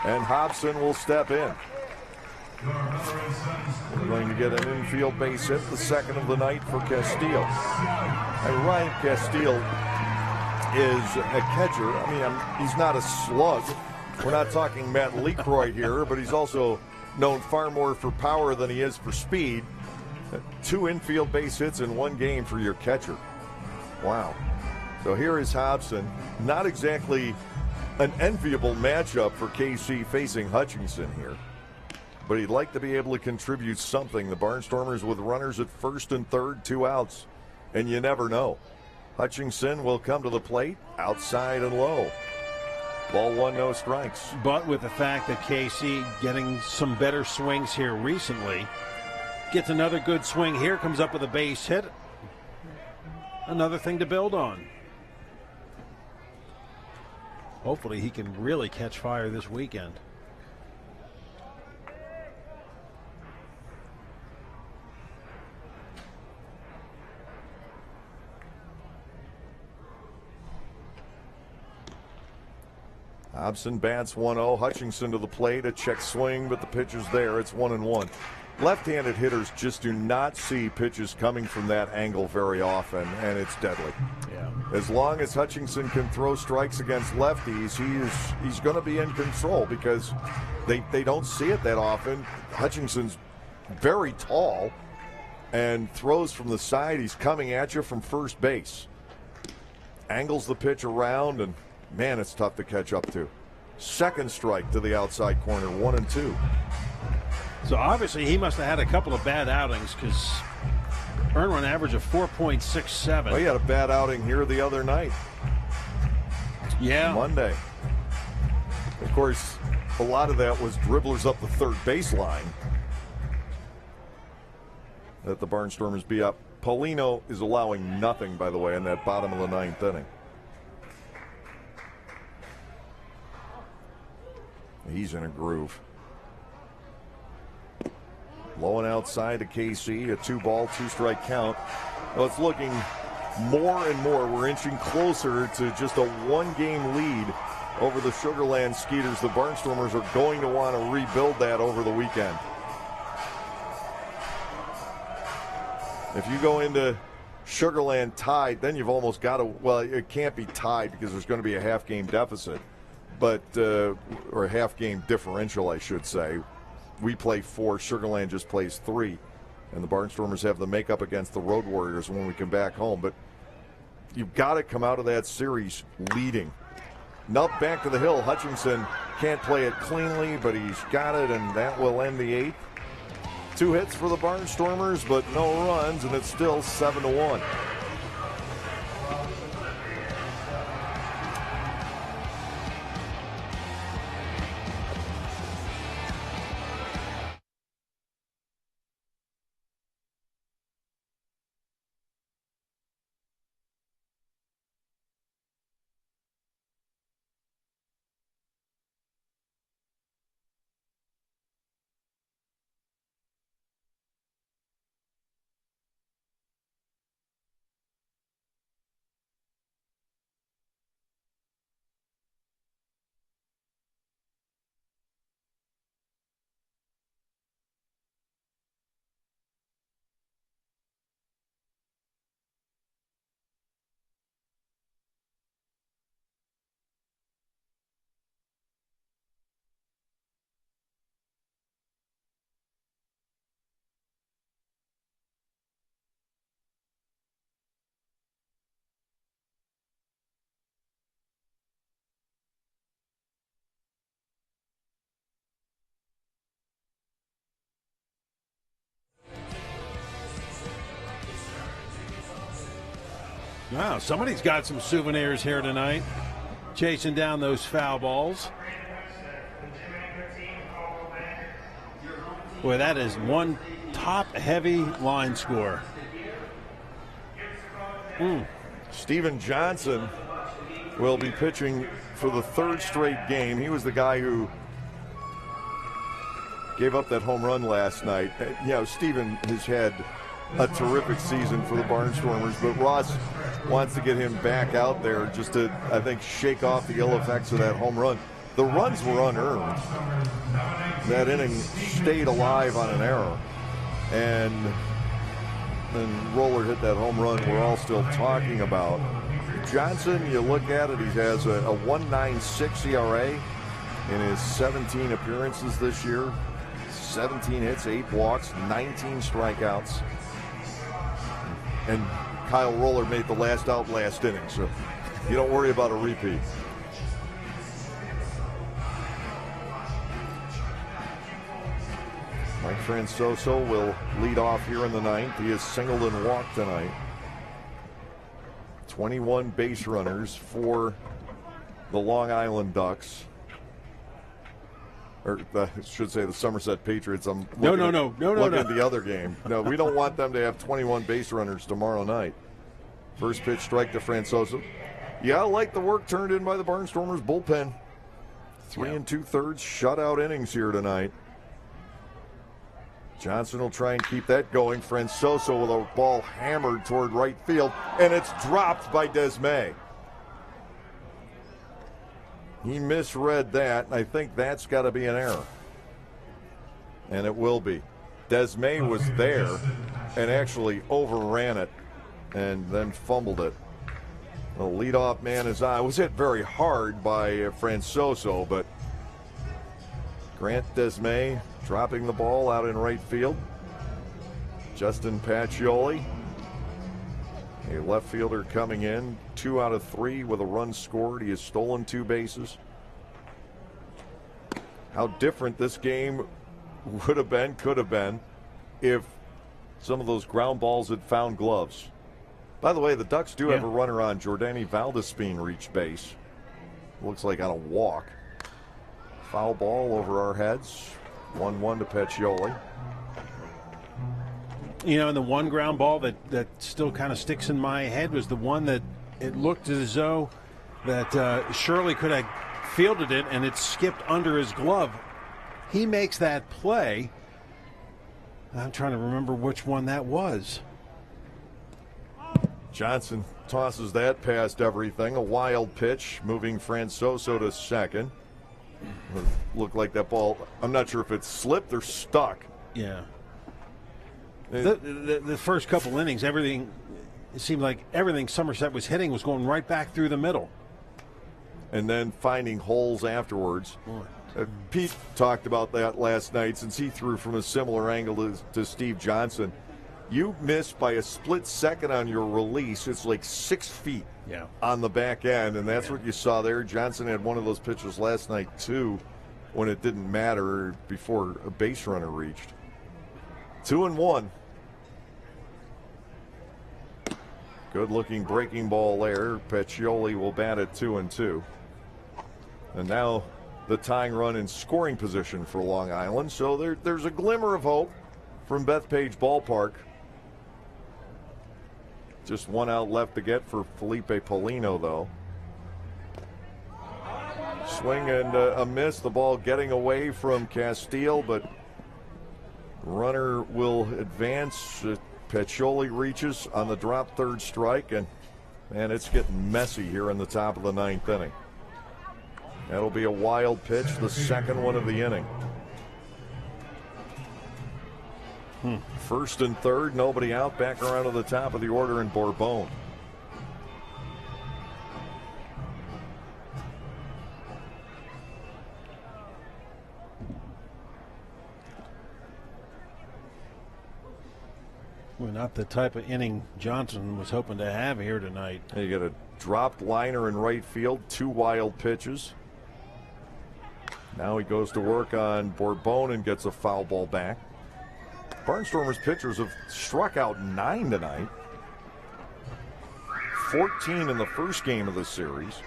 and Hobson will step in. We're going to get an infield base hit, the second of the night for Castillo. And Ryan Castillo is a catcher. I mean, he's not a slug. We're not talking Matt Leakroyd here, but he's also known far more for power than he is for speed. 2 infield base hits in 1 game for your catcher. Wow. So here is Hobson. Not exactly an enviable matchup for KC facing Hutchinson here. But he'd like to be able to contribute something. The Barnstormers with runners at first and third, 2 outs. And you never know. Hutchinson will come to the plate, outside and low. Ball 1, no strikes. But with the fact that KC getting some better swings here recently, gets another good swing here, comes up with a base hit. Another thing to build on. Hopefully he can really catch fire this weekend. Hobson bats 1-0. Hutchinson to the plate. A check swing, but the pitch is there. It's 1-1. Left-handed hitters just do not see pitches coming from that angle very often, and it's deadly. Yeah. As long as Hutchinson can throw strikes against lefties, he's going to be in control because they don't see it that often. Hutchinson's very tall and throws from the side. He's coming at you from first base. Angles the pitch around, and man, it's tough to catch up to. Second strike to the outside corner, 1-2. So obviously he must have had a couple of bad outings because earned run average of 4.67. Well, he had a bad outing here the other night. Yeah. Monday. Of course, a lot of that was dribblers up the third baseline that the Barnstormers be up. Polino is allowing nothing, by the way, in that bottom of the 9th inning. He's in a groove. Low and outside to KC, a 2-ball, 2-strike count. Well, it's looking more and more. We're inching closer to just a 1-game lead over the Sugar Land Skeeters. The Barnstormers are going to want to rebuild that over the weekend. If you go into Sugar Land tied, then you've almost got to, well, it can't be tied because there's going to be a half-game deficit, but or a half-game differential, I should say. We play 4, Sugar Land just plays 3, and the Barnstormers have the makeup against the Road Warriors when we come back home. But you've got to come out of that series leading. Now back to the hill. Hutchinson can't play it cleanly, but he's got it, and that will end the 8th. 2 hits for the Barnstormers, but no runs, and it's still 7-1. Wow, somebody's got some souvenirs here tonight, chasing down those foul balls. Boy, that is one top-heavy line score. Steven Johnson will be pitching for the third straight game. He was the guy who gave up that home run last night. You know, Steven has had a terrific season for the Barnstormers, but Ross wants to get him back out there just to, I think, shake off the ill effects of that home run. The runs were unearned. That inning stayed alive on an error. And then Roller hit that home run we're all still talking about. Johnson, you look at it, he has a 1.96 ERA in his 17 appearances this year. 17 hits, 8 walks, 19 strikeouts. And Kyle Roller made the last out last inning, so you don't worry about a repeat. Mike Francoso will lead off here in the ninth. He has singled and walked tonight. 21 base runners for the Long Island Ducks. Or I should say the Somerset Patriots. I'm looking at the other game. No, we don't want them to have 21 base runners tomorrow night. First pitch strike to Francoso. Yeah, I like the work turned in by the Barnstormers bullpen. 3 2/3 shutout innings here tonight. Johnson will try and keep that going. Francoso with a ball hammered toward right field, and it's dropped by Desmay. He misread that, and I think that's got to be an error. And it will be. Desmay was there and actually overran it and then fumbled it. The leadoff man is on. It was hit very hard by Francoso, but Grant Desmay dropping the ball out in right field. Justin Pacioli, a left fielder coming in, 2 out of 3 with a run scored. He has stolen 2 bases. How different this game would have been, could have been, if some of those ground balls had found gloves. By the way, the Ducks do have a runner on. Jordani Valdespin reached base. Looks like on a walk. Foul ball over our heads. 1-1 to Pacioli. You know, and the one ground ball that still kind of sticks in my head was the one that it looked as though that Shirley could have fielded it and it skipped under his glove. He makes that play. I'm trying to remember which one that was. Johnson tosses that past everything. A wild pitch, moving Francoso to second. Looked like that ball, I'm not sure if it slipped or stuck. Yeah. The first couple innings, everything, it seemed like everything Somerset was hitting was going right back through the middle. And then finding holes afterwards. Pete talked about that last night since he threw from a similar angle to Steve Johnson. You missed by a split second on your release. It's like 6 feet on the back end, and that's what you saw there. Johnson had one of those pitches last night, too, when it didn't matter before a base runner reached. 2-1. Good-looking breaking ball there. Pacioli will bat at 2-2. And now the tying run in scoring position for Long Island. So there's a glimmer of hope from Bethpage Ballpark. Just 1 out left to get for Felipe Polino, though. Swing and a miss. The ball getting away from Castile, but runner will advance. Pacioli reaches on the drop third strike, and man, it's getting messy here in the top of the 9th inning. That'll be a wild pitch, the second one of the inning. First and third, nobody out. Back around to the top of the order in Bourbon. Well, not the type of inning Johnson was hoping to have here tonight. You got a dropped liner in right field, 2 wild pitches. Now he goes to work on Bourbon and gets a foul ball back. Barnstormers pitchers have struck out 9 tonight. 14 in the first game of the series.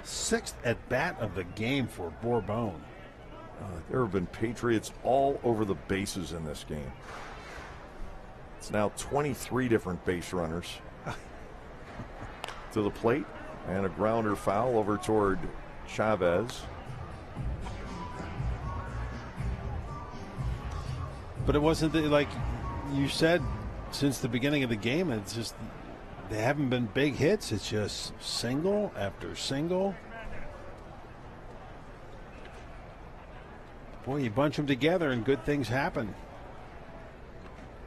6th at bat of the game for Bourbon. There have been Patriots all over the bases in this game. It's now 23 different base runners to the plate, and a grounder foul over toward Chavez. But it wasn't like you said since the beginning of the game. It's just they haven't been big hits. It's just single after single. Boy, you bunch them together and good things happen.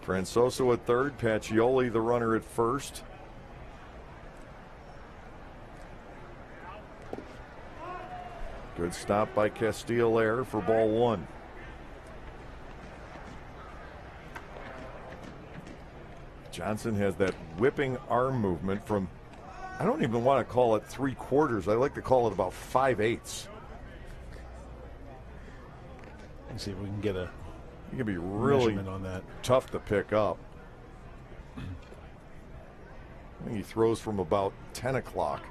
Francoso at third, Pacioli the runner at first. Good stop by Castillo for ball one. Johnson has that whipping arm movement from, I don't even want to call it 3/4. I like to call it about 5/8. Let's see if we can get a It can be really on that. tough to pick up. I think he throws from about 10 o'clock.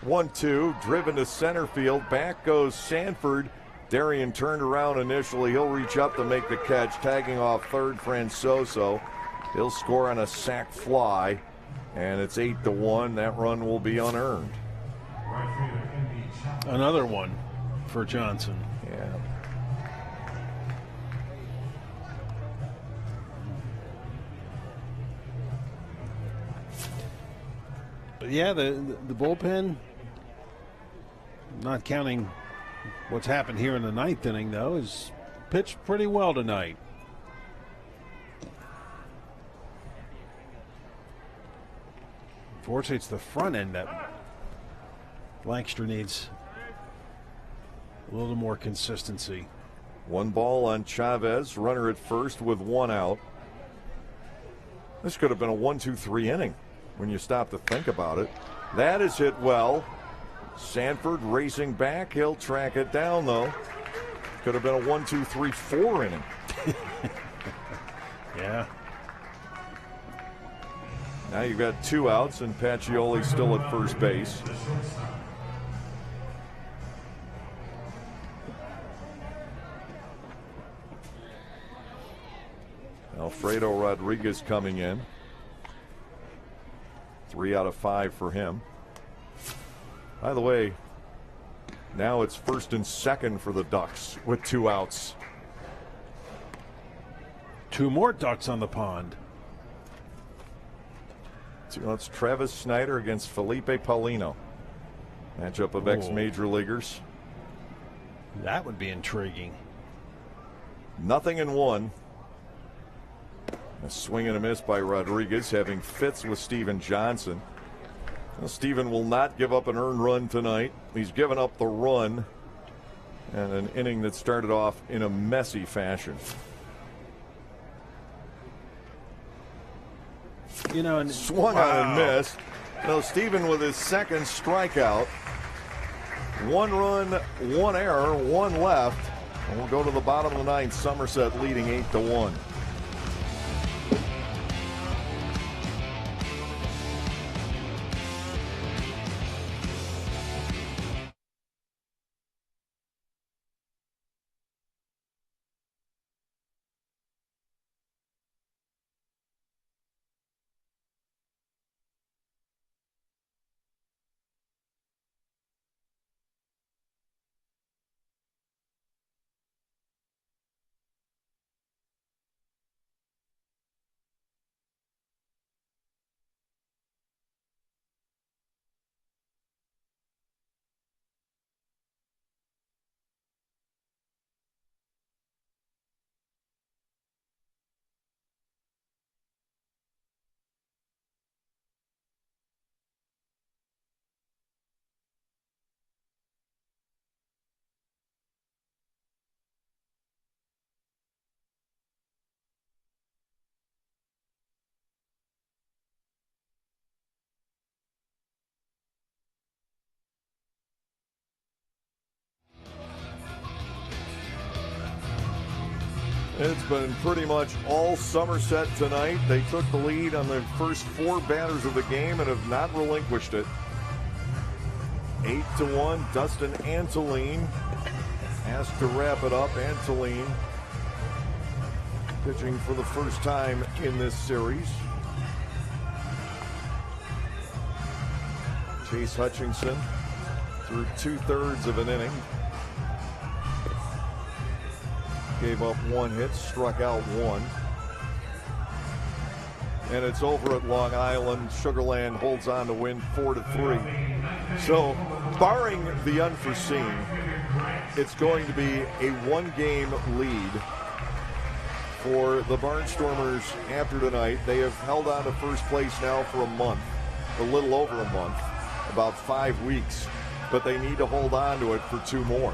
One-two, driven to center field. Back goes Sanford. Darian turned around initially. He'll reach up to make the catch, tagging off third Francoso. He'll score on a sac fly, and it's 8-1. That run will be unearned. Another one for Johnson. Yeah. But yeah, the bullpen, not counting what's happened here in the ninth inning, though, is pitched pretty well tonight. Unfortunately, it's the front end that Lancaster needs a little more consistency. One ball on Chavez, runner at first with one out. This could have been a 1-2-3 inning when you stop to think about it. That is hit well. Sanford racing back. He'll track it down, though. Could have been a 1-2-3-4 inning. Yeah. Now you've got two outs, and Pacioli still at first base. Alfredo Rodriguez coming in. 3 out of 5 for him. By the way, now it's first and second for the Ducks with 2 outs. 2 more Ducks on the pond. So it's Travis Snyder against Felipe Paulino. Matchup of ex-major leaguers. That would be intriguing. 0-1. A swing and a miss by Rodriguez, having fits with Steven Johnson. Well, Steven will not give up an earned run tonight. He's given up the run and an inning that started off in a messy fashion. You know, and Swung on and missed. No, Steven with his second strikeout. 1 run, 1 error, 1 left. And we'll go to the bottom of the ninth. Somerset leading 8-1. It's been pretty much all Somerset tonight. They took the lead on the first 4 batters of the game and have not relinquished it. 8-1, Dustin Antolin asked to wrap it up. Antolin pitching for the first time in this series. Chase Hutchinson through 2/3 of an inning. Gave up 1 hit, struck out 1. And it's over at Long Island. Sugarland holds on to win 4-3. So, barring the unforeseen, it's going to be a 1-game lead for the Barnstormers after tonight. They have held on to first place now for a month, a little over a month, about 5 weeks. But they need to hold on to it for 2 more.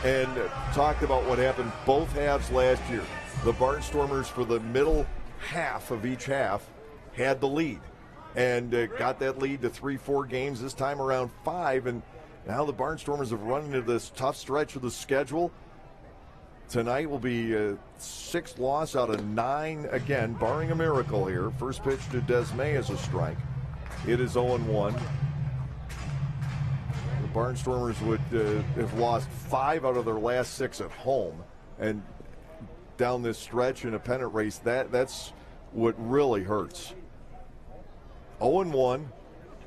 And talked about what happened both halves last year. The Barnstormers, for the middle half of each half, had the lead and got that lead to 3-4 games, this time around 5. And now the Barnstormers have run into this tough stretch of the schedule. Tonight will be a 6th loss out of 9, again, barring a miracle here. First pitch to Desmay is a strike. It is 0-1. The Barnstormers would have lost 5 out of their last 6 at home. And down this stretch in a pennant race, that's what really hurts. 0-1,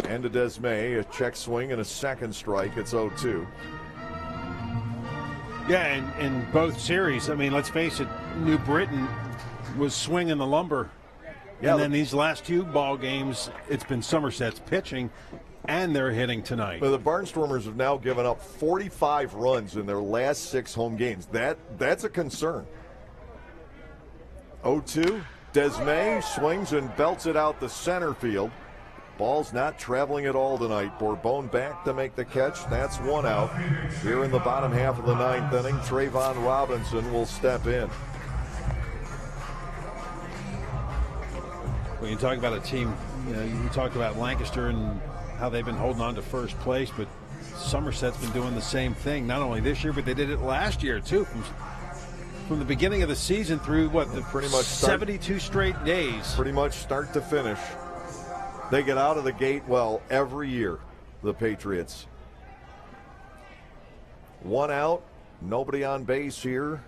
and to Desmay, a check swing and a second strike. It's 0-2. Yeah, in both series, I mean, let's face it, New Britain was swinging the lumber. Yeah, and then these last 2 ball games, it's been Somerset's pitching, and they're hitting tonight. But the Barnstormers have now given up 45 runs in their last 6 home games. That's a concern. 0-2. Desmay swings and belts it out the center field. Ball's not traveling at all tonight. Bourbon back to make the catch. That's 1 out. Here in the bottom half of the 9th inning, Trayvon Robinson will step in. When you talk about a team, you talked about Lancaster and how they've been holding on to first place, but Somerset's been doing the same thing, not only this year, but they did it last year, too. From the beginning of the season through, pretty much 72 straight days. Pretty much start to finish. They get out of the gate well every year, the Patriots. 1 out, nobody on base here.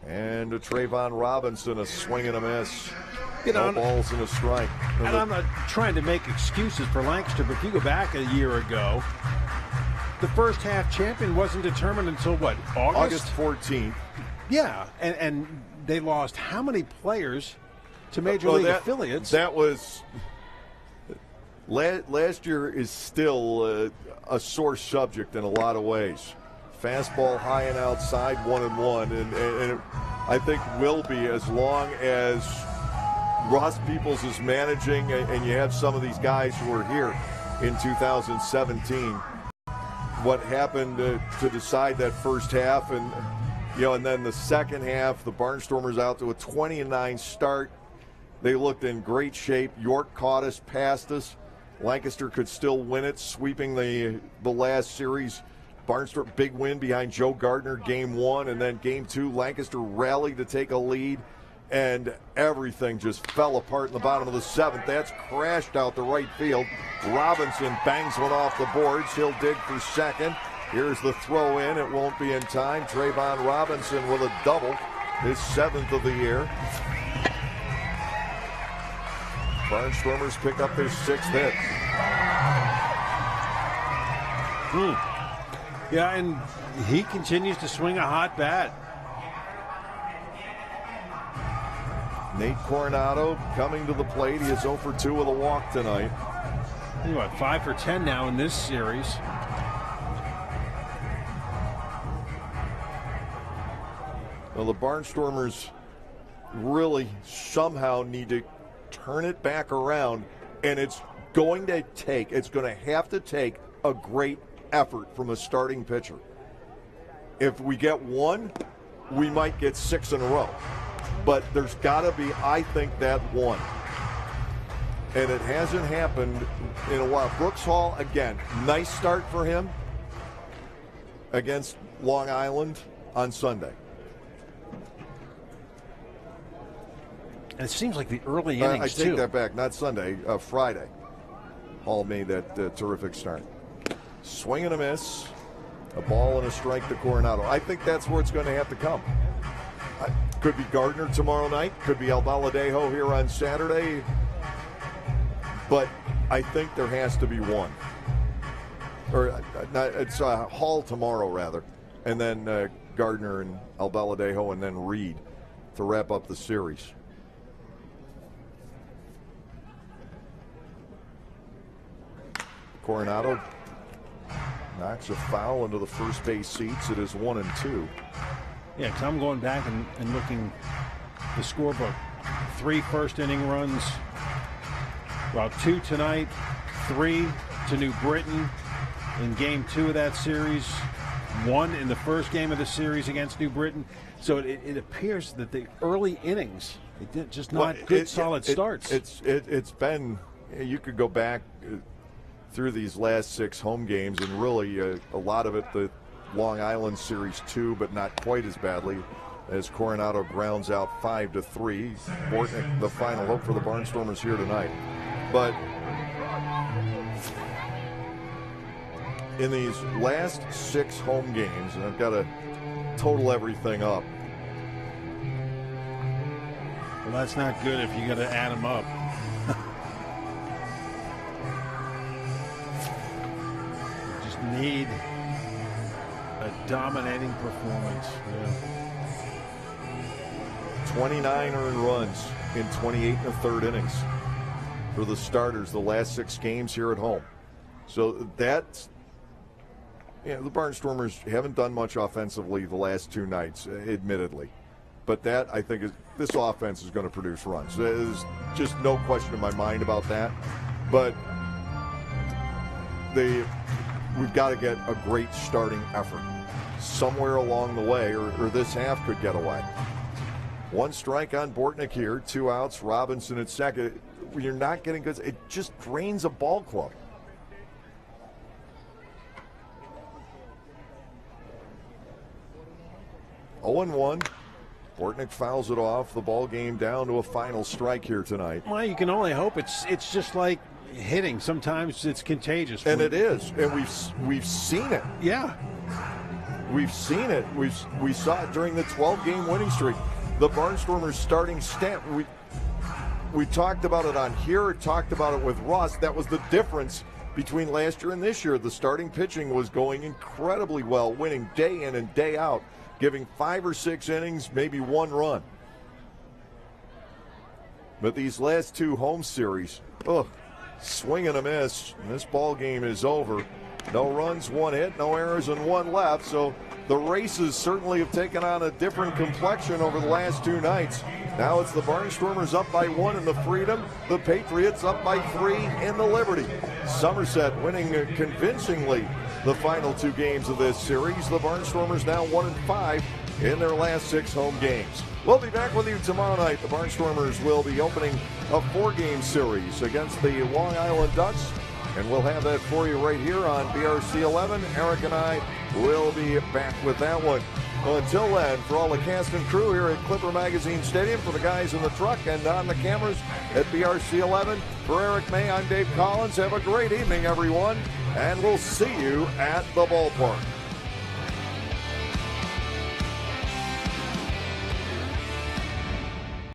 And to Trayvon Robinson, a swing and a miss. No balls and a strike. And I'm not trying to make excuses for Lancaster, but if you go back a year ago, the first half champion wasn't determined until what, August 14th. Yeah, and they lost how many players to Major League affiliates? That was last year is still a sore subject in a lot of ways. Fastball high and outside, 1-1, and I think will be as long as Ross Peoples is managing, and you have some of these guys who were here in 2017. What happened to decide that first half, and then the second half, the Barnstormers out to a 20-9 start. They looked in great shape. York caught us, passed us. Lancaster could still win it, sweeping the last series. Barnstorm, big win behind Joe Gardner, game 1, and then game 2, Lancaster rallied to take a lead, and everything just fell apart in the bottom of the 7th. That's crashed out the right field. Robinson bangs one off the boards. He'll dig for second. Here's the throw in. It won't be in time. Trayvon Robinson with a double, his 7th of the year. Barnstormers pick up their 6th hit. Yeah, and he continues to swing a hot bat. Nate Coronado coming to the plate. He is 0 for 2 with a walk tonight. He's 5 for 10 now in this series. Well, the Barnstormers really somehow need to turn it back around, and it's going to have to take a great effort from a starting pitcher. If we get 1, we might get 6 in a row. But there's got to be, I think, that 1. And it hasn't happened in a while. Brooks Hall, again, nice start for him against Long Island on Sunday. And it seems like the early I innings, take too. that back. Not Sunday, Friday. Hall made that terrific start. Swing and a miss. A ball and a strike to Coronado. I think that's where it's going to have to come. Could be Gardner tomorrow night. Could be Albaladejo here on Saturday. But I think there has to be one. Or it's Hall tomorrow, rather. And then Gardner and Albaladejo and then Reed to wrap up the series. Coronado knocks a foul into the first base seats. It is 1-2. Yeah, because I'm going back and looking the scorebook. 3 first-inning runs. Well, 2 tonight, 3 to New Britain in Game 2 of that series. 1 in the first game of the series against New Britain. So it appears that the early innings, it did just not good, solid starts. It's been, you could go back through these last 6 home games, and really a lot of it the Long Island series too, but not quite as badly as Coronado grounds out 5-3. Bortnick, the final hope for the Barnstormers here tonight. But in these last 6 home games, and I've got to total everything up. Well, that's not good if you got to add them up. Need a dominating performance. Yeah. 29 earned runs in 28 1/3 innings for the starters the last 6 games here at home. So that's, the Barnstormers haven't done much offensively the last 2 nights, admittedly. But that, I think, this offense is going to produce runs. There's just no question in my mind about that. But we've got to get a great starting effort somewhere along the way, or this half could get away. 1 strike on Bortnick here, 2 outs, Robinson at second. When you're not getting good, it just drains a ball club. Oh and 1. Bortnick fouls it off. The ball game down to a final strike here tonight. Well, you can only hope it's just like hitting. Sometimes it's contagious. And it is. And we've seen it. Yeah. We've seen it. We saw it during the 12-game winning streak. The Barnstormers starting stat. We talked about it on here, talked about it with Ross. That was the difference between last year and this year. The starting pitching was going incredibly well, winning day in and day out, giving 5 or 6 innings, maybe 1 run. But these last 2 home series, swing and a miss. And this ball game is over. No runs, 1 hit, no errors, and 1 left. So the races certainly have taken on a different complexion over the last 2 nights. Now it's the Barnstormers up by 1 in the Freedom. The Patriots up by 3 in the Liberty. Somerset winning convincingly the final 2 games of this series. The Barnstormers now 1-5 in their last 6 home games. We'll be back with you tomorrow night. The Barnstormers will be opening a 4-game series against the Long Island Ducks, and we'll have that for you right here on BRC 11. Eric and I will be back with that one. Well, until then, for all the cast and crew here at Clipper Magazine Stadium, for the guys in the truck and on the cameras at BRC 11, for Eric May, I'm Dave Collins. Have a great evening, everyone, and we'll see you at the ballpark.